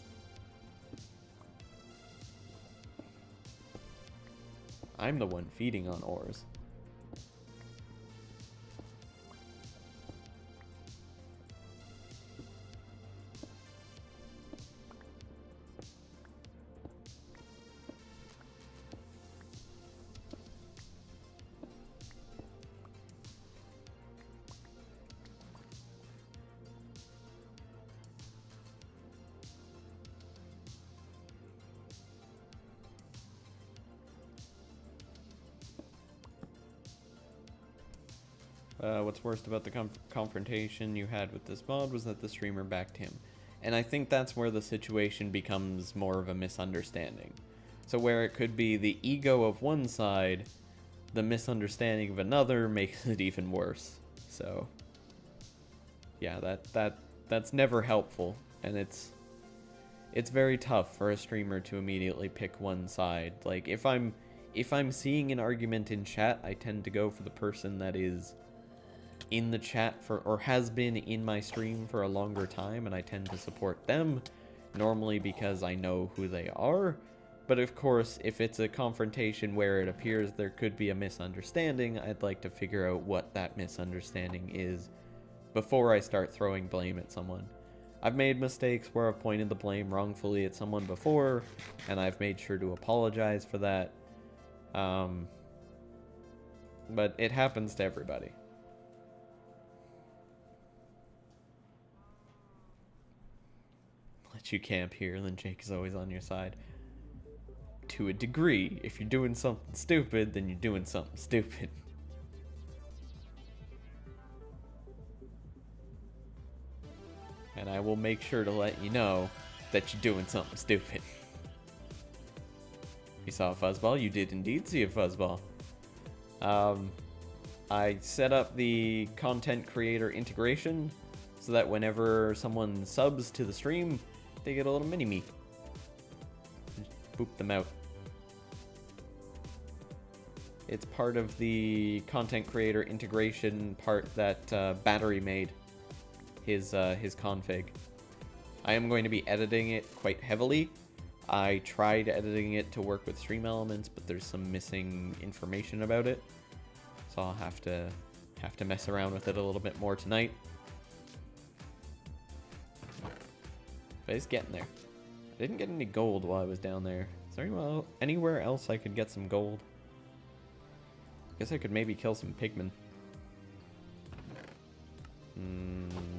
I'm the one feeding on ores. What's worst about the confrontation you had with this mod was that the streamer backed him. And I think that's where the situation becomes more of a misunderstanding. So where it could be the ego of one side, the misunderstanding of another makes it even worse. So yeah, that's never helpful, and it's very tough for a streamer to immediately pick one side. Like if I'm seeing an argument in chat, I tend to go for the person that is in the chat for, or has been in my stream for a longer time, and I tend to support them, normally because I know who they are. But of course, if it's a confrontation where it appears there could be a misunderstanding, I'd like to figure out what that misunderstanding is before I start throwing blame at someone. I've made mistakes where I've pointed the blame wrongfully at someone before, and I've made sure to apologize for that. But it happens to everybody. Let you camp here, then Jake is always on your side. To a degree. If you're doing something stupid, then you're doing something stupid. And I will make sure to let you know that you're doing something stupid. You saw a fuzzball? You did indeed see a fuzzball. I set up the content creator integration so that whenever someone subs to the stream, they get a little mini-me. Just boop them out. It's part of the content creator integration part that Battery made, his config. I am going to be editing it quite heavily. I tried editing it to work with Stream Elements, but there's some missing information about it. So I'll have to mess around with it a little bit more tonight. But it's getting there. I didn't get any gold while I was down there. Is there anywhere else I could get some gold? Guess I could maybe kill some pigmen.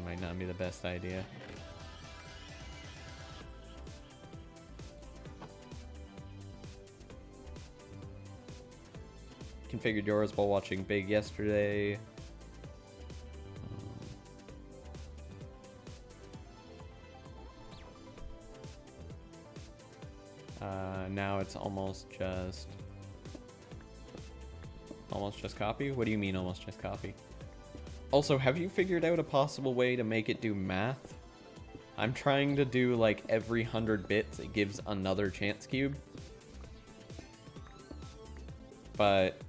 Might not be the best idea. Configured yours while watching Big yesterday. Now it's almost just copy? What do you mean almost just copy? Also, have you figured out a possible way to make it do math? I'm trying to do like every 100 bits it gives another chance cube. But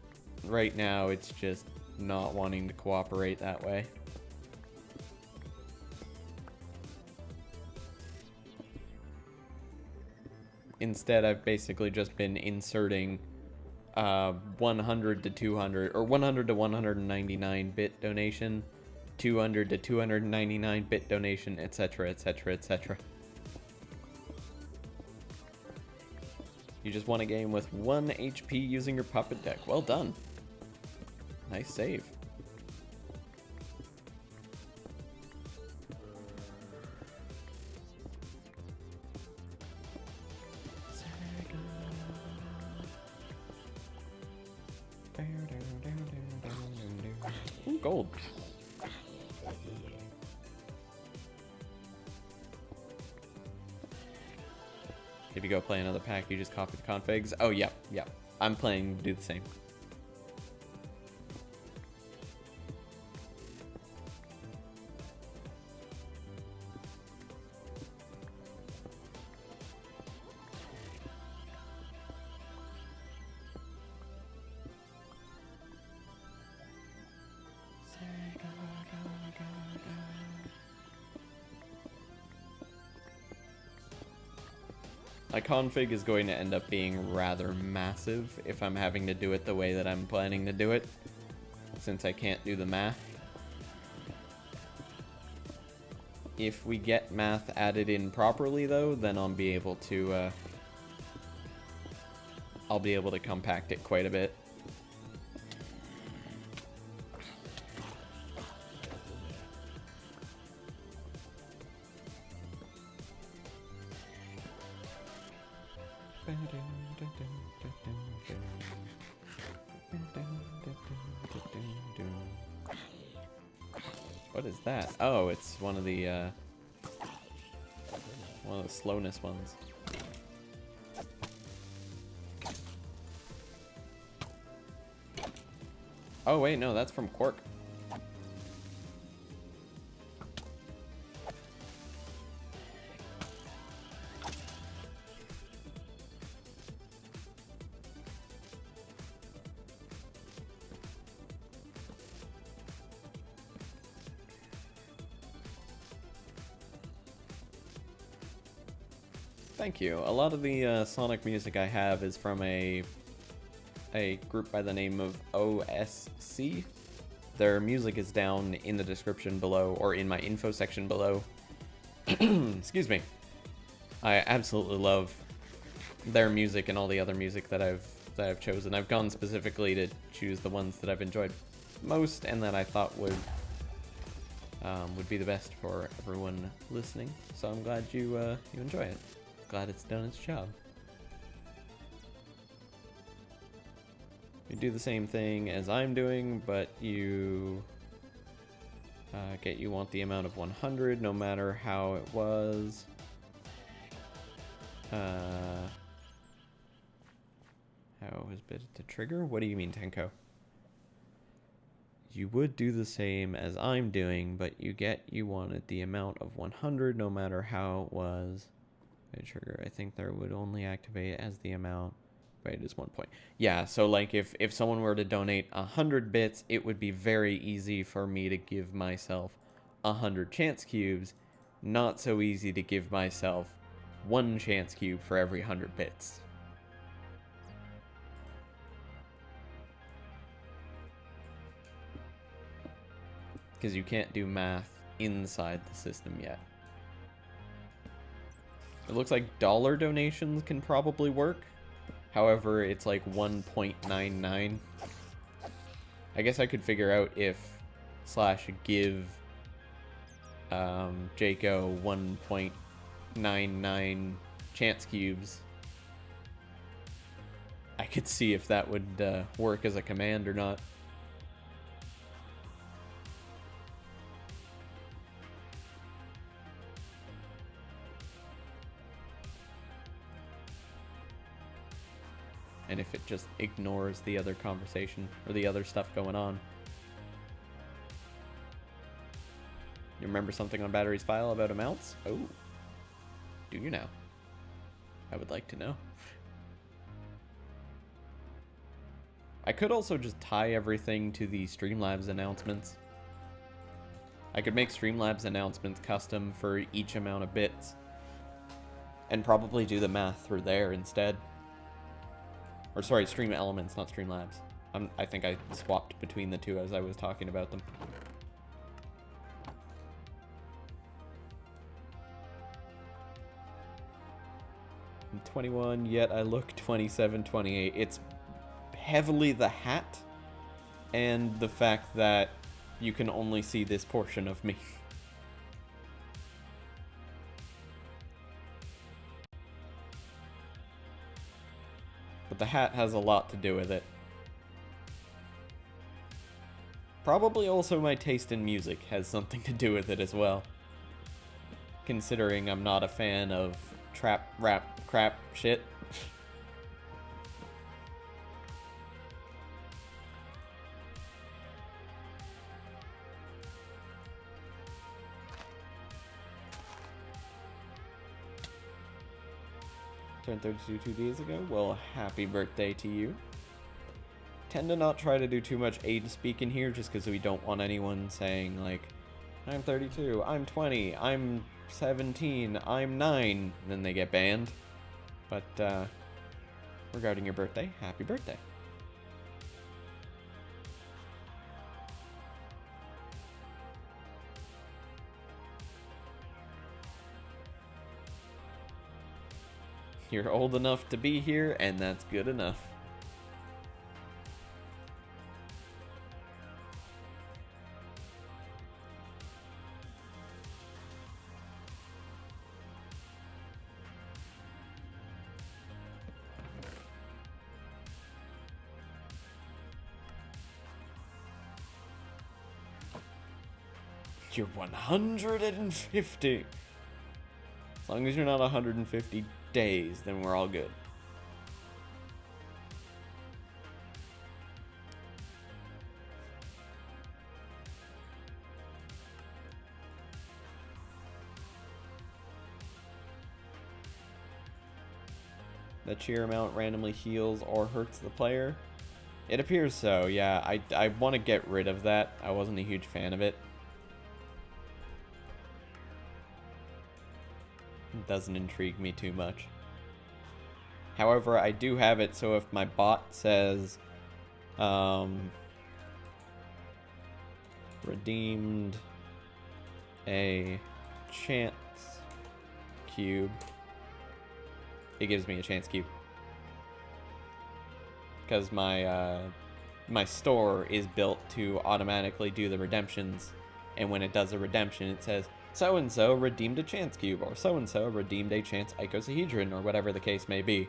right now it's just not wanting to cooperate that way. Instead, I've basically just been inserting 100 to 200, or 100 to 199 bit donation, 200 to 299 bit donation, etc, etc, etc. You just won a game with 1 HP using your puppet deck. Well done. Nice save. Ooh, gold. If you go play another pack, you just copy the configs. Oh, yeah, yeah. I'm planning to do the same. My config is going to end up being rather massive if I'm having to do it the way that I'm planning to do it, since I can't do the math. If we get math added in properly though, then I'll be able to compact it quite a bit. What is that? Oh, it's one of the slowness ones. Oh wait, no, that's from Quark. Thank you. A lot of the Sonic music I have is from a group by the name of OSC. Their music is down in the description below, or in my info section below. Excuse me. I absolutely love their music and all the other music that I've chosen. I've gone specifically to choose the ones that I've enjoyed most and that I thought would be the best for everyone listening. So I'm glad you enjoy it. Glad it's done its job. You do the same thing as I'm doing, but you want the amount of 100 no matter how it was. How was bid to trigger? What do you mean, Tenko? You would do the same as I'm doing, but you wanted the amount of 100 no matter how it was. Trigger, I think there would only activate as the amount. Right, is 1 point. Yeah, so like if someone were to donate 100 bits, it would be very easy for me to give myself 100 chance cubes. Not so easy to give myself 1 chance cube for every 100 bits. Because you can't do math inside the system yet. It looks like dollar donations can probably work. However, it's like 1.99. I guess I could figure out if /give Jaco 1.99 chance cubes. I could see if that would work as a command or not. And if it just ignores the other conversation or the other stuff going on. You remember something on Battery's file about amounts? Oh. Do you now? I would like to know. I could also just tie everything to the Streamlabs announcements. I could make Streamlabs announcements custom for each amount of bits. And probably do the math through there instead. Or sorry, Stream Elements, not Streamlabs. I think I swapped between the two as I was talking about them. I'm 21, yet I look 27, 28. It's heavily the hat and the fact that you can only see this portion of me. But the hat has a lot to do with it. Probably also my taste in music has something to do with it as well. Considering I'm not a fan of trap, rap, crap shit. Turned 32 2 days ago. Well, happy birthday to you. Tend to not try to do too much age speak in here just because we don't want anyone saying like, I'm 32, I'm 20, I'm 17, I'm 9, and then they get banned. But regarding your birthday, happy birthday. You're old enough to be here, and that's good enough. You're 150. As long as you're not 150 days, then we're all good. The cheer amount randomly heals or hurts the player. It appears so, yeah. I want to get rid of that. I wasn't a huge fan of it. It doesn't intrigue me too much. However, I do have it so if my bot says redeemed a chance cube, it gives me a chance cube. Because my my store is built to automatically do the redemptions, and when it does a redemption it says so-and-so redeemed a chance cube, or so-and-so redeemed a chance icosahedron, or whatever the case may be.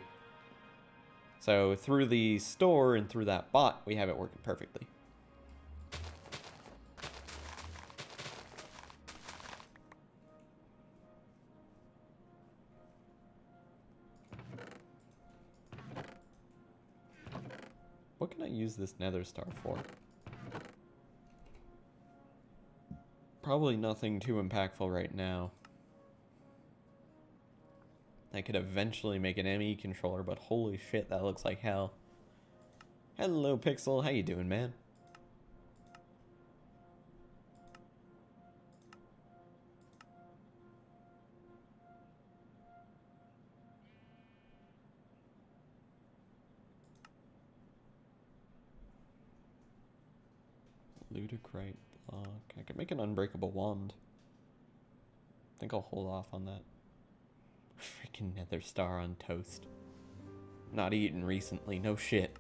So through the store and through that bot, we have it working perfectly. What can I use this nether star for? Probably nothing too impactful right now. I could eventually make an ME controller, but holy shit, that looks like hell. Hello, Pixel. How you doing, man? Ludicrite block. I could make an unbreakable wand. I think I'll hold off on that. Freaking nether star on toast. Not eaten recently, no shit.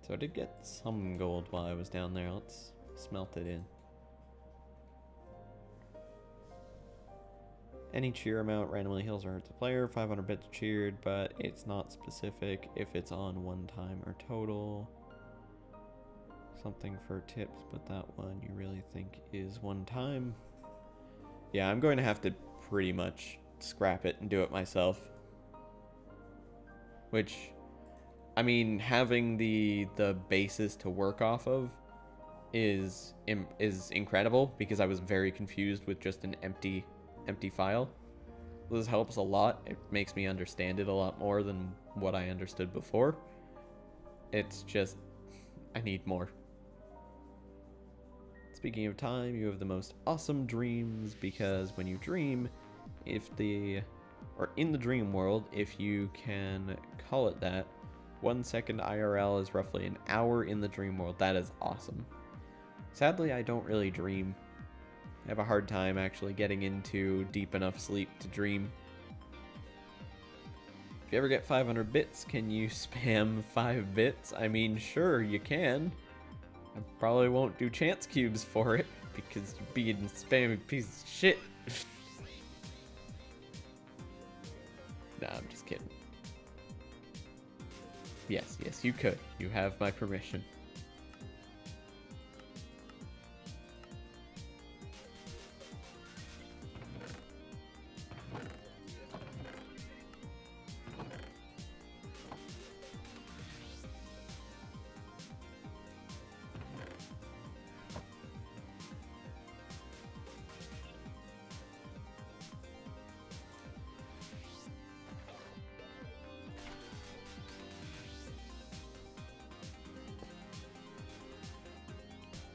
So I did get some gold while I was down there. Let's smelt it in. Any cheer amount randomly heals or hurts a player. 500 bits cheered, but it's not specific if it's on one time or total. Something for tips, but that one you really think is one time. Yeah, I'm going to have to pretty much scrap it and do it myself. Which, I mean, having the basis to work off of is incredible, because I was very confused with just an empty file. This helps a lot. It makes me understand it a lot more than what I understood before. It's just, I need more. Speaking of time, you have the most awesome dreams, because when you dream, in the dream world, if you can call it that, 1 second IRL is roughly an hour in the dream world. That is awesome. Sadly, I don't really dream. I have a hard time actually getting into deep enough sleep to dream. If you ever get 500 bits, can you spam 5 bits? I mean, sure, you can. I probably won't do chance cubes for it, because you're being a spammy piece of shit. Nah, I'm just kidding. Yes, you could. You have my permission.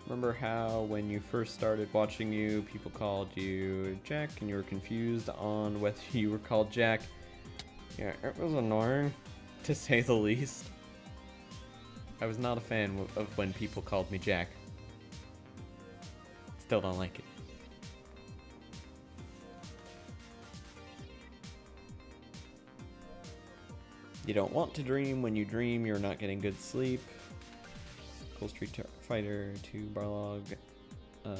Remember how when you first started watching you, people called you Jack and you were confused on whether you were called Jack? Yeah, it was annoying, to say the least. I was not a fan of when people called me Jack. Still don't like it. You don't want to dream. When you dream, you're not getting good sleep. Cool Street Fighter 2 Barlog.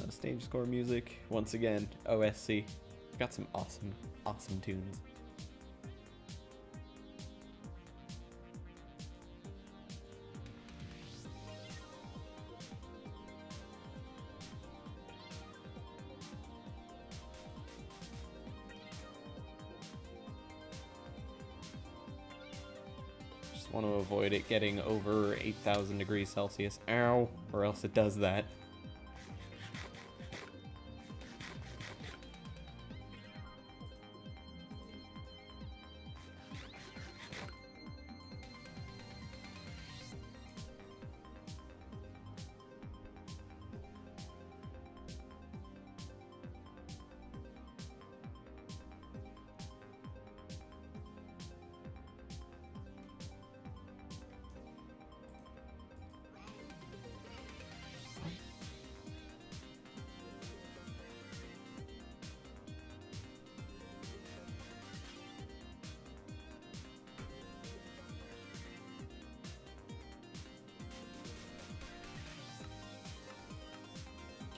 Stage score music. Once again, OSC. Got some awesome tunes. Want to avoid it getting over 8,000 degrees Celsius. Ow! Or else it does that.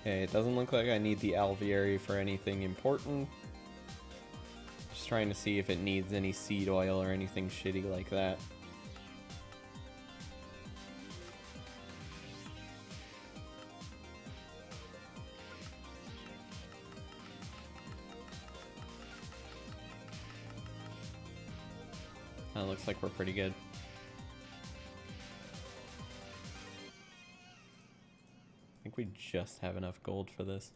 Okay, it doesn't look like I need the alveary for anything important. Just trying to see if it needs any seed oil or anything shitty like that. Looks like we're pretty good. I think we just have enough gold for this.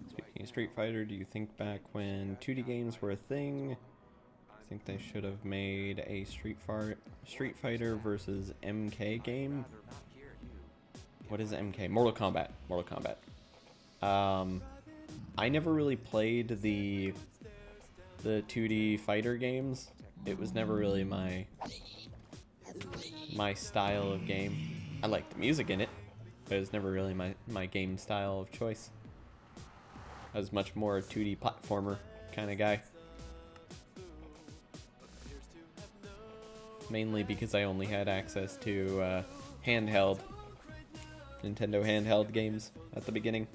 Speaking of Street Fighter, do you think back when 2D games were a thing? I think they should have made a Street Fighter versus MK game. What is MK? Mortal Kombat. Mortal Kombat. I never really played the 2D fighter games. It was never really my style of game. I liked the music in it, but it was never really my game style of choice. I was much more a 2D platformer kind of guy. Mainly because I only had access to Nintendo handheld games at the beginning.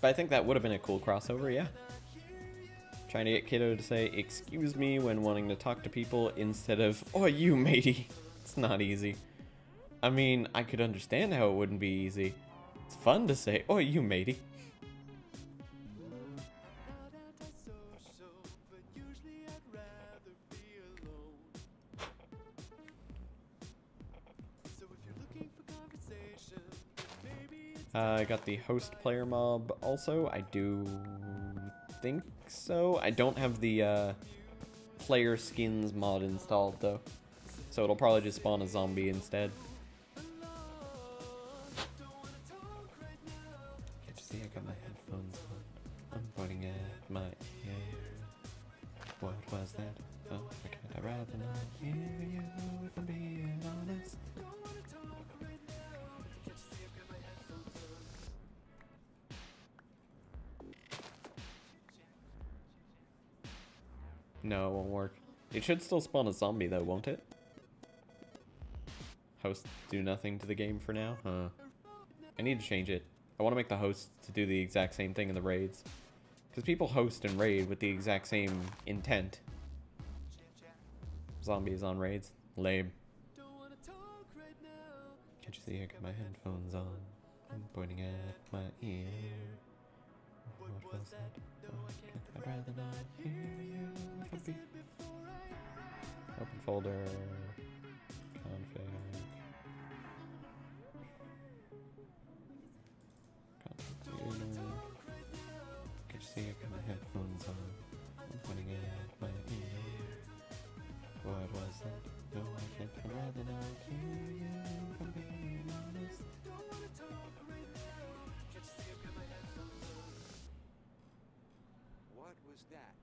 But I think that would have been a cool crossover, yeah. Trying to get Kiddo to say, "Excuse me," when wanting to talk to people instead of, "Oh, you matey." It's not easy. I mean, I could understand how it wouldn't be easy. It's fun to say, "Oh, you matey." I got the host player mob also. I do think so. I don't have the player skins mod installed though, so it'll probably just spawn a zombie instead. Can't you see I got my headphones on? I'm pointing at my ear. What was that? Oh, why can't I rather not hear you if I'm being honest? No, it won't work. It should still spawn a zombie though, won't it? Hosts do nothing to the game for now? Huh. I need to change it. I want to make the hosts to do the exact same thing in the raids. Because people host and raid with the exact same intent. Zombies on raids. Lame. Can't you see I got my headphones on? I'm pointing at my ear. What was that? Oh, I'd rather not hear you if I'm being... Open folder. Config. Config. Can't you see I got my headphones on? I'm pointing at my ear. What was that? No, I can't. I'd rather not hear you if I'm being honest. What was that?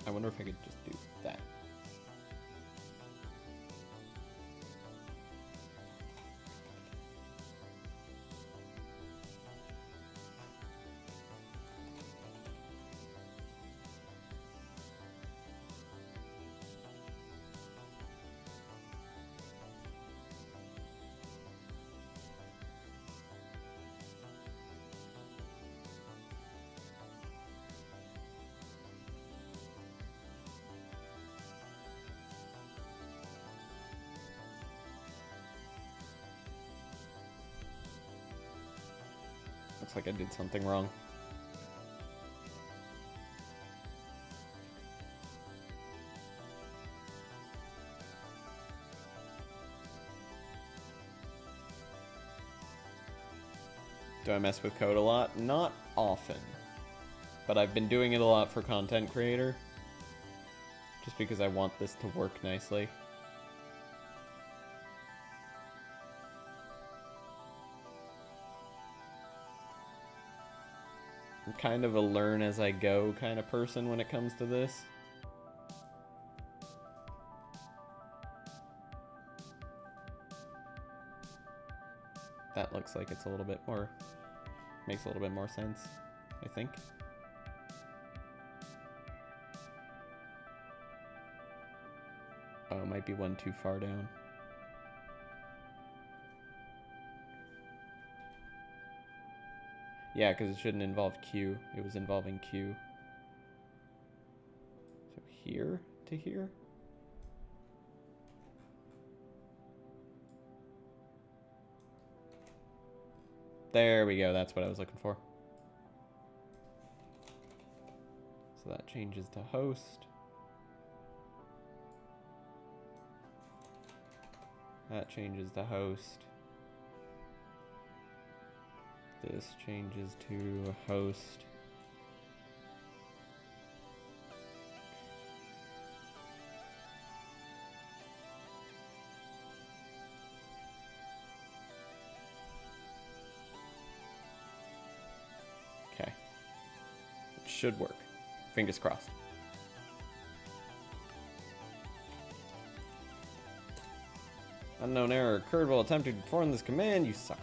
I wonder if I could just do that. Looks like I did something wrong. Do I mess with code a lot? Not often. But I've been doing it a lot for Content Creator. Just because I want this to work nicely. I'm kind of a learn as I go kind of person when it comes to this. That looks like it's a little bit more, makes a little bit more sense, I think. Oh, it might be one too far down. Yeah, because it shouldn't involve Q. It was involving Q. So here to here? There we go. That's what I was looking for. So that changes to host. That changes to host. This changes to host. Okay. It should work. Fingers crossed. Unknown error occurred while attempting to perform this command. You suck.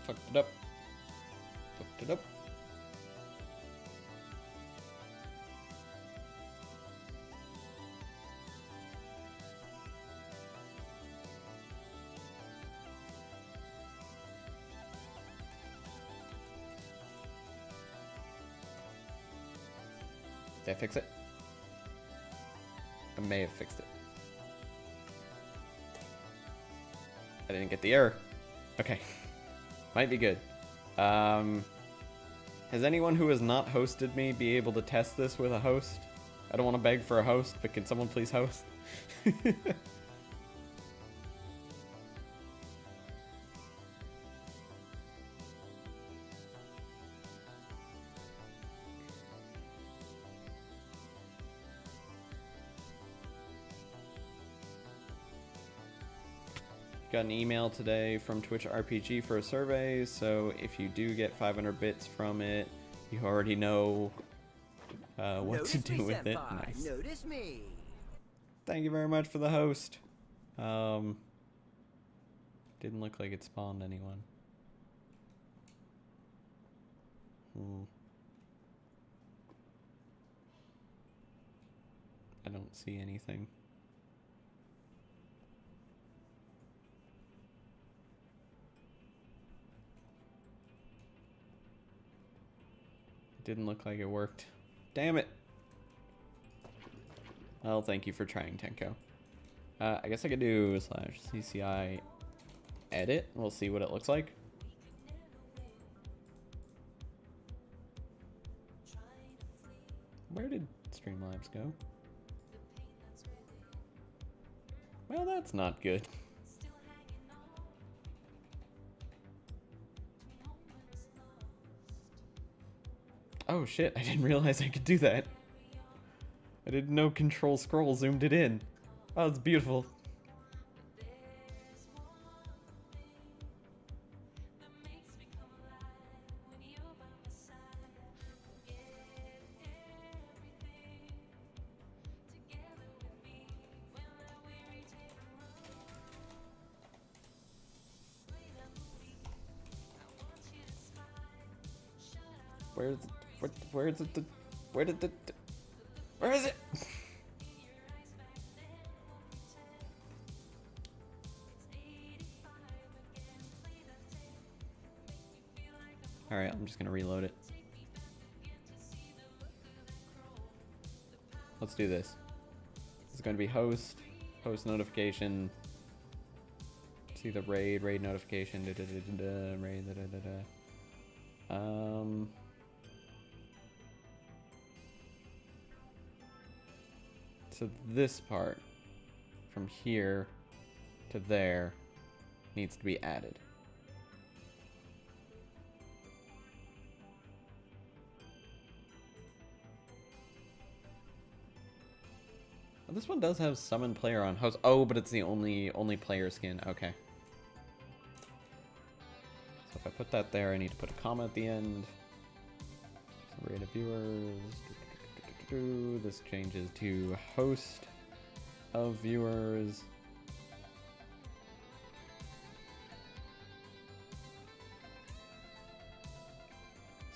Fucked it up. Fucked it up. Did I fix it? I may have fixed it. I didn't get the error. Okay. Might be good. Has anyone who has not hosted me be able to test this with a host? I don't want to beg for a host, but can someone please host? Got an email today from Twitch RPG for a survey, so if you do get 500 bits from it, you already know what to do with it. Nice. Notice me. Thank you very much for the host. Didn't look like it spawned anyone. I don't see anything. Didn't look like it worked. Damn it. Well, thank you for trying, Tenko. I guess I could do /CCI edit. We'll see what it looks like. Where did Streamlabs go? Well, that's not good. Oh shit, I didn't realize I could do that. I didn't know Control Scroll zoomed it in. Oh, it's beautiful. Where is it? Where is it? Alright, I'm just gonna reload it. Let's do this. It's gonna be host notification. See the raid notification. Raid. So this part, from here to there, needs to be added. This one does have summon player on host. Oh, but it's the only player skin. Okay. So if I put that there, I need to put a comma at the end. So rate of viewers. This changes to host of viewers.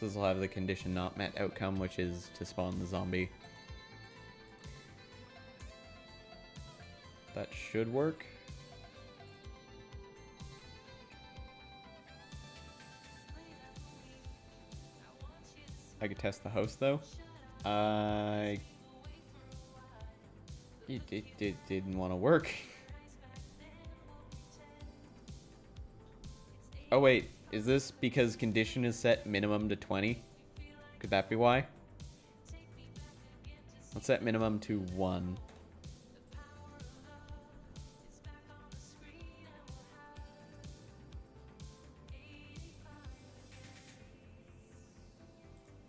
So this will have the condition not met outcome, which is to spawn the zombie. That should work. I could test the host though. It didn't want to work. Oh wait, is this because condition is set minimum to 20? Could that be why? Let's set minimum to 1.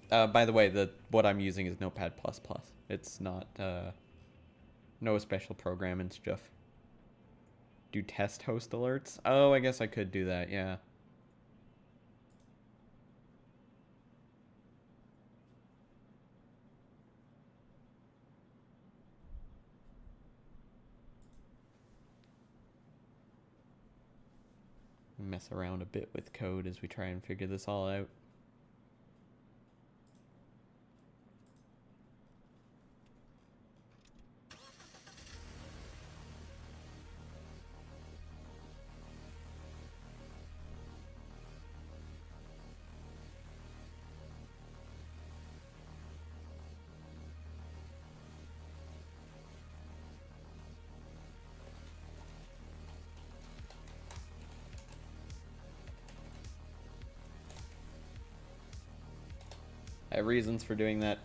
By the way, what I'm using is Notepad++. It's not no special program and stuff. Do test host alerts? Oh, I guess I could do that, yeah. Mess around a bit with code as we try and figure this all out. I have reasons for doing that.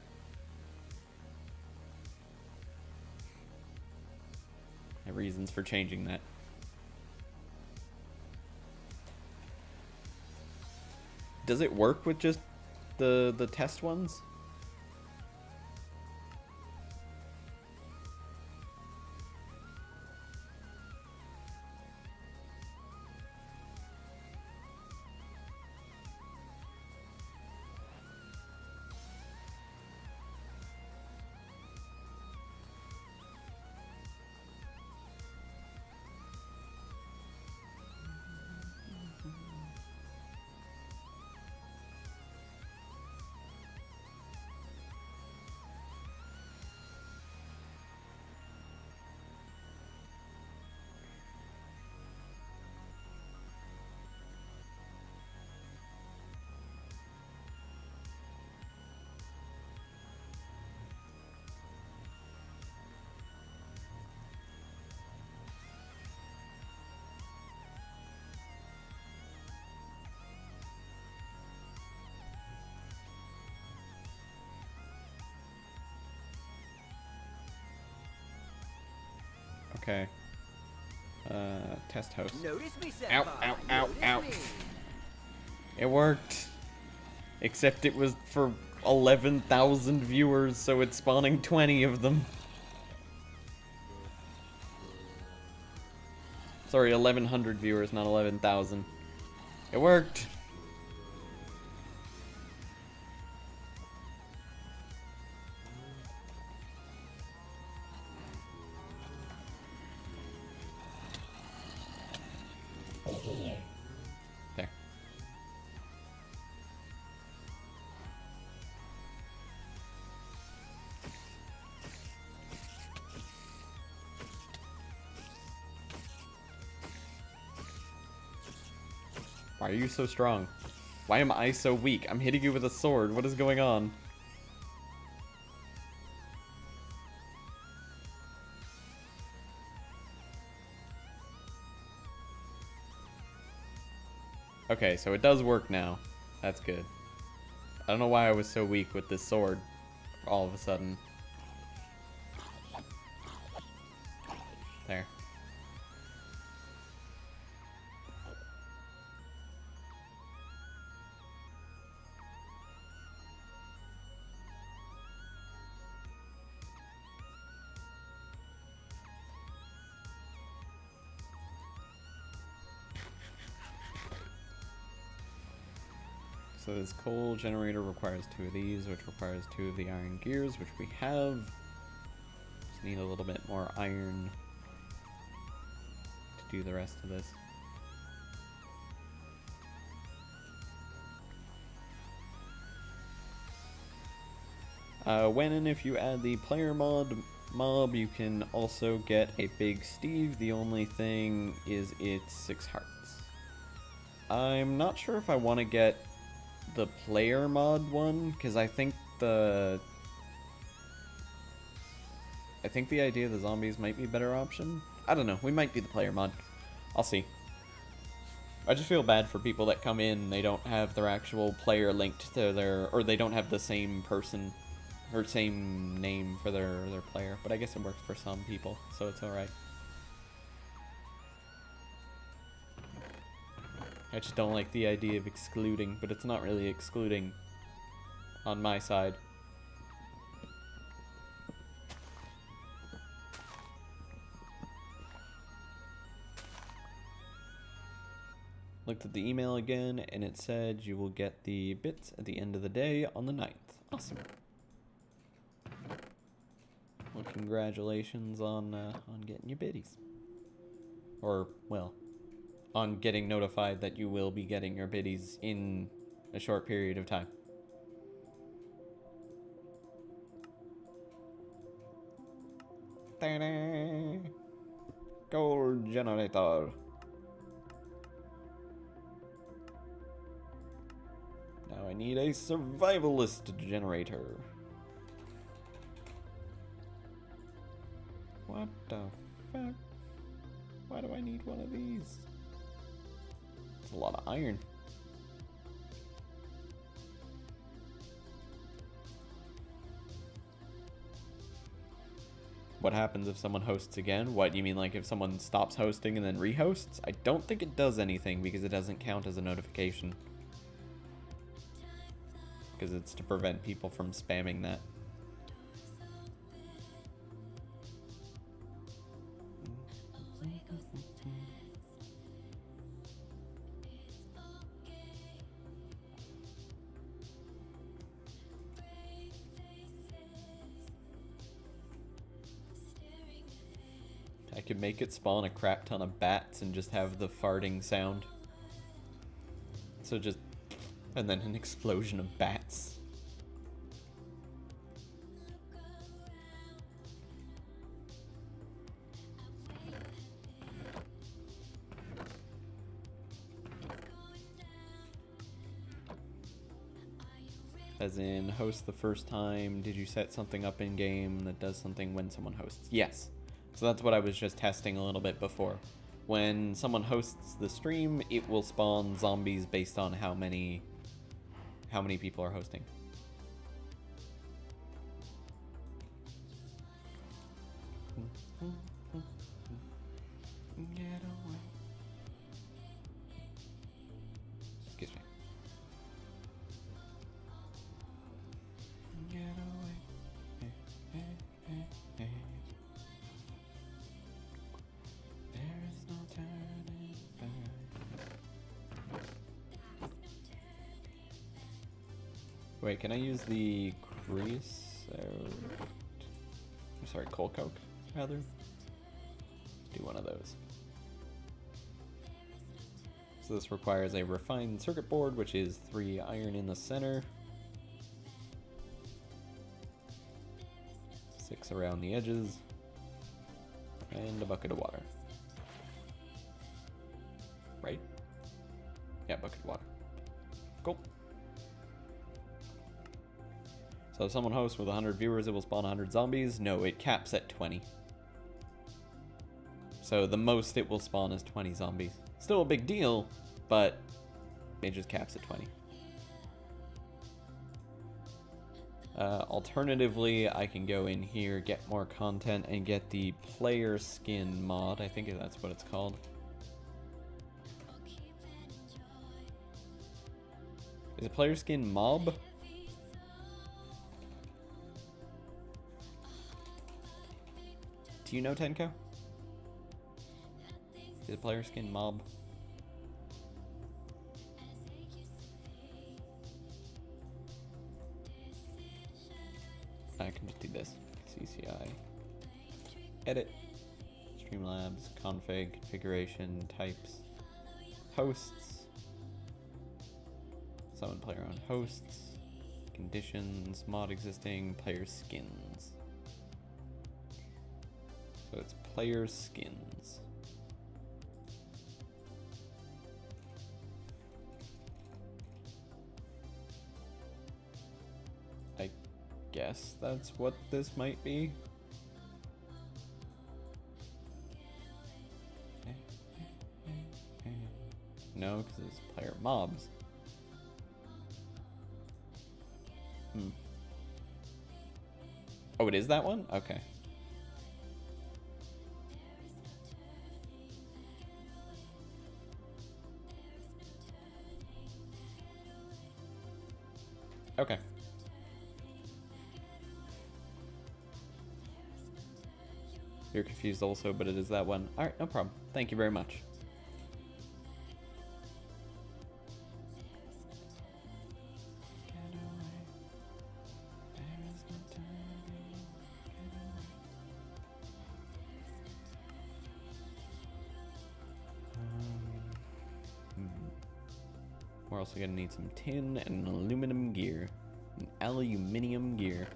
I have reasons for changing that. Does it work with just the test ones? Okay. Test host. Notice me, Ow, senpai. ow, ow, Notice ow. me. It worked. Except it was for 11,000 viewers, so it's spawning 20 of them. Sorry, 1,100 viewers, not 11,000. It worked. There. Why are you so strong? Why am I so weak? I'm hitting you with a sword. What is going on? Okay, so it does work now. That's good. I don't know why I was so weak with this sword all of a sudden. There. So this coal generator requires 2 of these, which requires 2 of the iron gears, which we have. Just need a little bit more iron to do the rest of this. When and if you add the player mob, you can also get a big Steve. The only thing is it's 6 hearts. I'm not sure if I want to get the player mod one, because I think the idea of the zombies might be a better option. I don't know. We might do the player mod. I'll see. I just feel bad for people that come in, they don't have their actual player linked to their, or they don't have the same person or same name for their player. But I guess it works for some people, so it's alright. I just don't like the idea of excluding, but it's not really excluding on my side. Looked at the email again, and it said you will get the bits at the end of the day on the 9th. Awesome. Well, congratulations on getting your biddies. Or, well, on getting notified that you will be getting your biddies in a short period of time. Ta-da! Gold generator. Now I need a survivalist generator. What the fuck? Why do I need one of these? It's a lot of iron. What happens if someone hosts again? What, you mean like if someone stops hosting and then rehosts? I don't think it does anything because it doesn't count as a notification. Because it's to prevent people from spamming that. I could make it spawn a crap ton of bats and just have the farting sound. So just... and then an explosion of bats. As in, host the first time, did you set something up in game that does something when someone hosts? Yes. So that's what I was just testing a little bit before. When someone hosts the stream, it will spawn zombies based on how many people are hosting. Excuse me. Get away. There is no turning back. Wait, can I use the creosote? I'm sorry, coal coke, rather? Let's do one of those. So this requires a refined circuit board, which is 3 iron in the center. 6 around the edges. And a bucket of water. Right? Yeah, bucket of water. Cool. So if someone hosts with 100 viewers, it will spawn 100 zombies. No, it caps at 20. So the most it will spawn is 20 zombies. Still a big deal, but it just caps at 20. Alternatively, I can go in here, get more content, and get the player skin mod. I think that's what it's called. Is it player skin mob? Do you know, Tenko? Is it player skin mob? I can just do this. CCI. Edit. Streamlabs. Config. Configuration. Types. Hosts. Summon player on hosts. Conditions. Mod existing. Player skins. So it's player skins. I guess that's what this might be. No, because it's player mobs. Oh, it is that one? Okay. Okay. You're confused also, but it is that one. Alright, no problem. Thank you very much. We're also gonna need some tin and aluminum gear. An aluminium gear.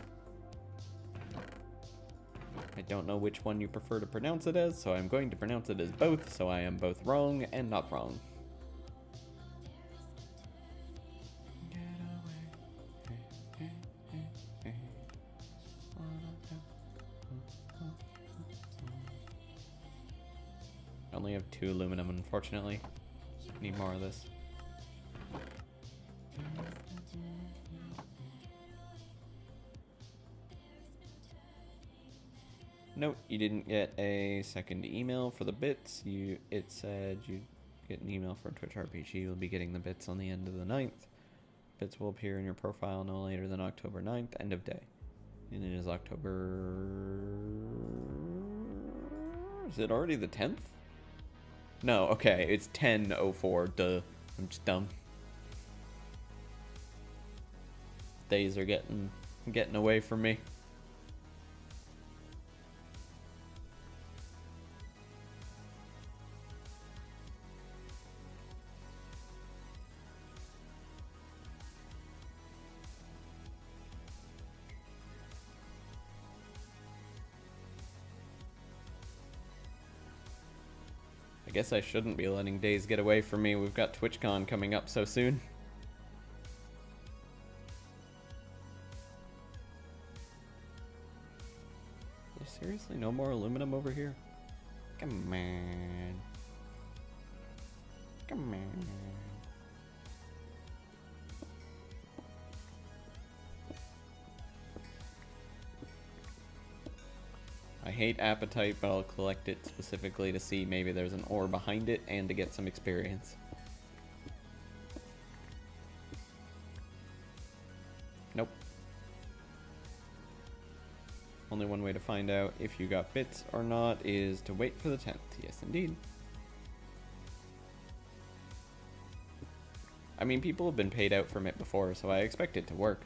I don't know which one you prefer to pronounce it as, so I'm going to pronounce it as both, so I am both wrong and not wrong. I only have 2 aluminum, unfortunately. Need more of this. Note, you didn't get a second email for the bits. It said you'd get an email from Twitch RPG. You'll be getting the bits on the end of the 9th. Bits will appear in your profile no later than October 9th, end of day. And it is October... Is it already the 10th? No, okay, it's 10:04. Duh. I'm just dumb. Days are getting away from me. I guess I shouldn't be letting days get away from me. We've got TwitchCon coming up so soon. There's seriously no more aluminum over here? Come on. Come on. I hate Appetite, but I'll collect it specifically to see maybe there's an ore behind it and to get some experience. Nope. Only one way to find out if you got bits or not is to wait for the 10th. Yes, indeed. I mean, people have been paid out from it before, so I expect it to work.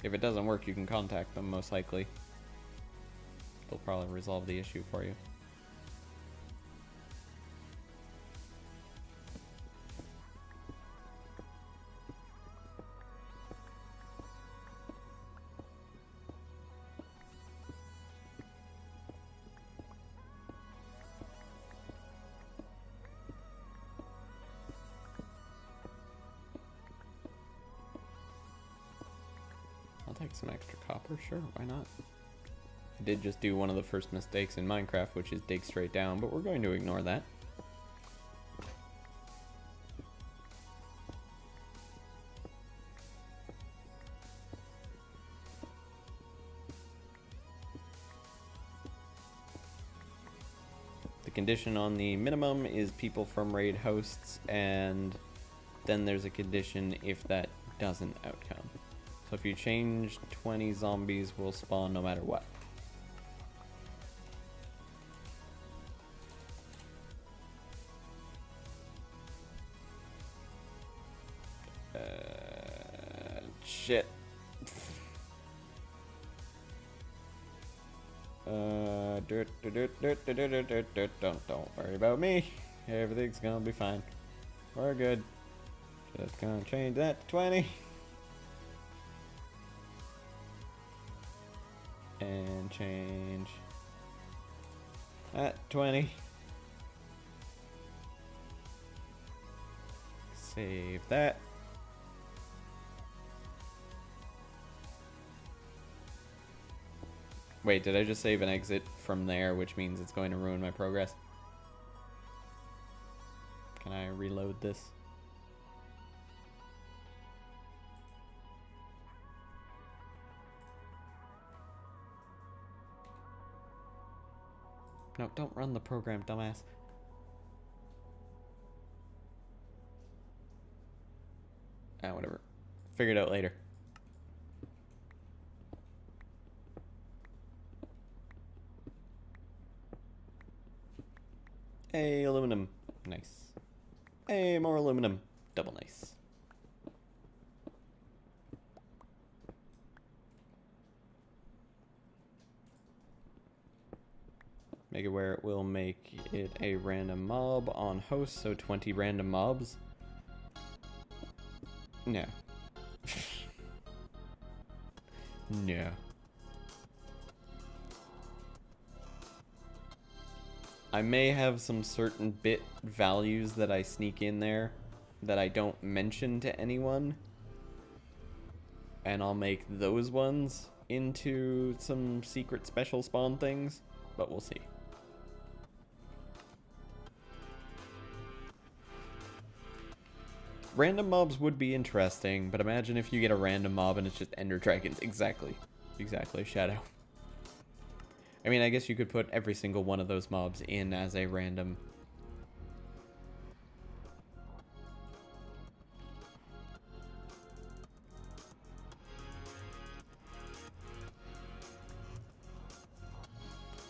If it doesn't work, you can contact them, most likely. They'll probably resolve the issue for you. I'll take some extra copper, sure, why not? I did just do one of the first mistakes in Minecraft, which is dig straight down, but we're going to ignore that. The condition on the minimum is people from raid hosts, and then there's a condition if that doesn't outcome. So if you change, 20 zombies will spawn no matter what. Shit. Don't worry about me. Everything's gonna be fine. We're good. Just gonna change that to 20. And change that 20. Save that. Wait, did I just save and exit from there, which means it's going to ruin my progress? Can I reload this? No, don't run the program, dumbass. Ah, whatever. Figure it out later. Hey, aluminum. Nice. Hey, more aluminum. Double nice. Make it where it will make it a random mob on host, so 20 random mobs. No. No. I may have some certain bit values that I sneak in there that I don't mention to anyone. And I'll make those ones into some secret special spawn things, but we'll see. Random mobs would be interesting, but imagine if you get a random mob and it's just Ender Dragons. Exactly. Exactly, Shadow. I mean, I guess you could put every single one of those mobs in as a random.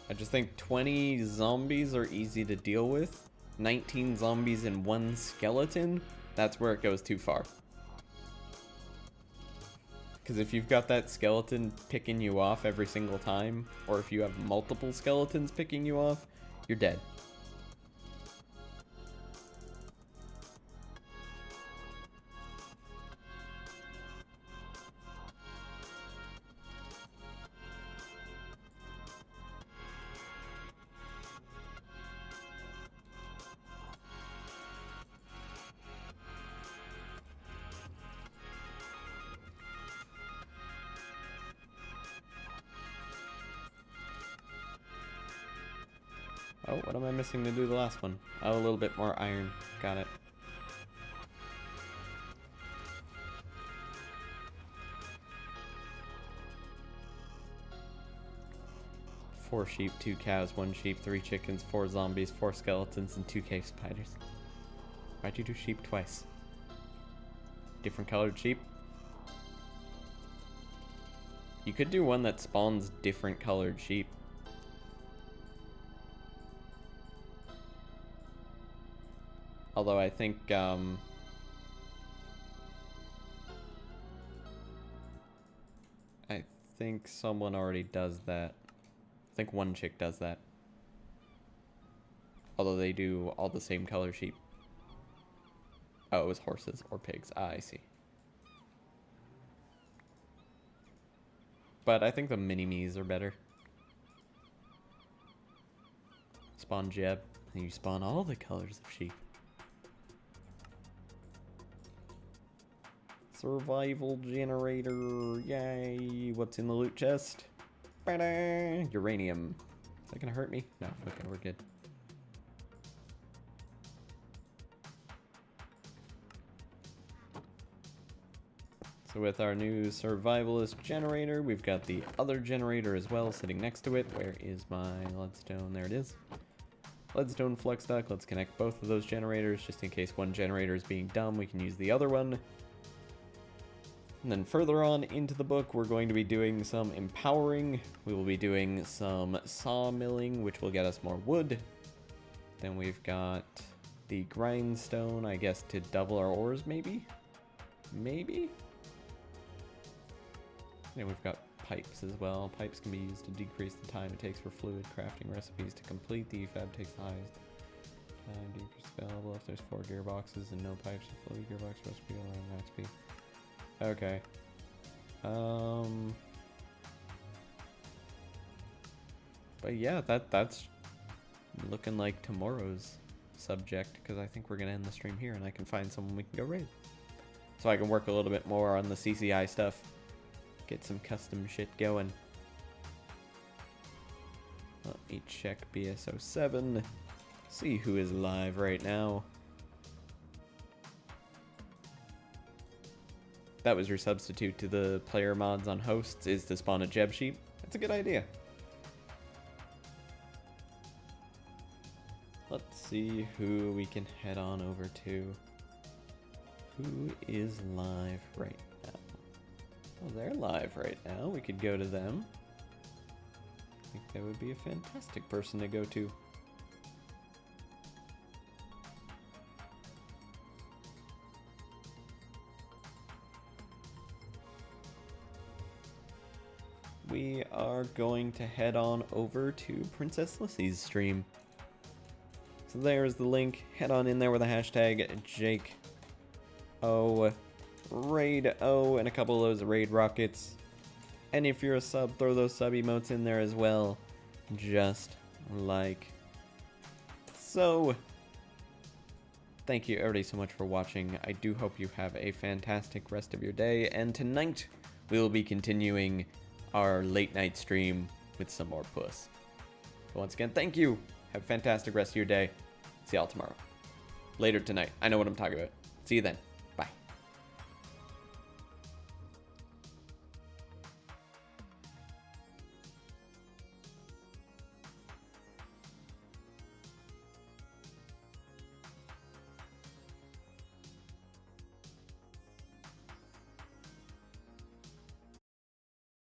I just think 20 zombies are easy to deal with. 19 zombies in one skeleton, that's where it goes too far. Because if you've got that skeleton picking you off every single time, or if you have multiple skeletons picking you off, you're dead. Oh, what am I missing to do the last one? Oh, a little bit more iron. Got it. Four sheep, 2 cows, 1 sheep, 3 chickens, 4 zombies, 4 skeletons, and 2 cave spiders. Why'd you do sheep twice? Different colored sheep? You could do one that spawns different colored sheep. Although I think, I think someone already does that. I think one chick does that. Although they do all the same color sheep. Oh, it was horses or pigs. Ah, I see. But I think the mini-me's are better. Spawn Jeb, and you spawn all the colors of sheep. Survival generator, yay! What's in the loot chest? Ba-da! Uranium. Is that gonna hurt me? No, okay, we're good. So with our new survivalist generator, we've got the other generator as well sitting next to it. Where is my leadstone? There it is. Leadstone flux duct. Let's connect both of those generators just in case one generator is being dumb. We can use the other one. And then further on into the book, we're going to be doing some empowering. We will be doing some sawmilling, which will get us more wood. Then we've got the grindstone, I guess, to double our ores, maybe? Maybe? Then we've got pipes as well. Pipes can be used to decrease the time it takes for fluid crafting recipes to complete. The fab takes the highest time decrease available if there's 4 gearboxes and no pipes. The fluid gearbox recipe will run max speed. Okay. But yeah, that's looking like tomorrow's subject, because I think we're gonna end the stream here and I can find someone we can go raid. So I can work a little bit more on the CCI stuff. Get some custom shit going. Let me check BSO7. See who is live right now. That was your substitute to the player mods on hosts, is to spawn a Jeb sheep. That's a good idea. Let's see who we can head on over to. Who is live right now? Oh, they're live right now. We could go to them. I think that would be a fantastic person to go to. We are going to head on over to Princess Lissy's stream. So there's the link. Head on in there with the hashtag Jake O Raid O and a couple of those raid rockets. And if you're a sub, throw those sub emotes in there as well. Just like so. Thank you everybody so much for watching. I do hope you have a fantastic rest of your day. And tonight we will be continuing our late night stream with some more puss. So once again, thank you. Have a fantastic rest of your day. See y'all tomorrow. Later tonight. I know what I'm talking about. See you then.